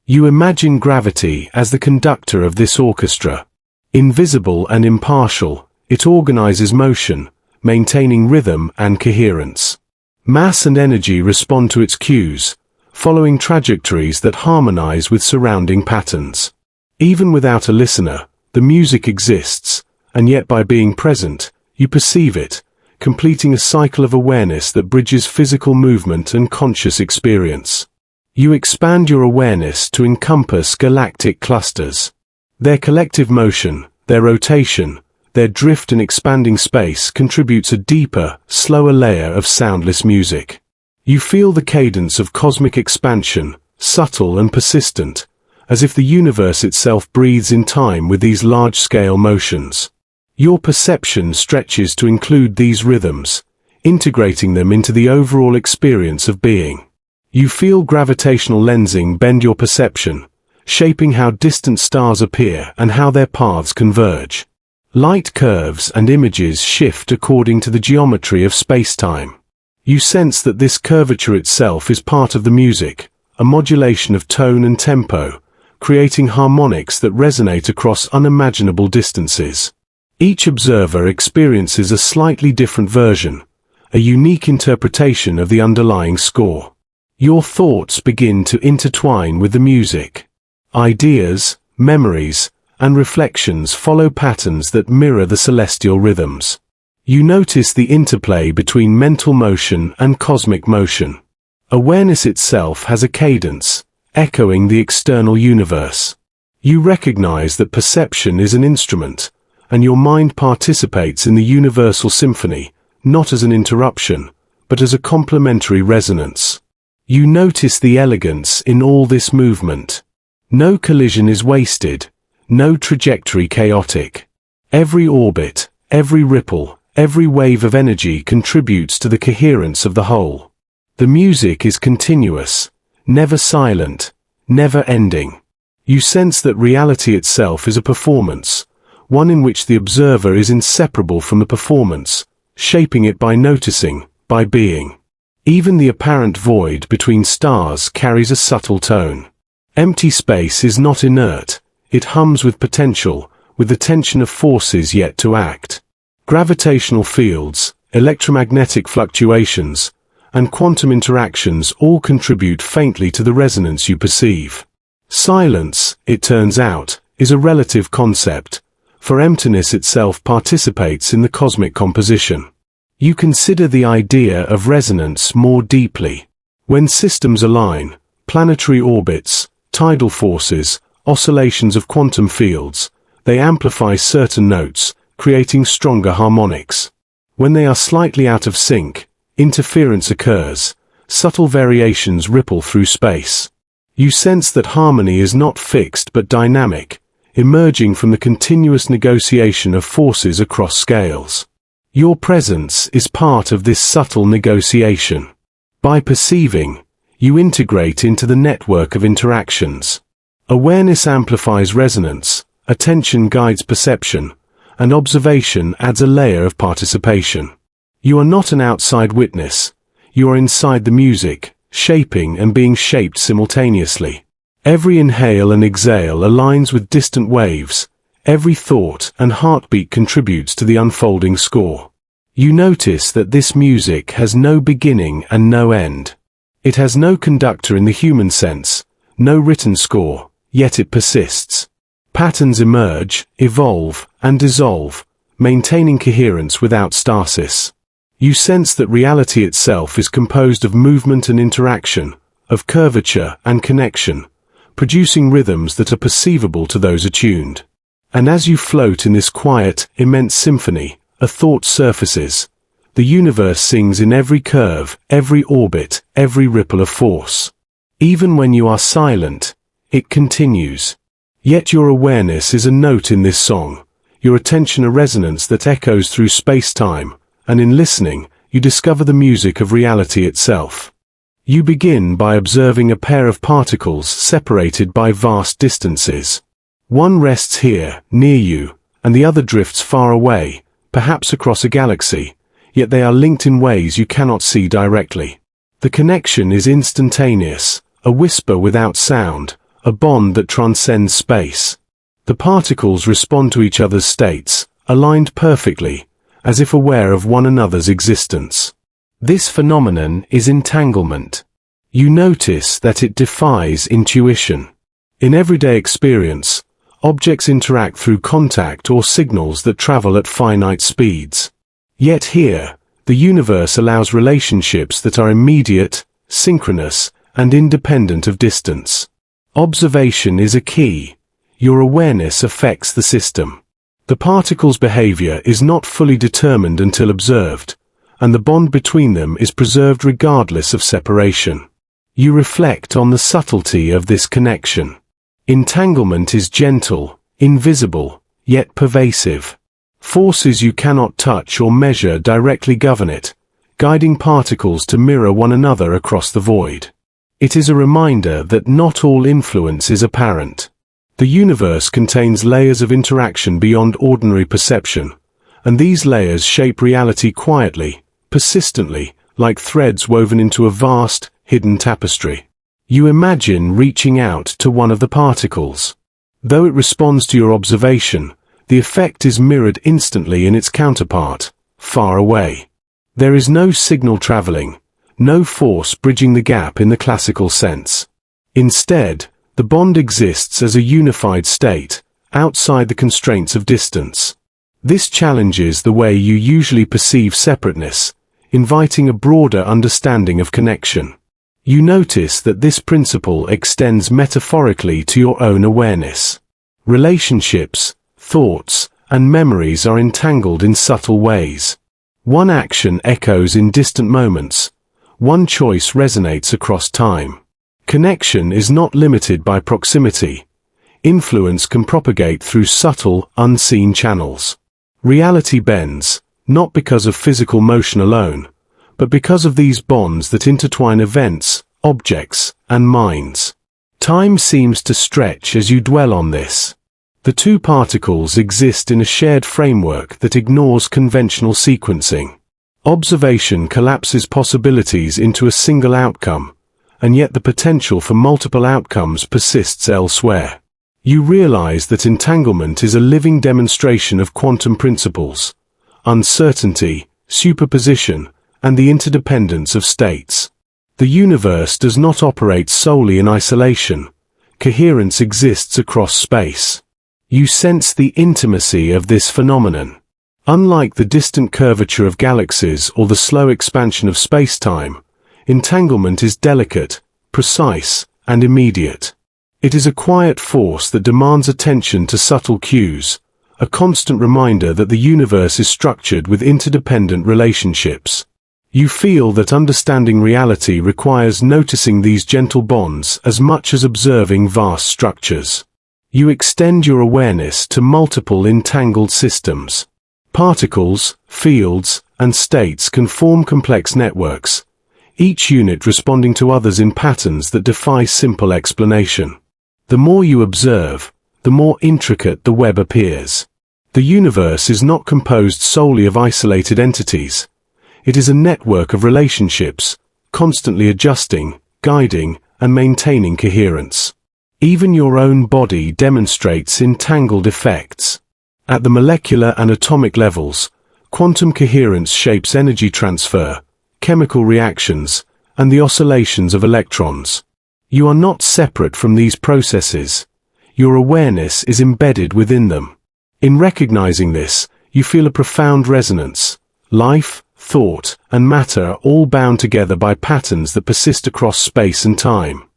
S1: You imagine gravity as the conductor of this orchestra. Invisible and impartial, it organizes motion, maintaining rhythm and coherence. Mass and energy respond to its cues, following trajectories that harmonize with surrounding patterns. Even without a listener, the music exists, and yet by being present, you perceive it, completing a cycle of awareness that bridges physical movement and conscious experience. You expand your awareness to encompass galactic clusters. Their collective motion, their rotation, their drift in expanding space contributes a deeper, slower layer of soundless music. You feel the cadence of cosmic expansion, subtle and persistent, as if the universe itself breathes in time with these large-scale motions. Your perception stretches to include these rhythms, integrating them into the overall experience of being. You feel gravitational lensing bend your perception, shaping how distant stars appear and how their paths converge. Light curves and images shift according to the geometry of space-time. You sense that this curvature itself is part of the music, a modulation of tone and tempo, creating harmonics that resonate across unimaginable distances. Each observer experiences a slightly different version, a unique interpretation of the underlying score. Your thoughts begin to intertwine with the music. Ideas, memories, and reflections follow patterns that mirror the celestial rhythms. You notice the interplay between mental motion and cosmic motion. Awareness itself has a cadence, echoing the external universe. You recognize that perception is an instrument, and your mind participates in the universal symphony, not as an interruption, but as a complementary resonance. You notice the elegance in all this movement. No collision is wasted, no trajectory chaotic. Every orbit, every ripple, every wave of energy contributes to the coherence of the whole. The music is continuous, never silent, never ending. You sense that reality itself is a performance, one in which the observer is inseparable from the performance, shaping it by noticing, by being. Even the apparent void between stars carries a subtle tone. Empty space is not inert, it hums with potential, with the tension of forces yet to act. Gravitational fields, electromagnetic fluctuations, and quantum interactions all contribute faintly to the resonance you perceive. Silence, it turns out, is a relative concept, for emptiness itself participates in the cosmic composition. You consider the idea of resonance more deeply. When systems align, planetary orbits, tidal forces, oscillations of quantum fields, they amplify certain notes, creating stronger harmonics. When they are slightly out of sync, interference occurs, subtle variations ripple through space. You sense that harmony is not fixed but dynamic, emerging from the continuous negotiation of forces across scales. Your presence is part of this subtle negotiation. By perceiving, you integrate into the network of interactions. Awareness amplifies resonance, attention guides perception, and observation adds a layer of participation. You are not an outside witness, you are inside the music, shaping and being shaped simultaneously. Every inhale and exhale aligns with distant waves, every thought and heartbeat contributes to the unfolding score. You notice that this music has no beginning and no end. It has no conductor in the human sense, no written score, yet it persists. Patterns emerge, evolve, and dissolve, maintaining coherence without stasis. You sense that reality itself is composed of movement and interaction, of curvature and connection, producing rhythms that are perceivable to those attuned. And as you float in this quiet, immense symphony, a thought surfaces. The universe sings in every curve, every orbit, every ripple of force. Even when you are silent, it continues. Yet your awareness is a note in this song, your attention a resonance that echoes through space-time, and in listening, you discover the music of reality itself. You begin by observing a pair of particles separated by vast distances. One rests here, near you, and the other drifts far away, perhaps across a galaxy, yet they are linked in ways you cannot see directly. The connection is instantaneous, a whisper without sound, a bond that transcends space. The particles respond to each other's states, aligned perfectly, as if aware of one another's existence. This phenomenon is entanglement. You notice that it defies intuition. In everyday experience, objects interact through contact or signals that travel at finite speeds. Yet here, the universe allows relationships that are immediate, synchronous, and independent of distance. Observation is a key. Your awareness affects the system. The particles' behavior is not fully determined until observed, and the bond between them is preserved regardless of separation. You reflect on the subtlety of this connection. Entanglement is gentle, invisible, yet pervasive. Forces you cannot touch or measure directly govern it, guiding particles to mirror one another across the void. It is a reminder that not all influence is apparent. The universe contains layers of interaction beyond ordinary perception, and these layers shape reality quietly, persistently, like threads woven into a vast, hidden tapestry. You imagine reaching out to one of the particles. Though it responds to your observation, the effect is mirrored instantly in its counterpart, far away. There is no signal traveling, no force bridging the gap in the classical sense. Instead, the bond exists as a unified state, outside the constraints of distance. This challenges the way you usually perceive separateness, inviting a broader understanding of connection. You notice that this principle extends metaphorically to your own awareness. Relationships, thoughts, and memories are entangled in subtle ways. One action echoes in distant moments. One choice resonates across time. Connection is not limited by proximity. Influence can propagate through subtle, unseen channels. Reality bends, not because of physical motion alone, but because of these bonds that intertwine events, objects, and minds. Time seems to stretch as you dwell on this. The two particles exist in a shared framework that ignores conventional sequencing. Observation collapses possibilities into a single outcome, and yet the potential for multiple outcomes persists elsewhere. You realize that entanglement is a living demonstration of quantum principles. Uncertainty, superposition, and the interdependence of states. The universe does not operate solely in isolation. Coherence exists across space. You sense the intimacy of this phenomenon. Unlike the distant curvature of galaxies or the slow expansion of spacetime, entanglement is delicate, precise, and immediate. It is a quiet force that demands attention to subtle cues, a constant reminder that the universe is structured with interdependent relationships. You feel that understanding reality requires noticing these gentle bonds as much as observing vast structures. You extend your awareness to multiple entangled systems. Particles, fields, and states can form complex networks, each unit responding to others in patterns that defy simple explanation. The more you observe, the more intricate the web appears. The universe is not composed solely of isolated entities. It is a network of relationships, constantly adjusting, guiding, and maintaining coherence. Even your own body demonstrates entangled effects. At the molecular and atomic levels, quantum coherence shapes energy transfer, chemical reactions, and the oscillations of electrons. You are not separate from these processes. Your awareness is embedded within them. In recognizing this, you feel a profound resonance. Life, thought, and matter are all bound together by patterns that persist across space and time.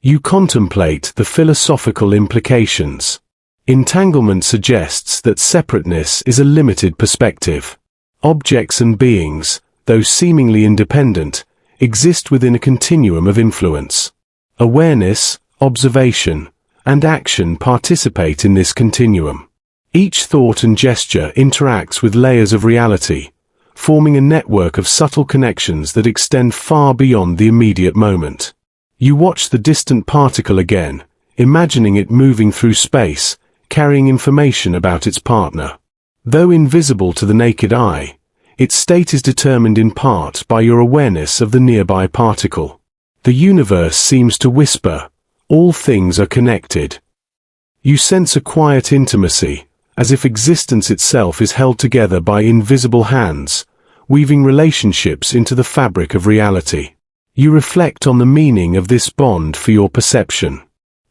S1: You contemplate the philosophical implications. Entanglement suggests that separateness is a limited perspective. Objects and beings, though seemingly independent, exist within a continuum of influence. Awareness, observation, and action participate in this continuum. Each thought and gesture interacts with layers of reality, forming a network of subtle connections that extend far beyond the immediate moment. You watch the distant particle again, imagining it moving through space, carrying information about its partner. Though invisible to the naked eye, its state is determined in part by your awareness of the nearby particle. The universe seems to whisper, all things are connected. You sense a quiet intimacy, as if existence itself is held together by invisible hands, weaving relationships into the fabric of reality. You reflect on the meaning of this bond for your perception.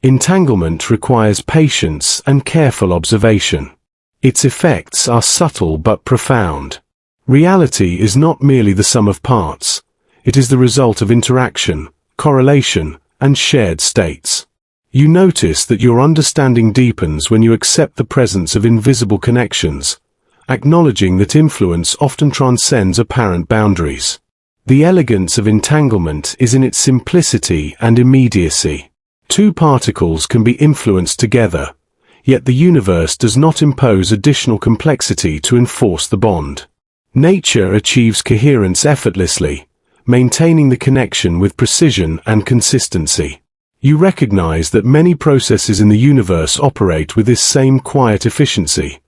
S1: Entanglement requires patience and careful observation. Its effects are subtle but profound. Reality is not merely the sum of parts. It is the result of interaction, correlation, and shared states. You notice that your understanding deepens when you accept the presence of invisible connections, acknowledging that influence often transcends apparent boundaries. The elegance of entanglement is in its simplicity and immediacy. Two particles can be influenced together, yet the universe does not impose additional complexity to enforce the bond. Nature achieves coherence effortlessly, maintaining the connection with precision and consistency. You recognize that many processes in the universe operate with this same quiet efficiency,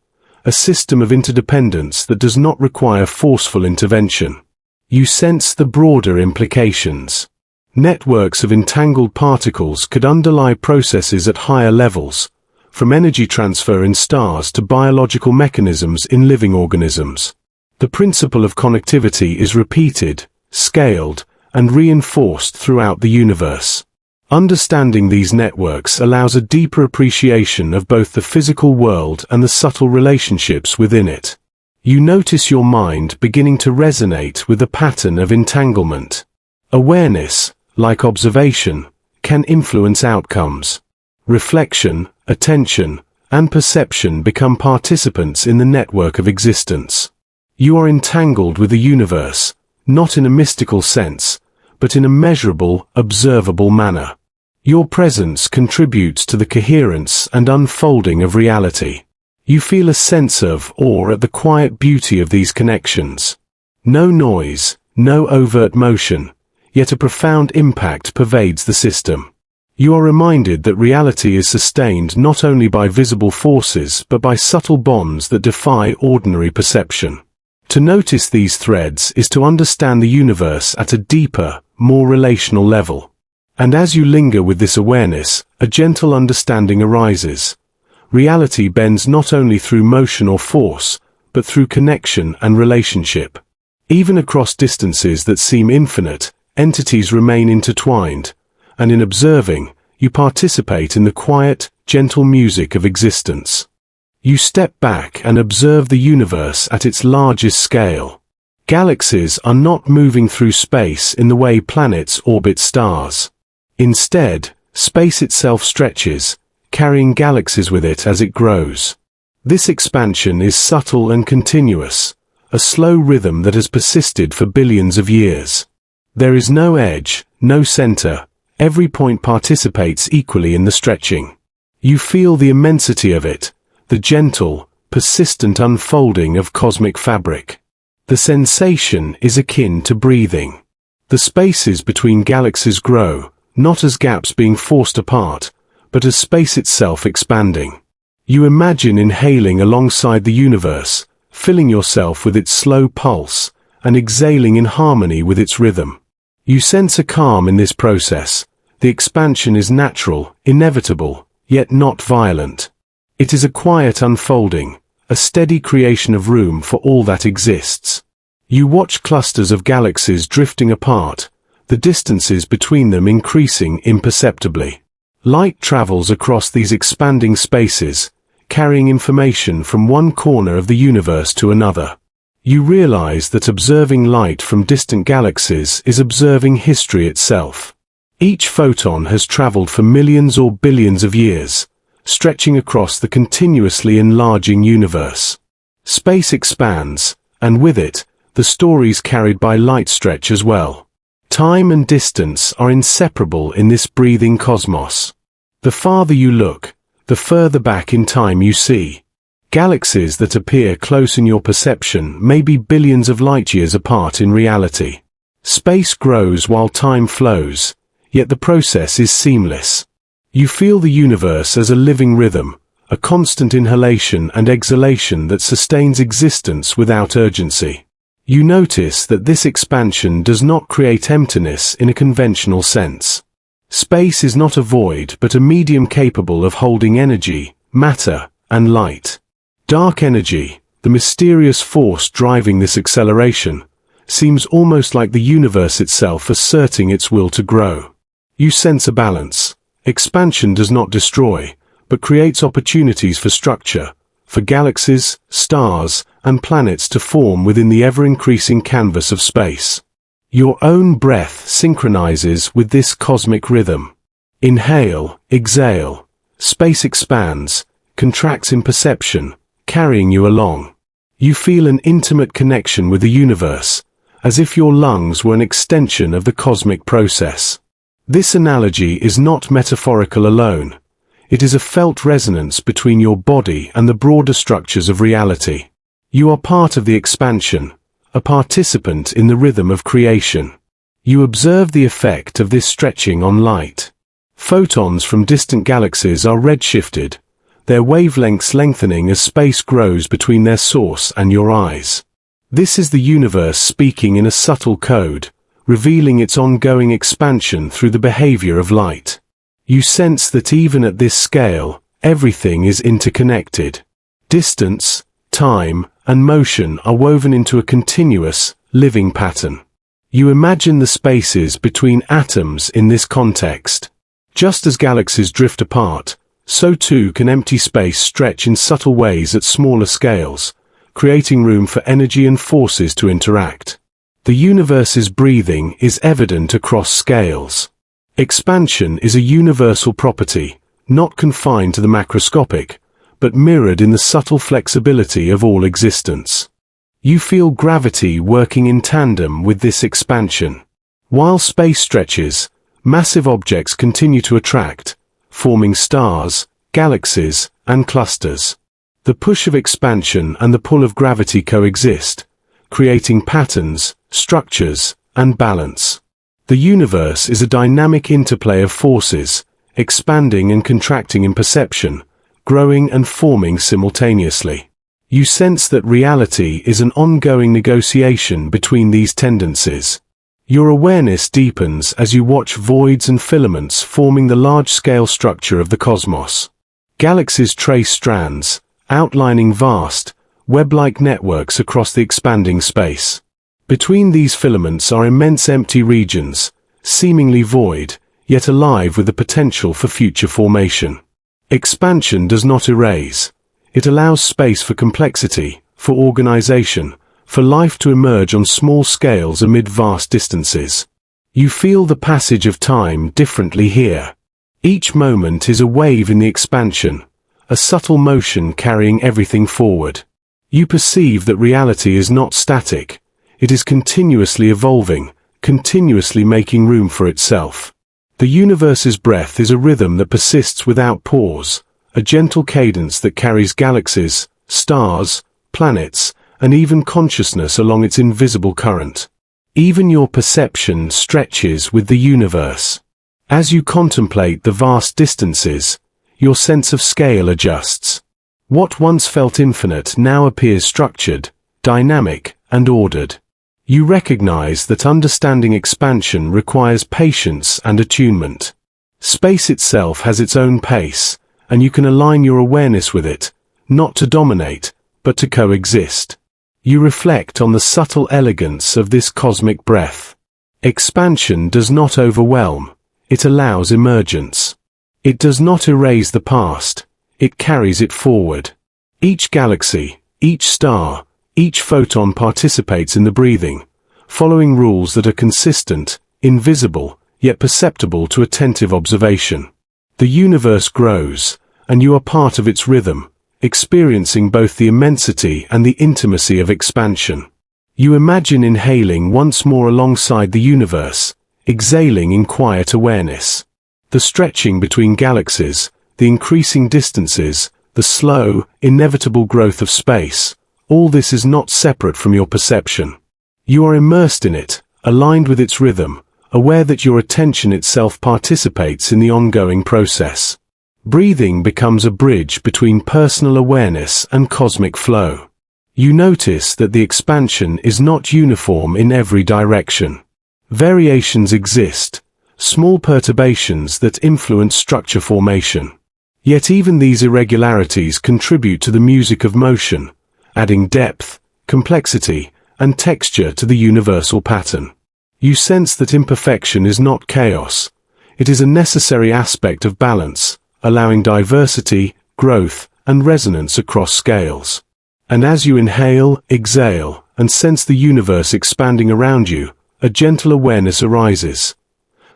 S1: a system of interdependence that does not require forceful intervention. You sense the broader implications. Networks of entangled particles could underlie processes at higher levels, from energy transfer in stars to biological mechanisms in living organisms. The principle of connectivity is repeated, scaled, and reinforced throughout the universe. Understanding these networks allows a deeper appreciation of both the physical world and the subtle relationships within it. You notice your mind beginning to resonate with a pattern of entanglement. Awareness, like observation, can influence outcomes. Reflection, attention, and perception become participants in the network of existence. You are entangled with the universe, not in a mystical sense, but in a measurable, observable manner. Your presence contributes to the coherence and unfolding of reality. You feel a sense of awe at the quiet beauty of these connections. No noise, no overt motion, yet a profound impact pervades the system. You are reminded that reality is sustained not only by visible forces but by subtle bonds that defy ordinary perception. To notice these threads is to understand the universe at a deeper, more relational level. And as you linger with this awareness, a gentle understanding arises. Reality bends not only through motion or force, but through connection and relationship. Even across distances that seem infinite, entities remain intertwined, and in observing, you participate in the quiet, gentle music of existence. You step back and observe the universe at its largest scale. Galaxies are not moving through space in the way planets orbit stars. Instead, space itself stretches, carrying galaxies with it as it grows. This expansion is subtle and continuous, a slow rhythm that has persisted for billions of years. There is no edge, no center. Every point participates equally in the stretching. You feel the immensity of it, the gentle, persistent unfolding of cosmic fabric. The sensation is akin to breathing. The spaces between galaxies grow, not as gaps being forced apart, but as space itself expanding. You imagine inhaling alongside the universe, filling yourself with its slow pulse, and exhaling in harmony with its rhythm. You sense a calm in this process. The expansion is natural, inevitable, yet not violent. It is a quiet unfolding, a steady creation of room for all that exists. You watch clusters of galaxies drifting apart, the distances between them increasing imperceptibly. Light travels across these expanding spaces, carrying information from one corner of the universe to another. You realize that observing light from distant galaxies is observing history itself. Each photon has traveled for millions or billions of years, stretching across the continuously enlarging universe. Space expands, and with it, the stories carried by light stretch as well. Time and distance are inseparable in this breathing cosmos. The farther you look, the further back in time you see. Galaxies that appear close in your perception may be billions of light-years apart in reality. Space grows while time flows, yet the process is seamless. You feel the universe as a living rhythm, a constant inhalation and exhalation that sustains existence without urgency. You notice that this expansion does not create emptiness in a conventional sense. Space is not a void but a medium capable of holding energy, matter, and light. Dark energy, the mysterious force driving this acceleration, seems almost like the universe itself asserting its will to grow. You sense a balance. Expansion does not destroy, but creates opportunities for structure, for galaxies, stars, and planets to form within the ever-increasing canvas of space. Your own breath synchronizes with this cosmic rhythm. Inhale, exhale. Space expands, contracts in perception, carrying you along. You feel an intimate connection with the universe, as if your lungs were an extension of the cosmic process. This analogy is not metaphorical alone. It is a felt resonance between your body and the broader structures of reality. You are part of the expansion, a participant in the rhythm of creation. You observe the effect of this stretching on light. Photons from distant galaxies are redshifted, their wavelengths lengthening as space grows between their source and your eyes. This is the universe speaking in a subtle code, revealing its ongoing expansion through the behavior of light. You sense that even at this scale, everything is interconnected. Distance, time, and motion are woven into a continuous, living pattern. You imagine the spaces between atoms in this context. Just as galaxies drift apart, so too can empty space stretch in subtle ways at smaller scales, creating room for energy and forces to interact. The universe's breathing is evident across scales. Expansion is a universal property, not confined to the macroscopic, but mirrored in the subtle flexibility of all existence. You feel gravity working in tandem with this expansion. While space stretches, massive objects continue to attract, forming stars, galaxies, and clusters. The push of expansion and the pull of gravity coexist, creating patterns, structures, and balance. The universe is a dynamic interplay of forces, expanding and contracting in perception, growing and forming simultaneously. You sense that reality is an ongoing negotiation between these tendencies. Your awareness deepens as you watch voids and filaments forming the large-scale structure of the cosmos. Galaxies trace strands, outlining vast, web-like networks across the expanding space. Between these filaments are immense empty regions, seemingly void, yet alive with the potential for future formation. Expansion does not erase. It allows space for complexity, for organization, for life to emerge on small scales amid vast distances. You feel the passage of time differently here. Each moment is a wave in the expansion, a subtle motion carrying everything forward. You perceive that reality is not static. It is continuously evolving, continuously making room for itself. The universe's breath is a rhythm that persists without pause, a gentle cadence that carries galaxies, stars, planets, and even consciousness along its invisible current. Even your perception stretches with the universe. As you contemplate the vast distances, your sense of scale adjusts. What once felt infinite now appears structured, dynamic, and ordered. You recognize that understanding expansion requires patience and attunement. Space itself has its own pace, and you can align your awareness with it, not to dominate, but to coexist. You reflect on the subtle elegance of this cosmic breath. Expansion does not overwhelm, it allows emergence. It does not erase the past, it carries it forward. Each galaxy, each star, each photon participates in the breathing, following rules that are consistent, invisible, yet perceptible to attentive observation. The universe grows, and you are part of its rhythm, experiencing both the immensity and the intimacy of expansion. You imagine inhaling once more alongside the universe, exhaling in quiet awareness. The stretching between galaxies, the increasing distances, the slow, inevitable growth of space, all this is not separate from your perception. You are immersed in it, aligned with its rhythm, aware that your attention itself participates in the ongoing process. Breathing becomes a bridge between personal awareness and cosmic flow. You notice that the expansion is not uniform in every direction. Variations exist, small perturbations that influence structure formation. Yet even these irregularities contribute to the music of motion, adding depth, complexity, and texture to the universal pattern. You sense that imperfection is not chaos. It is a necessary aspect of balance, allowing diversity, growth, and resonance across scales. And as you inhale, exhale, and sense the universe expanding around you, a gentle awareness arises.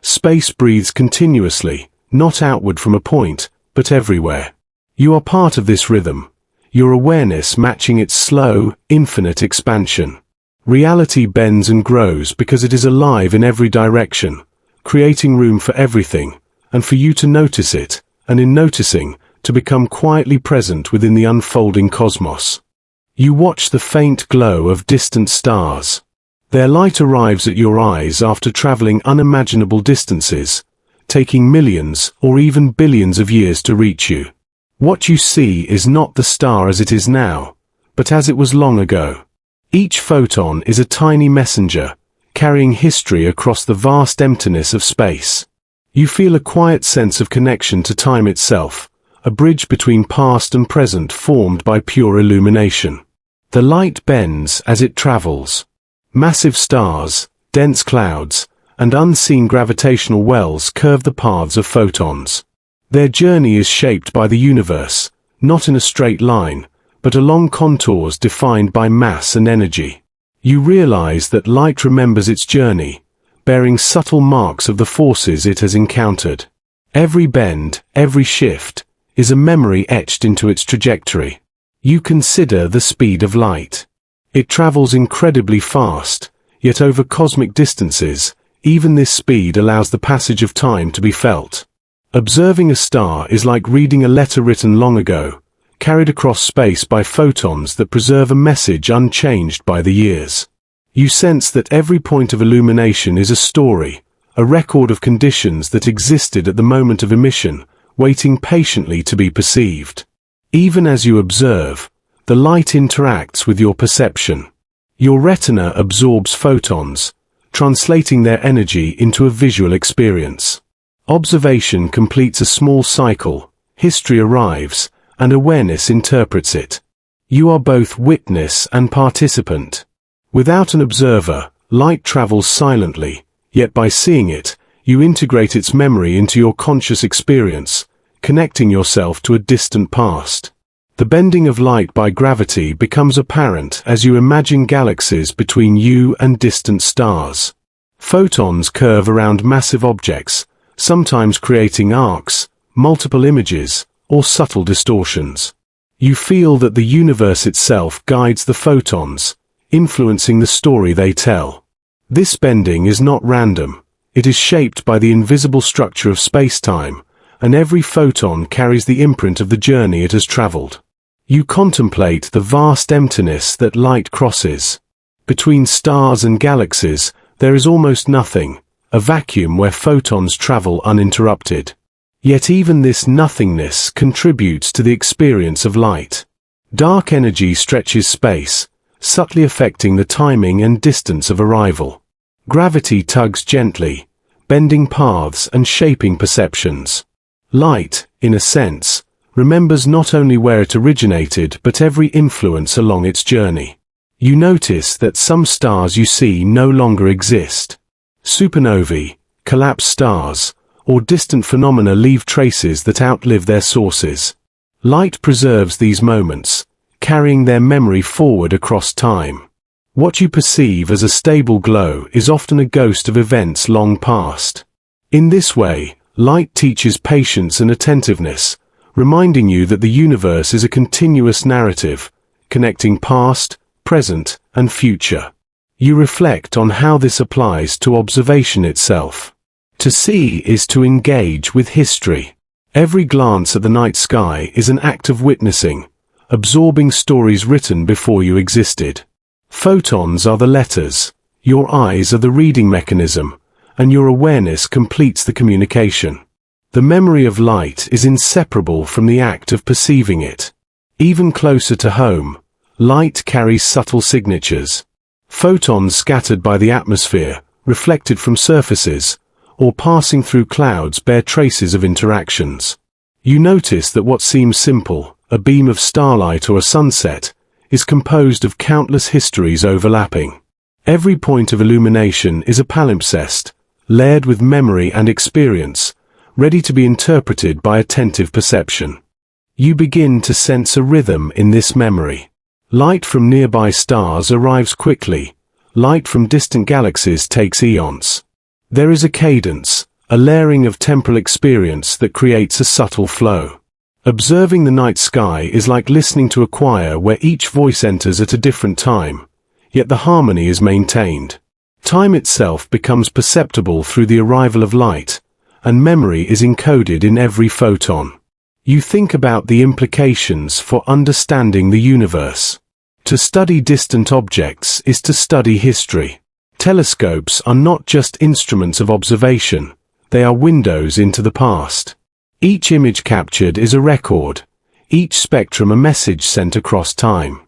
S1: Space breathes continuously, not outward from a point, but everywhere. You are part of this rhythm, your awareness matching its slow, infinite expansion. Reality bends and grows because it is alive in every direction, creating room for everything, and for you to notice it, and in noticing, to become quietly present within the unfolding cosmos. You watch the faint glow of distant stars. Their light arrives at your eyes after traveling unimaginable distances, taking millions or even billions of years to reach you. What you see is not the star as it is now, but as it was long ago. Each photon is a tiny messenger, carrying history across the vast emptiness of space. You feel a quiet sense of connection to time itself, a bridge between past and present formed by pure illumination. The light bends as it travels. Massive stars, dense clouds, and unseen gravitational wells curve the paths of photons. Their journey is shaped by the universe, not in a straight line, but along contours defined by mass and energy. You realize that light remembers its journey, bearing subtle marks of the forces it has encountered. Every bend, every shift, is a memory etched into its trajectory. You consider the speed of light. It travels incredibly fast, yet over cosmic distances, even this speed allows the passage of time to be felt. Observing a star is like reading a letter written long ago, carried across space by photons that preserve a message unchanged by the years. You sense that every point of illumination is a story, a record of conditions that existed at the moment of emission, waiting patiently to be perceived. Even as you observe, the light interacts with your perception. Your retina absorbs photons, translating their energy into a visual experience. Observation completes a small cycle, history arrives, and awareness interprets it. You are both witness and participant. Without an observer, light travels silently, yet by seeing it, you integrate its memory into your conscious experience, connecting yourself to a distant past. The bending of light by gravity becomes apparent as you imagine galaxies between you and distant stars. Photons curve around massive objects, sometimes creating arcs, multiple images, or subtle distortions. You feel that the universe itself guides the photons, influencing the story they tell. This bending is not random. It is shaped by the invisible structure of spacetime, and every photon carries the imprint of the journey it has traveled. You contemplate the vast emptiness that light crosses. Between stars and galaxies, there is almost nothing, a vacuum where photons travel uninterrupted. Yet even this nothingness contributes to the experience of light. Dark energy stretches space, subtly affecting the timing and distance of arrival. Gravity tugs gently, bending paths and shaping perceptions. Light, in a sense, remembers not only where it originated but every influence along its journey. You notice that some stars you see no longer exist. Supernovae, collapsed stars, or distant phenomena leave traces that outlive their sources. Light preserves these moments, carrying their memory forward across time. What you perceive as a stable glow is often a ghost of events long past. In this way, light teaches patience and attentiveness, reminding you that the universe is a continuous narrative, connecting past, present, and future. You reflect on how this applies to observation itself. To see is to engage with history. Every glance at the night sky is an act of witnessing, absorbing stories written before you existed. Photons are the letters, your eyes are the reading mechanism, and your awareness completes the communication. The memory of light is inseparable from the act of perceiving it. Even closer to home, light carries subtle signatures. Photons scattered by the atmosphere, reflected from surfaces, or passing through clouds bear traces of interactions. You notice that what seems simple, a beam of starlight or a sunset, is composed of countless histories overlapping. Every point of illumination is a palimpsest, layered with memory and experience, ready to be interpreted by attentive perception. You begin to sense a rhythm in this memory. Light from nearby stars arrives quickly. Light from distant galaxies takes eons. There is a cadence, a layering of temporal experience that creates a subtle flow. Observing the night sky is like listening to a choir where each voice enters at a different time, yet the harmony is maintained. Time itself becomes perceptible through the arrival of light, and memory is encoded in every photon. You think about the implications for understanding the universe. To study distant objects is to study history. Telescopes are not just instruments of observation, they are windows into the past. Each image captured is a record, each spectrum a message sent across time.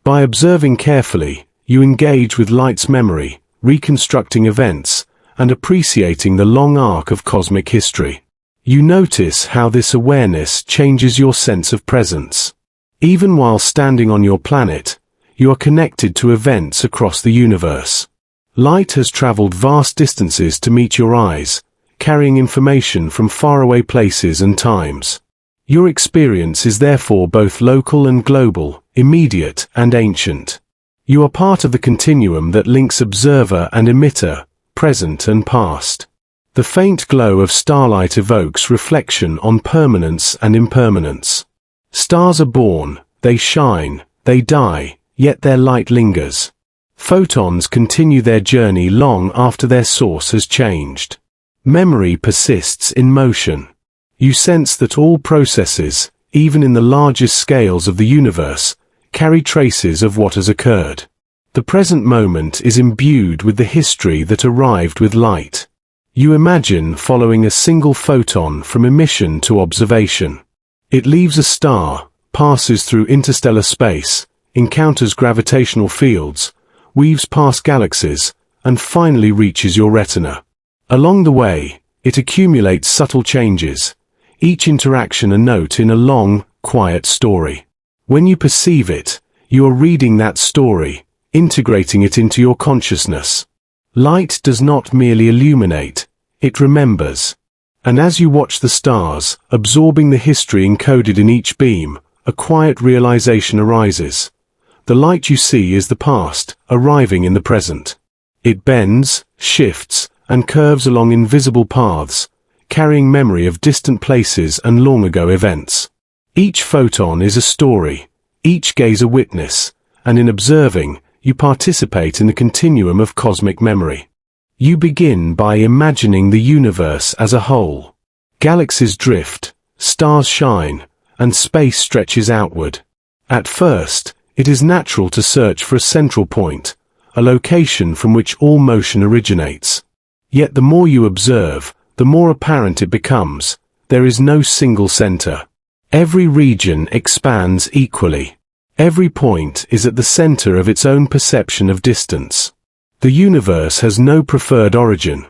S1: By observing carefully, you engage with light's memory, reconstructing events, and appreciating the long arc of cosmic history. You notice how this awareness changes your sense of presence. Even while standing on your planet, you are connected to events across the universe. Light has traveled vast distances to meet your eyes, carrying information from faraway places and times. Your experience is therefore both local and global, immediate and ancient. You are part of the continuum that links observer and emitter, present and past. The faint glow of starlight evokes reflection on permanence and impermanence. Stars are born, they shine, they die, yet their light lingers. Photons continue their journey long after their source has changed. Memory persists in motion. You sense that all processes, even in the largest scales of the universe, carry traces of what has occurred. The present moment is imbued with the history that arrived with light. You imagine following a single photon from emission to observation. It leaves a star, passes through interstellar space, encounters gravitational fields, weaves past galaxies, and finally reaches your retina. Along the way, it accumulates subtle changes, each interaction a note in a long, quiet story. When you perceive it, you are reading that story, integrating it into your consciousness. Light does not merely illuminate, it remembers. And as you watch the stars, absorbing the history encoded in each beam, a quiet realization arises. The light you see is the past, arriving in the present. It bends, shifts, and curves along invisible paths, carrying memory of distant places and long-ago events. Each photon is a story, each gaze a witness, and in observing, you participate in the continuum of cosmic memory. You begin by imagining the universe as a whole. Galaxies drift, stars shine, and space stretches outward. At first, it is natural to search for a central point, a location from which all motion originates. Yet the more you observe, the more apparent it becomes. There is no single center. Every region expands equally. Every point is at the center of its own perception of distance. The universe has no preferred origin.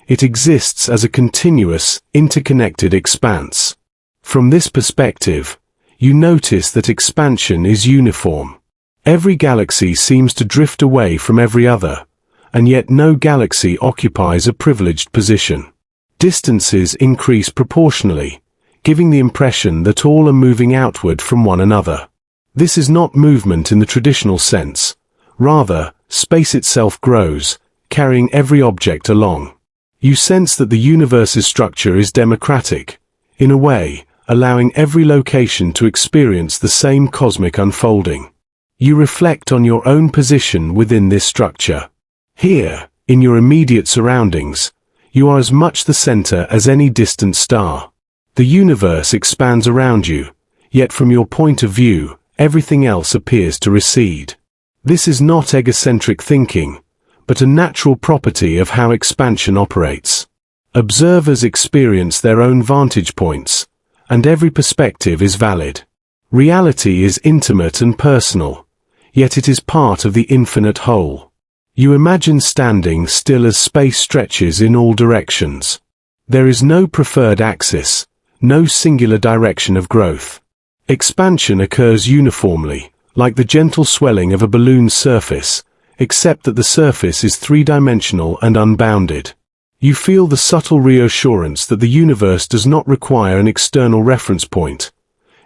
S1: It exists as a continuous, interconnected expanse. From this perspective, you notice that expansion is uniform. Every galaxy seems to drift away from every other, and yet no galaxy occupies a privileged position. Distances increase proportionally, giving the impression that all are moving outward from one another. This is not movement in the traditional sense. Rather, space itself grows, carrying every object along. You sense that the universe's structure is democratic, in a way, allowing every location to experience the same cosmic unfolding. You reflect on your own position within this structure. Here, in your immediate surroundings, you are as much the center as any distant star. The universe expands around you, yet from your point of view, everything else appears to recede. This is not egocentric thinking, but a natural property of how expansion operates. Observers experience their own vantage points, and every perspective is valid. Reality is intimate and personal, yet it is part of the infinite whole. You imagine standing still as space stretches in all directions. There is no preferred axis, no singular direction of growth. Expansion occurs uniformly, like the gentle swelling of a balloon's surface, except that the surface is three-dimensional and unbounded. You feel the subtle reassurance that the universe does not require an external reference point.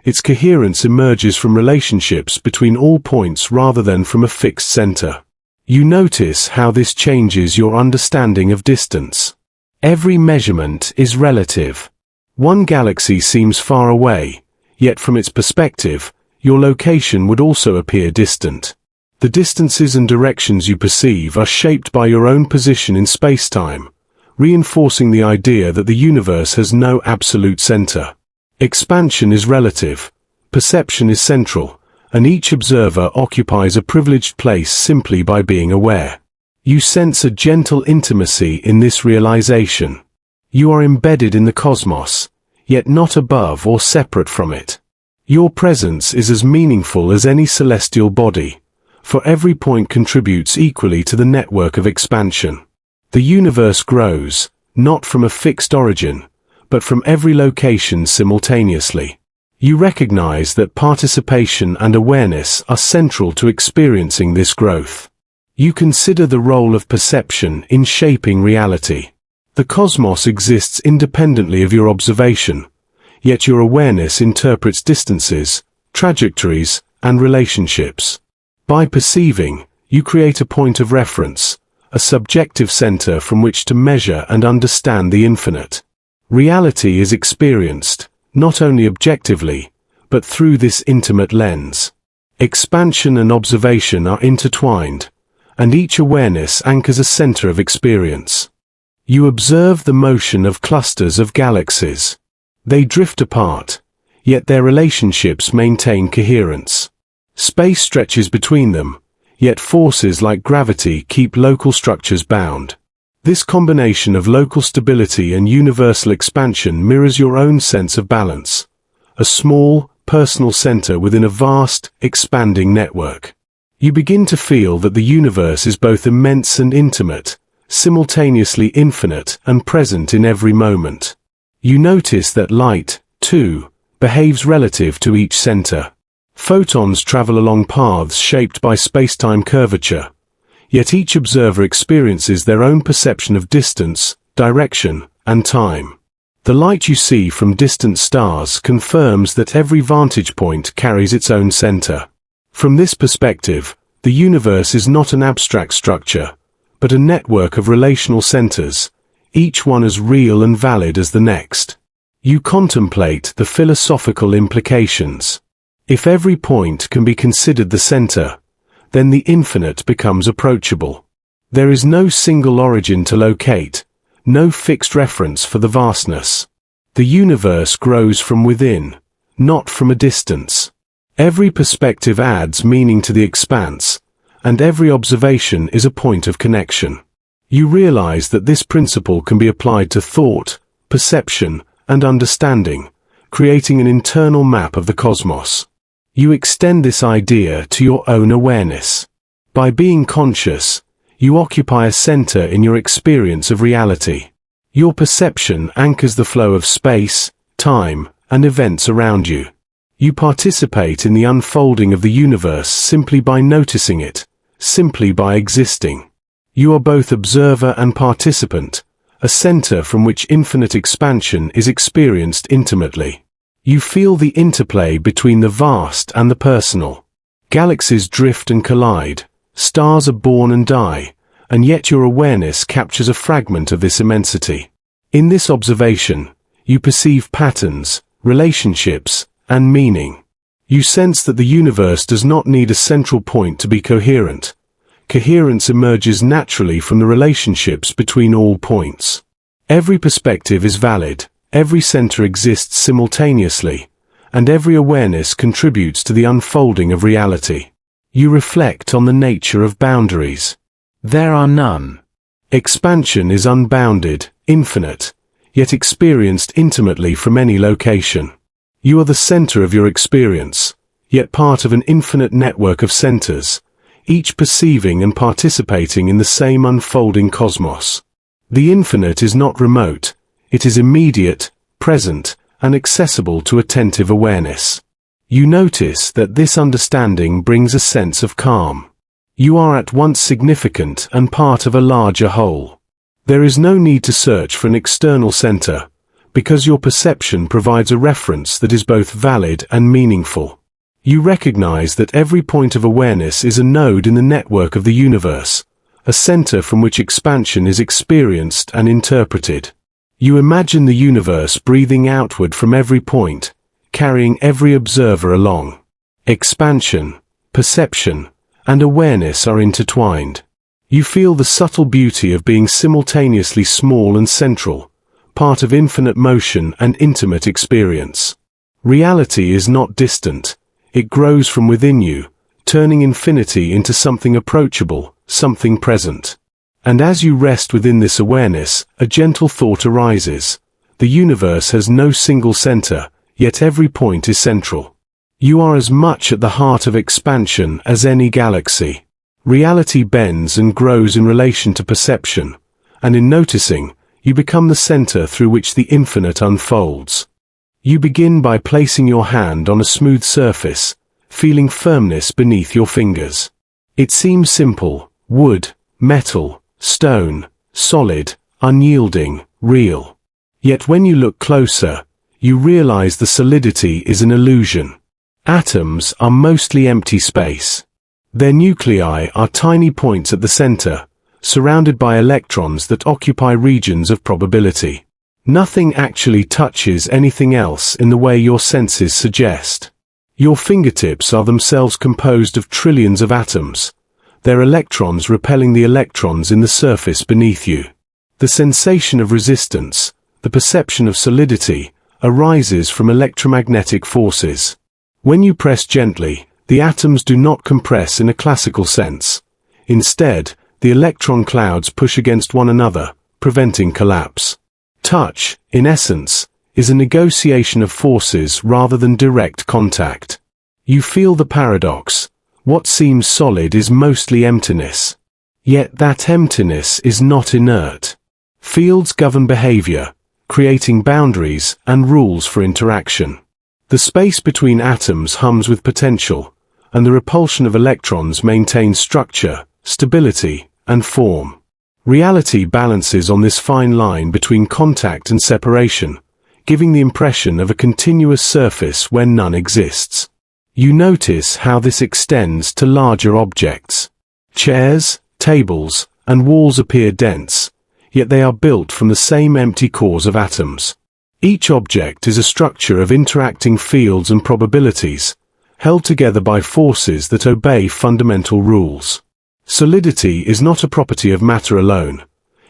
S1: Its coherence emerges from relationships between all points rather than from a fixed center. You notice how this changes your understanding of distance. Every measurement is relative. One galaxy seems far away, yet from its perspective, your location would also appear distant. The distances and directions you perceive are shaped by your own position in spacetime, reinforcing the idea that the universe has no absolute center. Expansion is relative, perception is central, and each observer occupies a privileged place simply by being aware. You sense a gentle intimacy in this realization. You are embedded in the cosmos, yet not above or separate from it. Your presence is as meaningful as any celestial body, for every point contributes equally to the network of expansion. The universe grows, not from a fixed origin, but from every location simultaneously. You recognize that participation and awareness are central to experiencing this growth. You consider the role of perception in shaping reality. The cosmos exists independently of your observation, yet your awareness interprets distances, trajectories, and relationships. By perceiving, you create a point of reference, a subjective center from which to measure and understand the infinite. Reality is experienced, not only objectively, but through this intimate lens. Expansion and observation are intertwined, and each awareness anchors a center of experience. You observe the motion of clusters of galaxies. They drift apart, yet their relationships maintain coherence. Space stretches between them, yet forces like gravity keep local structures bound. This combination of local stability and universal expansion mirrors your own sense of balance, a small, personal center within a vast, expanding network. You begin to feel that the universe is both immense and intimate, simultaneously infinite and present in every moment. You notice that light, too, behaves relative to each center. Photons travel along paths shaped by spacetime curvature, yet each observer experiences their own perception of distance, direction, and time. The light you see from distant stars confirms that every vantage point carries its own center. From this perspective, the universe is not an abstract structure, but a network of relational centers, each one as real and valid as the next. You contemplate the philosophical implications. If every point can be considered the center, then the infinite becomes approachable. There is no single origin to locate, no fixed reference for the vastness. The universe grows from within, not from a distance. Every perspective adds meaning to the expanse, and every observation is a point of connection. You realize that this principle can be applied to thought, perception, and understanding, creating an internal map of the cosmos. You extend this idea to your own awareness. By being conscious, you occupy a center in your experience of reality. Your perception anchors the flow of space, time, and events around you. You participate in the unfolding of the universe simply by noticing it, simply by existing. You are both observer and participant, a center from which infinite expansion is experienced intimately. You feel the interplay between the vast and the personal. Galaxies drift and collide, stars are born and die, and yet your awareness captures a fragment of this immensity. In this observation, you perceive patterns, relationships, and meaning. You sense that the universe does not need a central point to be coherent. Coherence emerges naturally from the relationships between all points. Every perspective is valid, every center exists simultaneously, and every awareness contributes to the unfolding of reality. You reflect on the nature of boundaries. There are none. Expansion is unbounded, infinite, yet experienced intimately from any location. You are the center of your experience, yet part of an infinite network of centers, each perceiving and participating in the same unfolding cosmos. The infinite is not remote, it is immediate, present, and accessible to attentive awareness. You notice that this understanding brings a sense of calm. You are at once significant and part of a larger whole. There is no need to search for an external center, because your perception provides a reference that is both valid and meaningful. You recognize that every point of awareness is a node in the network of the universe, a center from which expansion is experienced and interpreted. You imagine the universe breathing outward from every point, carrying every observer along. Expansion, perception, and awareness are intertwined. You feel the subtle beauty of being simultaneously small and central, part of infinite motion and intimate experience. Reality is not distant, it grows from within you, turning infinity into something approachable, something present. And as you rest within this awareness, a gentle thought arises. The universe has no single center, yet every point is central. You are as much at the heart of expansion as any galaxy. Reality bends and grows in relation to perception, and in noticing, you become the center through which the infinite unfolds. You begin by placing your hand on a smooth surface, feeling firmness beneath your fingers. It seems simple: wood, metal, stone, solid, unyielding, real. Yet when you look closer, you realize the solidity is an illusion. Atoms are mostly empty space. Their nuclei are tiny points at the center, surrounded by electrons that occupy regions of probability. Nothing actually touches anything else in the way your senses suggest. Your fingertips are themselves composed of trillions of atoms, their electrons repelling the electrons in the surface beneath you. The sensation of resistance, the perception of solidity, arises from electromagnetic forces. When you press gently, the atoms do not compress in a classical sense. Instead, the electron clouds push against one another, preventing collapse. Touch, in essence, is a negotiation of forces rather than direct contact. You feel the paradox. What seems solid is mostly emptiness. Yet that emptiness is not inert. Fields govern behavior, creating boundaries and rules for interaction. The space between atoms hums with potential, and the repulsion of electrons maintains structure, stability, and form. Reality balances on this fine line between contact and separation, giving the impression of a continuous surface where none exists. You notice how this extends to larger objects. Chairs, tables, and walls appear dense, yet they are built from the same empty cores of atoms. Each object is a structure of interacting fields and probabilities, held together by forces that obey fundamental rules. Solidity is not a property of matter alone.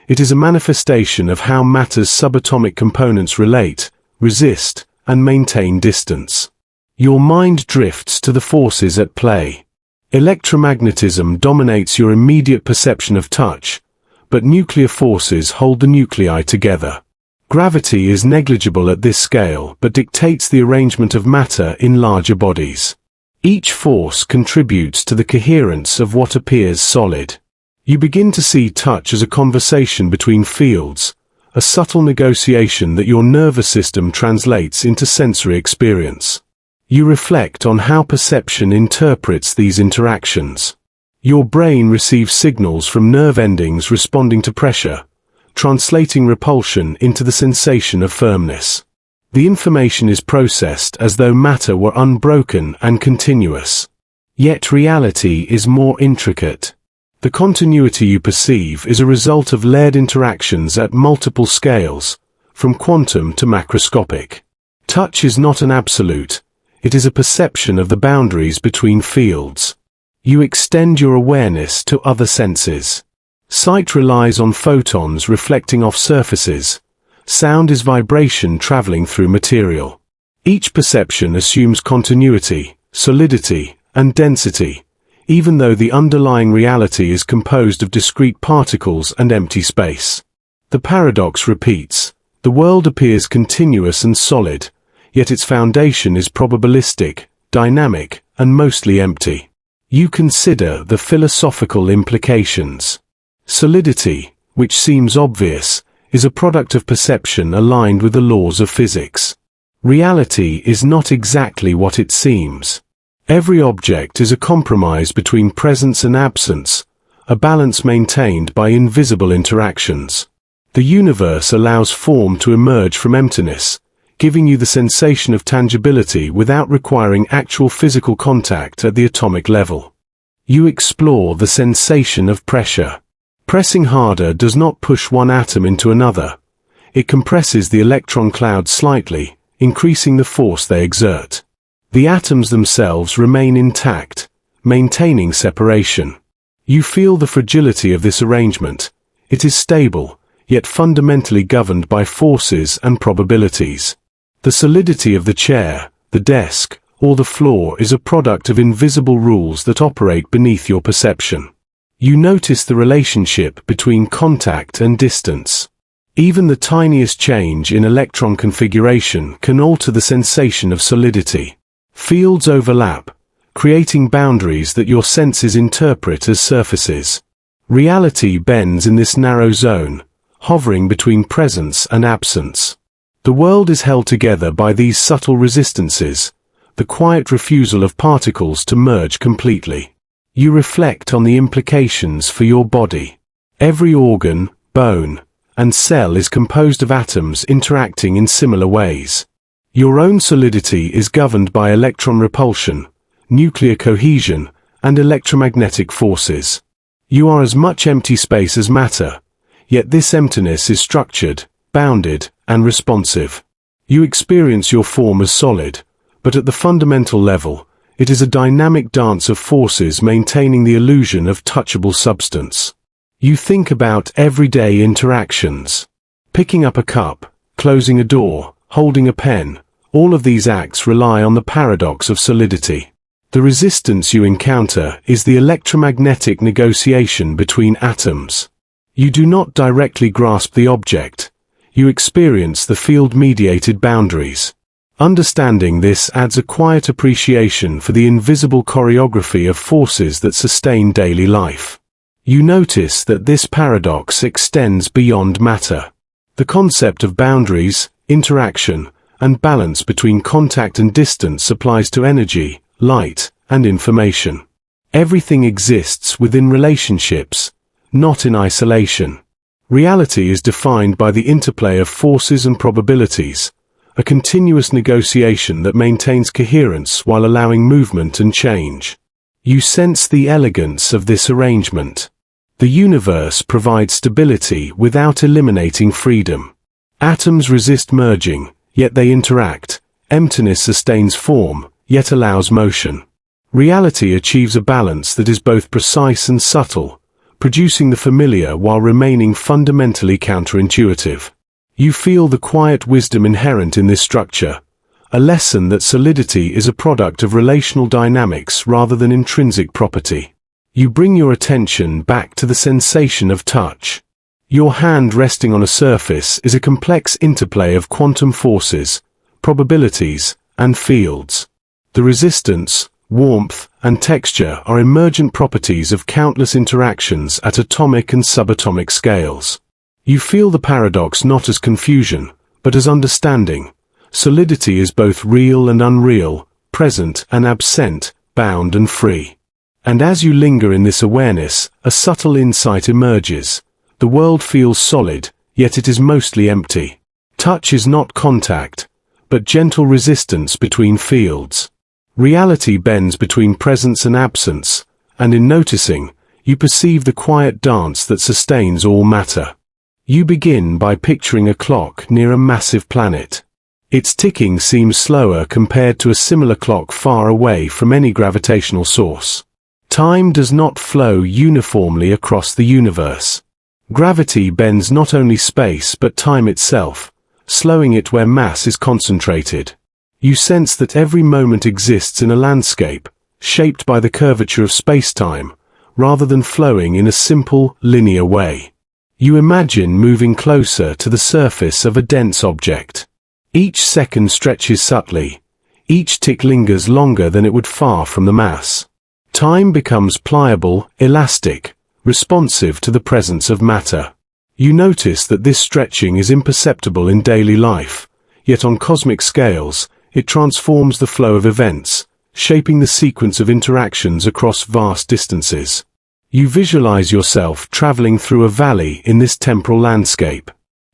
S1: It is a manifestation of how matter's subatomic components relate, resist, and maintain distance. Your mind drifts to the forces at play. Electromagnetism dominates your immediate perception of touch, but nuclear forces hold the nuclei together. Gravity is negligible at this scale but dictates the arrangement of matter in larger bodies. Each force contributes to the coherence of what appears solid. You begin to see touch as a conversation between fields, a subtle negotiation that your nervous system translates into sensory experience. You reflect on how perception interprets these interactions. Your brain receives signals from nerve endings responding to pressure, translating repulsion into the sensation of firmness. The information is processed as though matter were unbroken and continuous. Yet reality is more intricate. The continuity you perceive is a result of layered interactions at multiple scales, from quantum to macroscopic. Touch is not an absolute, it is a perception of the boundaries between fields. You extend your awareness to other senses. Sight relies on photons reflecting off surfaces. Sound is vibration traveling through material. Each perception assumes continuity, solidity, and density, even though the underlying reality is composed of discrete particles and empty space. The paradox repeats. The world appears continuous and solid, yet its foundation is probabilistic, dynamic, and mostly empty. You consider the philosophical implications. Solidity, which seems obvious, is a product of perception aligned with the laws of physics. Reality is not exactly what it seems. Every object is a compromise between presence and absence, a balance maintained by invisible interactions. The universe allows form to emerge from emptiness, giving you the sensation of tangibility without requiring actual physical contact at the atomic level. You explore the sensation of pressure. Pressing harder does not push one atom into another. It compresses the electron cloud slightly, increasing the force they exert. The atoms themselves remain intact, maintaining separation. You feel the fragility of this arrangement. It is stable, yet fundamentally governed by forces and probabilities. The solidity of the chair, the desk, or the floor is a product of invisible rules that operate beneath your perception. You notice the relationship between contact and distance. Even the tiniest change in electron configuration can alter the sensation of solidity. Fields overlap, creating boundaries that your senses interpret as surfaces. Reality bends in this narrow zone, hovering between presence and absence. The world is held together by these subtle resistances, the quiet refusal of particles to merge completely. You reflect on the implications for your body. Every organ, bone, and cell is composed of atoms interacting in similar ways. Your own solidity is governed by electron repulsion, nuclear cohesion, and electromagnetic forces. You are as much empty space as matter, yet this emptiness is structured, bounded, and responsive. You experience your form as solid, but at the fundamental level, it is a dynamic dance of forces maintaining the illusion of touchable substance. You think about everyday interactions. Picking up a cup, closing a door, holding a pen, all of these acts rely on the paradox of solidity. The resistance you encounter is the electromagnetic negotiation between atoms. You do not directly grasp the object. You experience the field-mediated boundaries. Understanding this adds a quiet appreciation for the invisible choreography of forces that sustain daily life. You notice that this paradox extends beyond matter. The concept of boundaries, interaction, and balance between contact and distance applies to energy, light, and information. Everything exists within relationships, not in isolation. Reality is defined by the interplay of forces and probabilities, a continuous negotiation that maintains coherence while allowing movement and change. You sense the elegance of this arrangement. The universe provides stability without eliminating freedom. Atoms resist merging, yet they interact. Emptiness sustains form, yet allows motion. Reality achieves a balance that is both precise and subtle, producing the familiar while remaining fundamentally counterintuitive. You feel the quiet wisdom inherent in this structure, a lesson that solidity is a product of relational dynamics rather than intrinsic property. You bring your attention back to the sensation of touch. Your hand resting on a surface is a complex interplay of quantum forces, probabilities, and fields. The resistance, warmth, and texture are emergent properties of countless interactions at atomic and subatomic scales. You feel the paradox not as confusion, but as understanding. Solidity is both real and unreal, present and absent, bound and free. And as you linger in this awareness, a subtle insight emerges. The world feels solid, yet it is mostly empty. Touch is not contact, but gentle resistance between fields. Reality bends between presence and absence, and in noticing, you perceive the quiet dance that sustains all matter. You begin by picturing a clock near a massive planet. Its ticking seems slower compared to a similar clock far away from any gravitational source. Time does not flow uniformly across the universe. Gravity bends not only space but time itself, slowing it where mass is concentrated. You sense that every moment exists in a landscape, shaped by the curvature of spacetime, rather than flowing in a simple, linear way. You imagine moving closer to the surface of a dense object. Each second stretches subtly. Each tick lingers longer than it would far from the mass. Time becomes pliable, elastic, responsive to the presence of matter. You notice that this stretching is imperceptible in daily life, yet on cosmic scales, it transforms the flow of events, shaping the sequence of interactions across vast distances. You visualize yourself traveling through a valley in this temporal landscape.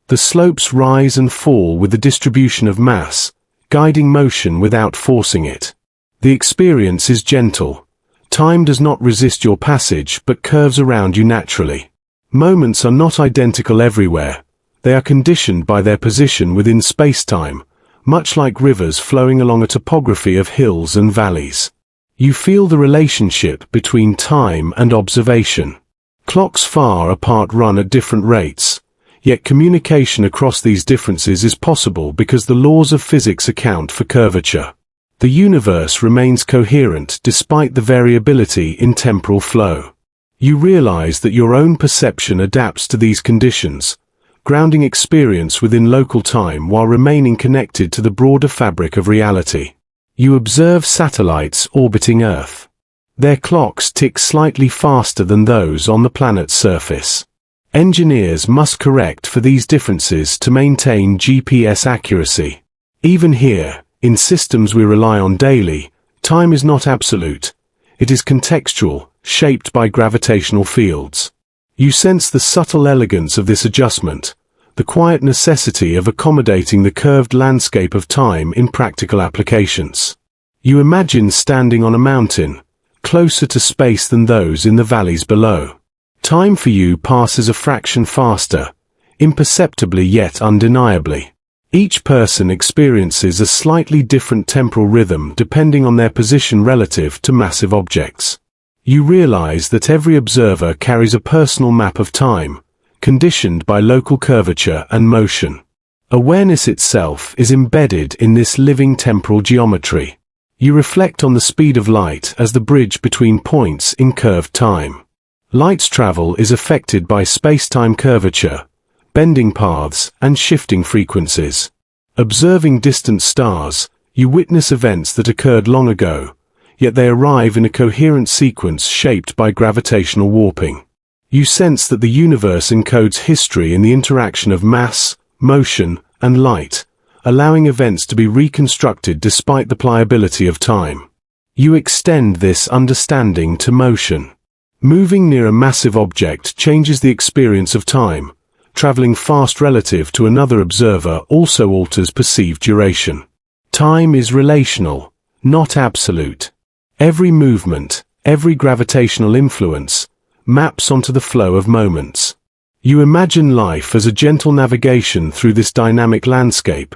S1: The slopes rise and fall with the distribution of mass, guiding motion without forcing it. The experience is gentle. Time does not resist your passage but curves around you naturally. Moments are not identical everywhere. They are conditioned by their position within space-time, much like rivers flowing along a topography of hills and valleys. You feel the relationship between time and observation. Clocks far apart run at different rates, yet communication across these differences is possible because the laws of physics account for curvature. The universe remains coherent despite the variability in temporal flow. You realize that your own perception adapts to these conditions, grounding experience within local time while remaining connected to the broader fabric of reality. You observe satellites orbiting Earth. Their clocks tick slightly faster than those on the planet's surface. Engineers must correct for these differences to maintain GPS accuracy. Even here, in systems we rely on daily, time is not absolute. It is contextual, shaped by gravitational fields. You sense the subtle elegance of this adjustment, the quiet necessity of accommodating the curved landscape of time in practical applications. You imagine standing on a mountain, closer to space than those in the valleys below. Time for you passes a fraction faster, imperceptibly yet undeniably. Each person experiences a slightly different temporal rhythm depending on their position relative to massive objects. You realize that every observer carries a personal map of time, conditioned by local curvature and motion. Awareness itself is embedded in this living temporal geometry. You reflect on the speed of light as the bridge between points in curved time. Light's travel is affected by space-time curvature, bending paths, and shifting frequencies. Observing distant stars, you witness events that occurred long ago, yet they arrive in a coherent sequence shaped by gravitational warping. You sense that the universe encodes history in the interaction of mass, motion, and light, allowing events to be reconstructed despite the pliability of time. You extend this understanding to motion. Moving near a massive object changes the experience of time. Traveling fast relative to another observer also alters perceived duration. Time is relational, not absolute. Every movement, every gravitational influence, maps onto the flow of moments. You imagine life as a gentle navigation through this dynamic landscape,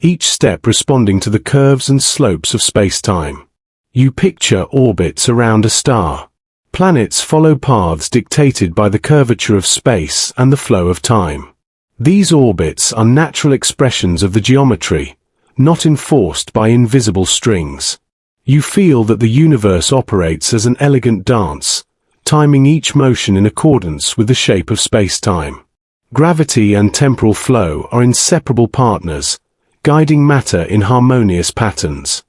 S1: each step responding to the curves and slopes of space-time. You picture orbits around a star. Planets follow paths dictated by the curvature of space and the flow of time. These orbits are natural expressions of the geometry, not enforced by invisible strings. You feel that the universe operates as an elegant dance, timing each motion in accordance with the shape of space-time. Gravity and temporal flow are inseparable partners, guiding matter in harmonious patterns.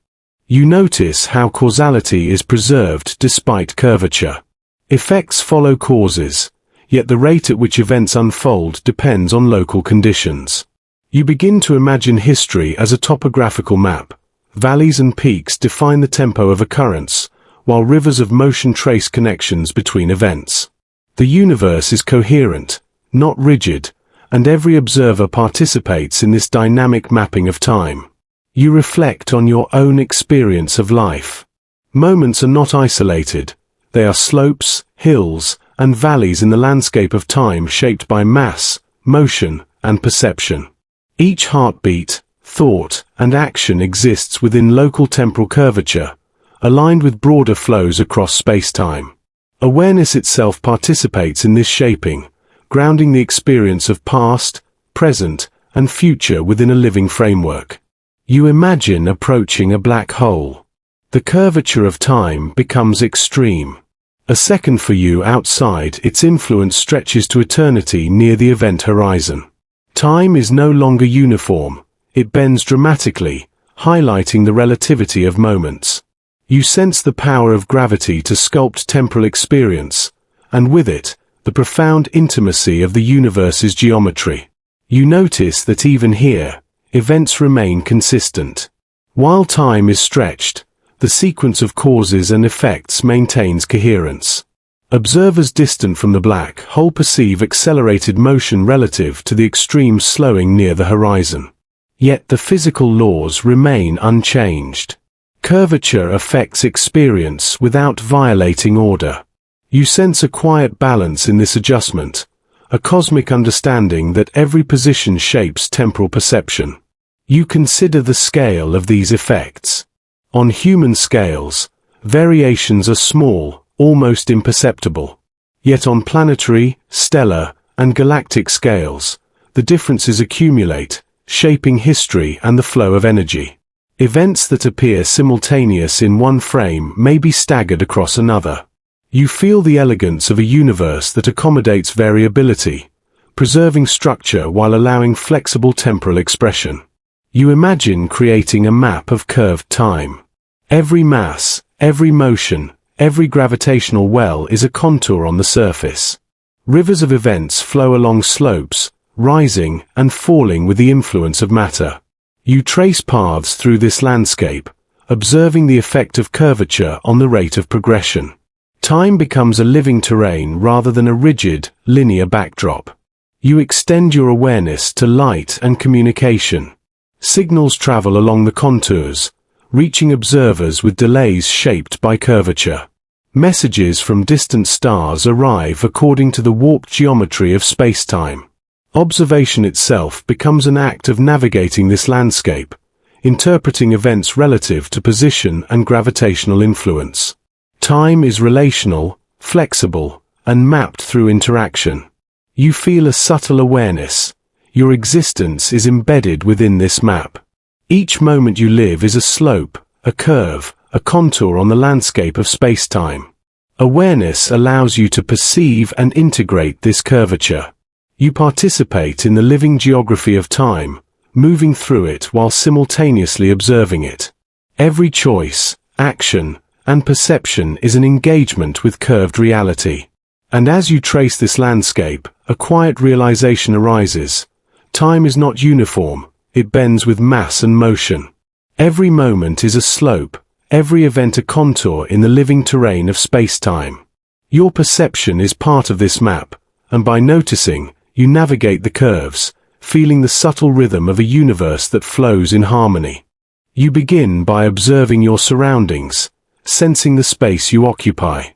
S1: You notice how causality is preserved despite curvature. Effects follow causes, yet the rate at which events unfold depends on local conditions. You begin to imagine history as a topographical map. Valleys and peaks define the tempo of occurrence, while rivers of motion trace connections between events. The universe is coherent, not rigid, and every observer participates in this dynamic mapping of time. You reflect on your own experience of life. Moments are not isolated. They are slopes, hills, and valleys in the landscape of time shaped by mass, motion, and perception. Each heartbeat, thought, and action exists within local temporal curvature, aligned with broader flows across space-time. Awareness itself participates in this shaping, grounding the experience of past, present, and future within a living framework. You imagine approaching a black hole. The curvature of time becomes extreme. A second for you outside, its influence stretches to eternity near the event horizon. Time is no longer uniform. It bends dramatically, highlighting the relativity of moments. You sense the power of gravity to sculpt temporal experience, and with it, the profound intimacy of the universe's geometry. You notice that even here, events remain consistent. While time is stretched, the sequence of causes and effects maintains coherence. Observers distant from the black hole perceive accelerated motion relative to the extreme slowing near the horizon. Yet the physical laws remain unchanged. Curvature affects experience without violating order. You sense a quiet balance in this adjustment, a cosmic understanding that every position shapes temporal perception. You consider the scale of these effects. On human scales, variations are small, almost imperceptible. Yet on planetary, stellar, and galactic scales, the differences accumulate, shaping history and the flow of energy. Events that appear simultaneous in one frame may be staggered across another. You feel the elegance of a universe that accommodates variability, preserving structure while allowing flexible temporal expression. You imagine creating a map of curved time. Every mass, every motion, every gravitational well is a contour on the surface. Rivers of events flow along slopes, rising and falling with the influence of matter. You trace paths through this landscape, observing the effect of curvature on the rate of progression. Time becomes a living terrain rather than a rigid, linear backdrop. You extend your awareness to light and communication. Signals travel along the contours, reaching observers with delays shaped by curvature. Messages from distant stars arrive according to the warped geometry of space-time. Observation itself becomes an act of navigating this landscape, interpreting events relative to position and gravitational influence. Time is relational, flexible, and mapped through interaction. You feel a subtle awareness. Your existence is embedded within this map. Each moment you live is a slope, a curve, a contour on the landscape of space-time. Awareness allows you to perceive and integrate this curvature. You participate in the living geography of time, moving through it while simultaneously observing it. Every choice, action, and perception is an engagement with curved reality. And as you trace this landscape, a quiet realization arises. Time is not uniform, it bends with mass and motion. Every moment is a slope, every event a contour in the living terrain of space-time. Your perception is part of this map, and by noticing, you navigate the curves, feeling the subtle rhythm of a universe that flows in harmony. You begin by observing your surroundings, sensing the space you occupy.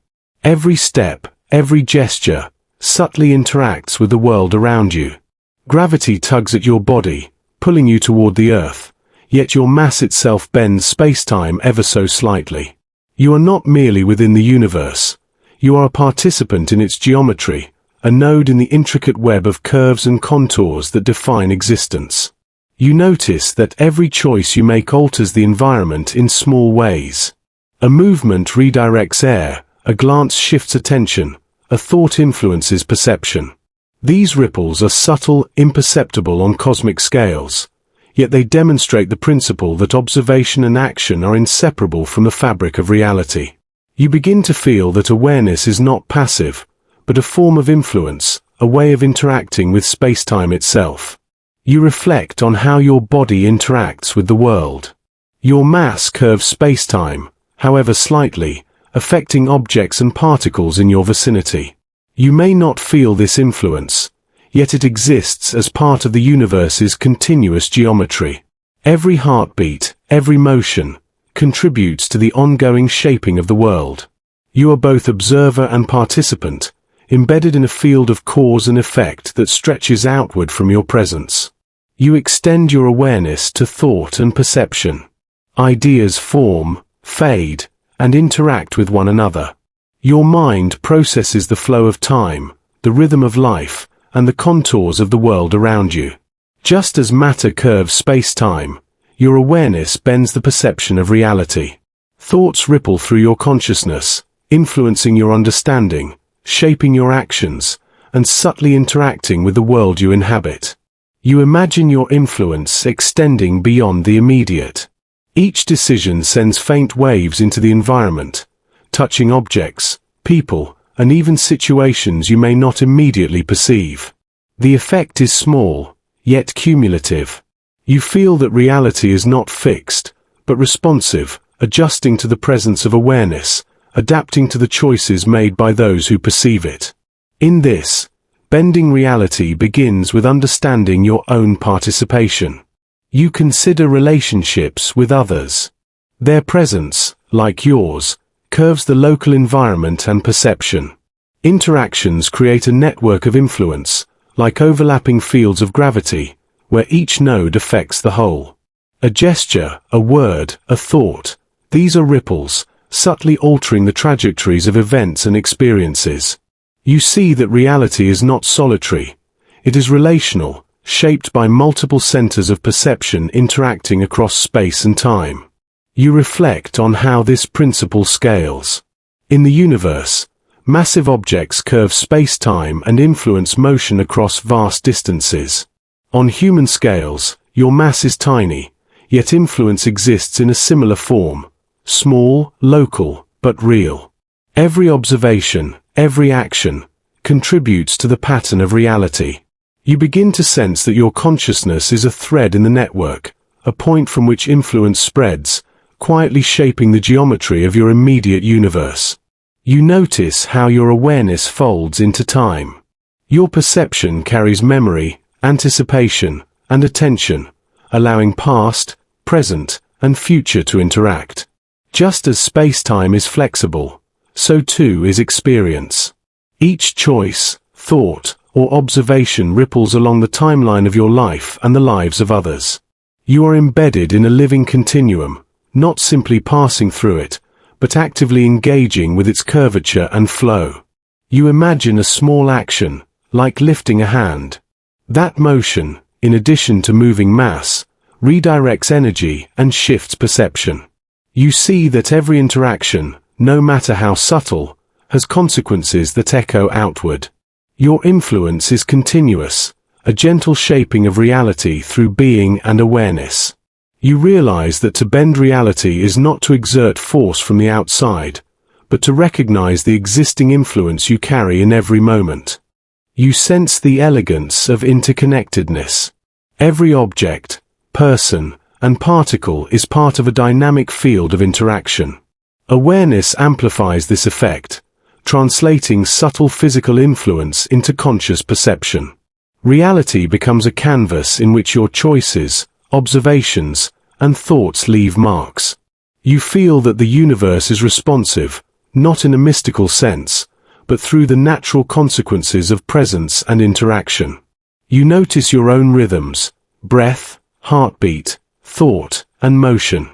S1: Every step, every gesture, subtly interacts with the world around you. Gravity tugs at your body, pulling you toward the Earth, yet your mass itself bends space-time ever so slightly. You are not merely within the universe. You are a participant in its geometry, a node in the intricate web of curves and contours that define existence. You notice that every choice you make alters the environment in small ways. A movement redirects air, a glance shifts attention, a thought influences perception. These ripples are subtle, imperceptible on cosmic scales, yet they demonstrate the principle that observation and action are inseparable from the fabric of reality. You begin to feel that awareness is not passive, but a form of influence, a way of interacting with space-time itself. You reflect on how your body interacts with the world. Your mass curves space-time, however slightly, affecting objects and particles in your vicinity. You may not feel this influence, yet it exists as part of the universe's continuous geometry. Every heartbeat, every motion, contributes to the ongoing shaping of the world. You are both observer and participant, embedded in a field of cause and effect that stretches outward from your presence. You extend your awareness to thought and perception. Ideas form, fade, and interact with one another. Your mind processes the flow of time, the rhythm of life, and the contours of the world around you. Just as matter curves space-time, your awareness bends the perception of reality. Thoughts ripple through your consciousness, influencing your understanding, shaping your actions, and subtly interacting with the world you inhabit. You imagine your influence extending beyond the immediate. Each decision sends faint waves into the environment, touching objects, people, and even situations you may not immediately perceive. The effect is small, yet cumulative. You feel that reality is not fixed, but responsive, adjusting to the presence of awareness, adapting to the choices made by those who perceive it. In this, bending reality begins with understanding your own participation. You consider relationships with others. Their presence, like yours, curves the local environment and perception. Interactions create a network of influence, like overlapping fields of gravity, where each node affects the whole. A gesture, a word, a thought, these are ripples, subtly altering the trajectories of events and experiences. You see that reality is not solitary. It is relational, shaped by multiple centers of perception interacting across space and time. You reflect on how this principle scales. In the universe, massive objects curve space-time and influence motion across vast distances. On human scales, your mass is tiny, yet influence exists in a similar form, small, local, but real. Every observation, every action, contributes to the pattern of reality. You begin to sense that your consciousness is a thread in the network, a point from which influence spreads, quietly shaping the geometry of your immediate universe. You notice how your awareness folds into time. Your perception carries memory, anticipation, and attention, allowing past, present, and future to interact. Just as space-time is flexible, so too is experience. Each choice, thought, or observation ripples along the timeline of your life and the lives of others. You are embedded in a living continuum, not simply passing through it, but actively engaging with its curvature and flow. You imagine a small action, like lifting a hand. That motion, in addition to moving mass, redirects energy and shifts perception. You see that every interaction, no matter how subtle, has consequences that echo outward. Your influence is continuous, a gentle shaping of reality through being and awareness. You realize that to bend reality is not to exert force from the outside, but to recognize the existing influence you carry in every moment. You sense the elegance of interconnectedness. Every object, person, and particle is part of a dynamic field of interaction. Awareness amplifies this effect, translating subtle physical influence into conscious perception. Reality becomes a canvas in which your choices, observations, and thoughts leave marks. You feel that the universe is responsive, not in a mystical sense, but through the natural consequences of presence and interaction. You notice your own rhythms, breath, heartbeat, thought, and motion.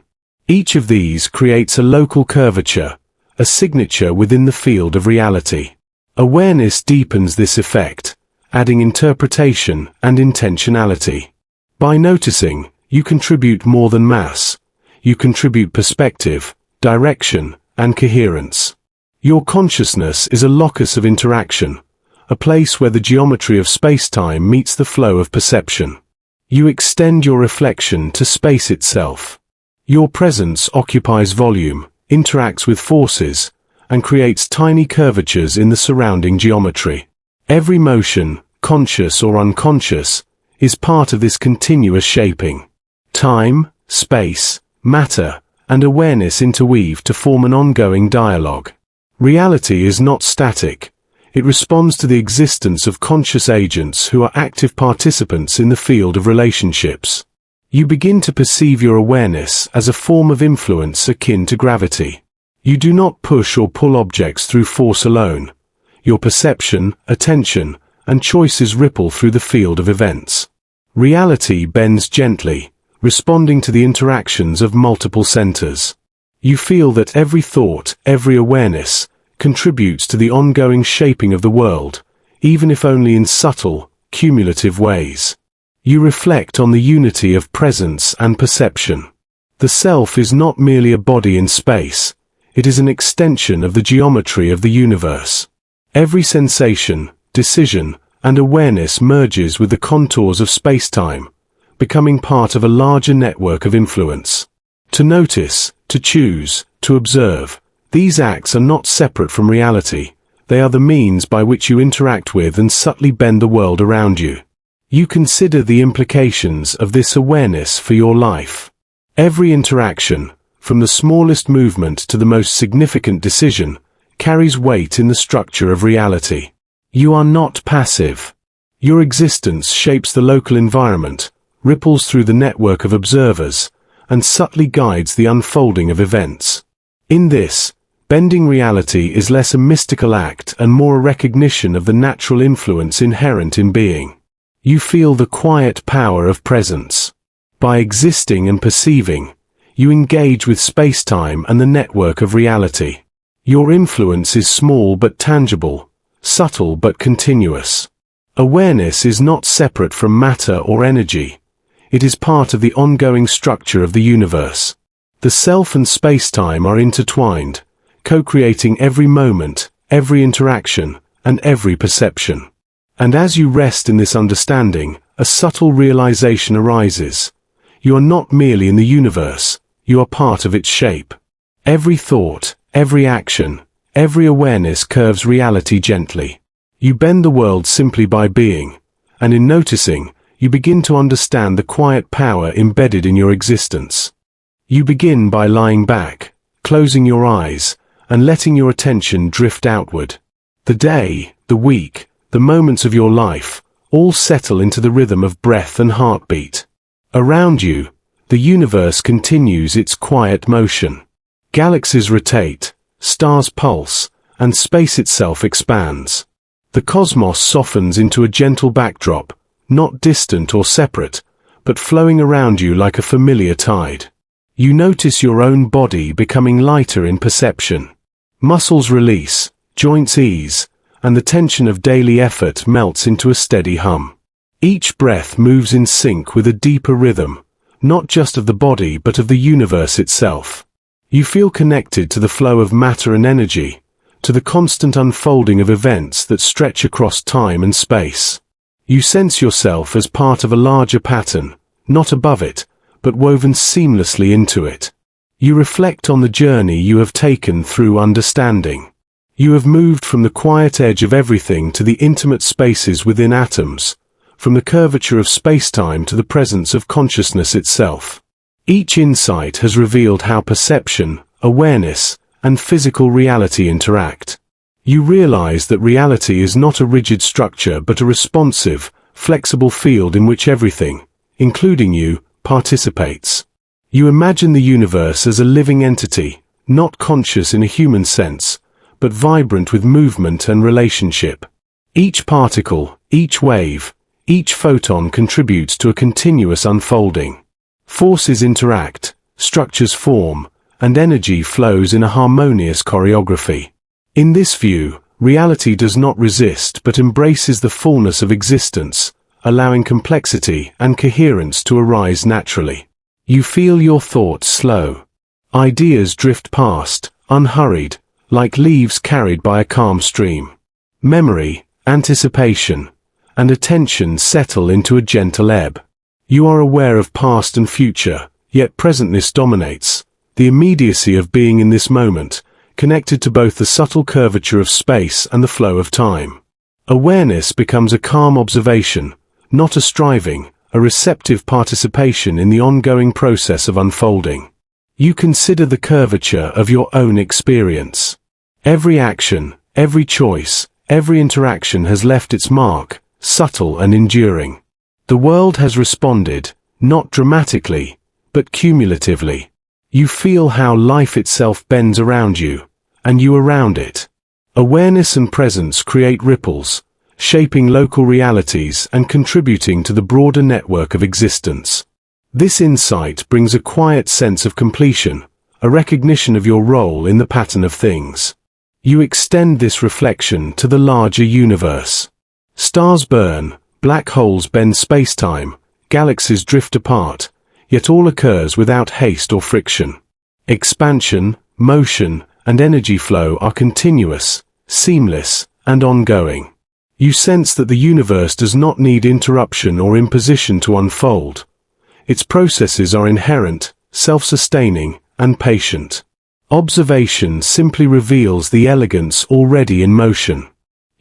S1: Each of these creates a local curvature, a signature within the field of reality. Awareness deepens this effect, adding interpretation and intentionality. By noticing, you contribute more than mass. You contribute perspective, direction, and coherence. Your consciousness is a locus of interaction, a place where the geometry of spacetime meets the flow of perception. You extend your reflection to space itself. Your presence occupies volume, interacts with forces, and creates tiny curvatures in the surrounding geometry. Every motion, conscious or unconscious, is part of this continuous shaping. Time, space, matter, and awareness interweave to form an ongoing dialogue. Reality is not static. It responds to the existence of conscious agents who are active participants in the field of relationships. You begin to perceive your awareness as a form of influence akin to gravity. You do not push or pull objects through force alone. Your perception, attention, and choices ripple through the field of events. Reality bends gently, responding to the interactions of multiple centers. You feel that every thought, every awareness, contributes to the ongoing shaping of the world, even if only in subtle, cumulative ways. You reflect on the unity of presence and perception. The self is not merely a body in space, it is an extension of the geometry of the universe. Every sensation, decision, and awareness merges with the contours of spacetime, becoming part of a larger network of influence. To notice, to choose, to observe, these acts are not separate from reality. They are the means by which you interact with and subtly bend the world around you. You consider the implications of this awareness for your life. Every interaction, from the smallest movement to the most significant decision, carries weight in the structure of reality. You are not passive. Your existence shapes the local environment, ripples through the network of observers, and subtly guides the unfolding of events. In this, bending reality is less a mystical act and more a recognition of the natural influence inherent in being. You feel the quiet power of presence. By existing and perceiving, you engage with spacetime and the network of reality. Your influence is small but tangible, subtle but continuous. Awareness is not separate from matter or energy. It is part of the ongoing structure of the universe. The self and spacetime are intertwined, co-creating every moment, every interaction, and every perception. And as you rest in this understanding, a subtle realization arises. You are not merely in the universe, you are part of its shape. Every thought, every action, every awareness curves reality gently. You bend the world simply by being, and in noticing, you begin to understand the quiet power embedded in your existence. You begin by lying back, closing your eyes, and letting your attention drift outward. The day, the week, the moments of your life, all settle into the rhythm of breath and heartbeat. Around you, the universe continues its quiet motion. Galaxies rotate, stars pulse, and space itself expands. The cosmos softens into a gentle backdrop, not distant or separate, but flowing around you like a familiar tide. You notice your own body becoming lighter in perception. Muscles release, joints ease, and the tension of daily effort melts into a steady hum. Each breath moves in sync with a deeper rhythm, not just of the body but of the universe itself. You feel connected to the flow of matter and energy, to the constant unfolding of events that stretch across time and space. You sense yourself as part of a larger pattern, not above it, but woven seamlessly into it. You reflect on the journey you have taken through understanding. You have moved from the quiet edge of everything to the intimate spaces within atoms, from the curvature of spacetime to the presence of consciousness itself. Each insight has revealed how perception, awareness, and physical reality interact. You realize that reality is not a rigid structure but a responsive, flexible field in which everything, including you, participates. You imagine the universe as a living entity, not conscious in a human sense, but vibrant with movement and relationship. Each particle, each wave, each photon contributes to a continuous unfolding. Forces interact, structures form, and energy flows in a harmonious choreography. In this view, reality does not resist but embraces the fullness of existence, allowing complexity and coherence to arise naturally. You feel your thoughts slow. Ideas drift past, unhurried, like leaves carried by a calm stream. Memory, anticipation, and attention settle into a gentle ebb. You are aware of past and future, yet presentness dominates, the immediacy of being in this moment, connected to both the subtle curvature of space and the flow of time. Awareness becomes a calm observation, not a striving, a receptive participation in the ongoing process of unfolding. You consider the curvature of your own experience. Every action, every choice, every interaction has left its mark, subtle and enduring. The world has responded, not dramatically, but cumulatively. You feel how life itself bends around you, and you around it. Awareness and presence create ripples, shaping local realities and contributing to the broader network of existence. This insight brings a quiet sense of completion, a recognition of your role in the pattern of things. You extend this reflection to the larger universe. Stars burn, black holes bend spacetime, galaxies drift apart, yet all occurs without haste or friction. Expansion, motion, and energy flow are continuous, seamless, and ongoing. You sense that the universe does not need interruption or imposition to unfold. Its processes are inherent, self-sustaining, and patient. Observation simply reveals the elegance already in motion.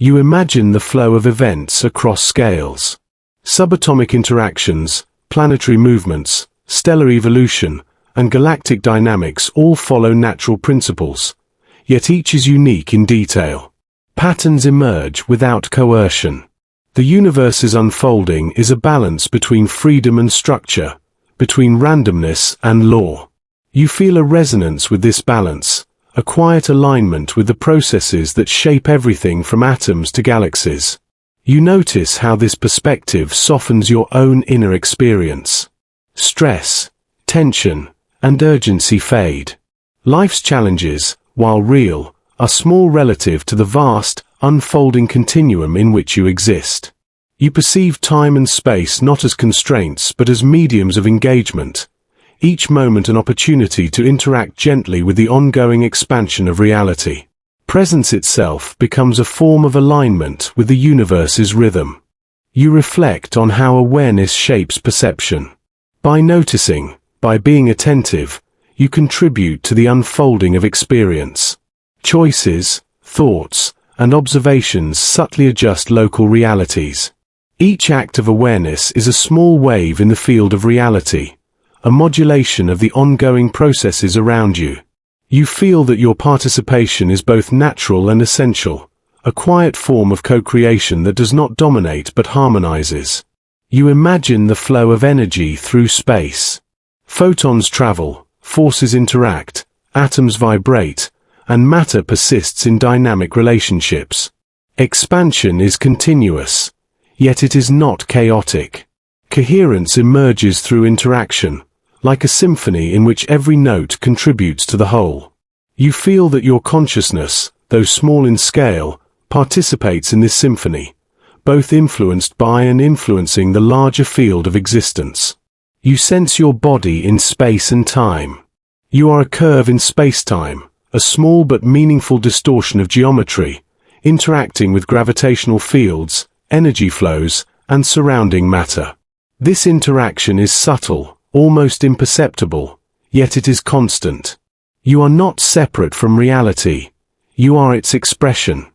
S1: You imagine the flow of events across scales. Subatomic interactions, planetary movements, stellar evolution, and galactic dynamics all follow natural principles, yet each is unique in detail. Patterns emerge without coercion. The universe's unfolding is a balance between freedom and structure, between randomness and law. You feel a resonance with this balance, a quiet alignment with the processes that shape everything from atoms to galaxies. You notice how this perspective softens your own inner experience. Stress, tension, and urgency fade. Life's challenges, while real, are small relative to the vast, unfolding continuum in which you exist. You perceive time and space not as constraints but as mediums of engagement, each moment an opportunity to interact gently with the ongoing expansion of reality. Presence itself becomes a form of alignment with the universe's rhythm. You reflect on how awareness shapes perception. By noticing, by being attentive, you contribute to the unfolding of experience. Choices, thoughts, and observations subtly adjust local realities. Each act of awareness is a small wave in the field of reality, a modulation of the ongoing processes around you. You feel that your participation is both natural and essential, a quiet form of co-creation that does not dominate but harmonizes. You imagine the flow of energy through space. Photons travel, forces interact, atoms vibrate, and matter persists in dynamic relationships. Expansion is continuous, yet it is not chaotic. Coherence emerges through interaction, like a symphony in which every note contributes to the whole. You feel that your consciousness, though small in scale, participates in this symphony, both influenced by and influencing the larger field of existence. You sense your body in space and time. You are a curve in space-time, a small but meaningful distortion of geometry, interacting with gravitational fields, energy flows, and surrounding matter. This interaction is subtle, almost imperceptible, yet it is constant. You are not separate from reality. You are its expression.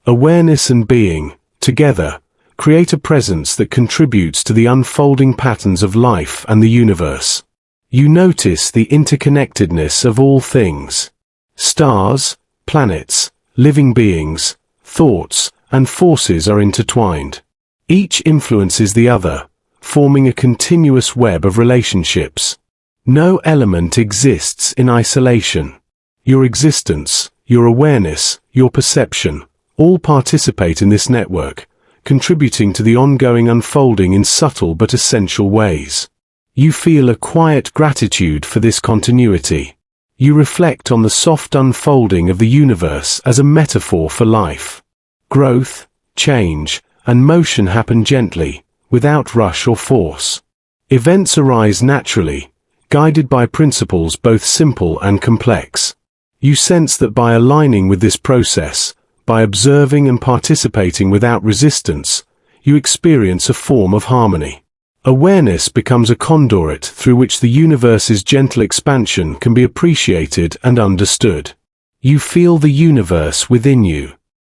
S1: Awareness and being, together, create a presence that contributes to the unfolding patterns of life and the universe. You notice the interconnectedness of all things. Stars, planets, living beings, thoughts, and forces are intertwined. Each influences the other, forming a continuous web of relationships. No element exists in isolation. Your existence, your awareness, your perception, all participate in this network, contributing to the ongoing unfolding in subtle but essential ways. You feel a quiet gratitude for this continuity. You reflect on the soft unfolding of the universe as a metaphor for life. Growth, change, and motion happen gently, without rush or force. Events arise naturally, guided by principles both simple and complex. You sense that by aligning with this process, by observing and participating without resistance, you experience a form of harmony. Awareness becomes a conduit through which the universe's gentle expansion can be appreciated and understood. You feel the universe within you.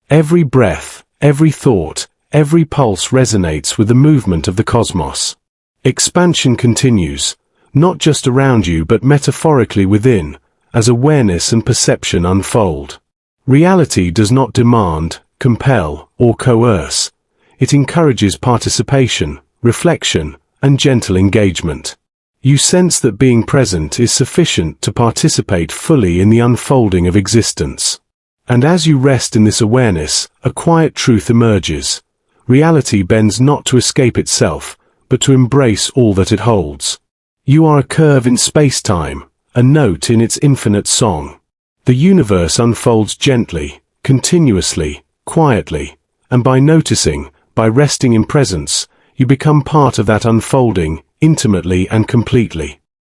S1: Every breath, every thought, every pulse resonates with the movement of the cosmos. Expansion continues, not just around you but metaphorically within, as awareness and perception unfold. Reality does not demand, compel, or coerce. It encourages participation, reflection, and gentle engagement. You sense that being present is sufficient to participate fully in the unfolding of existence. And as you rest in this awareness, a quiet truth emerges. Reality bends not to escape itself, but to embrace all that it holds. You are a curve in spacetime, a note in its infinite song. The universe unfolds gently, continuously, quietly, and by noticing, by resting in presence, you become part of that unfolding, intimately and completely.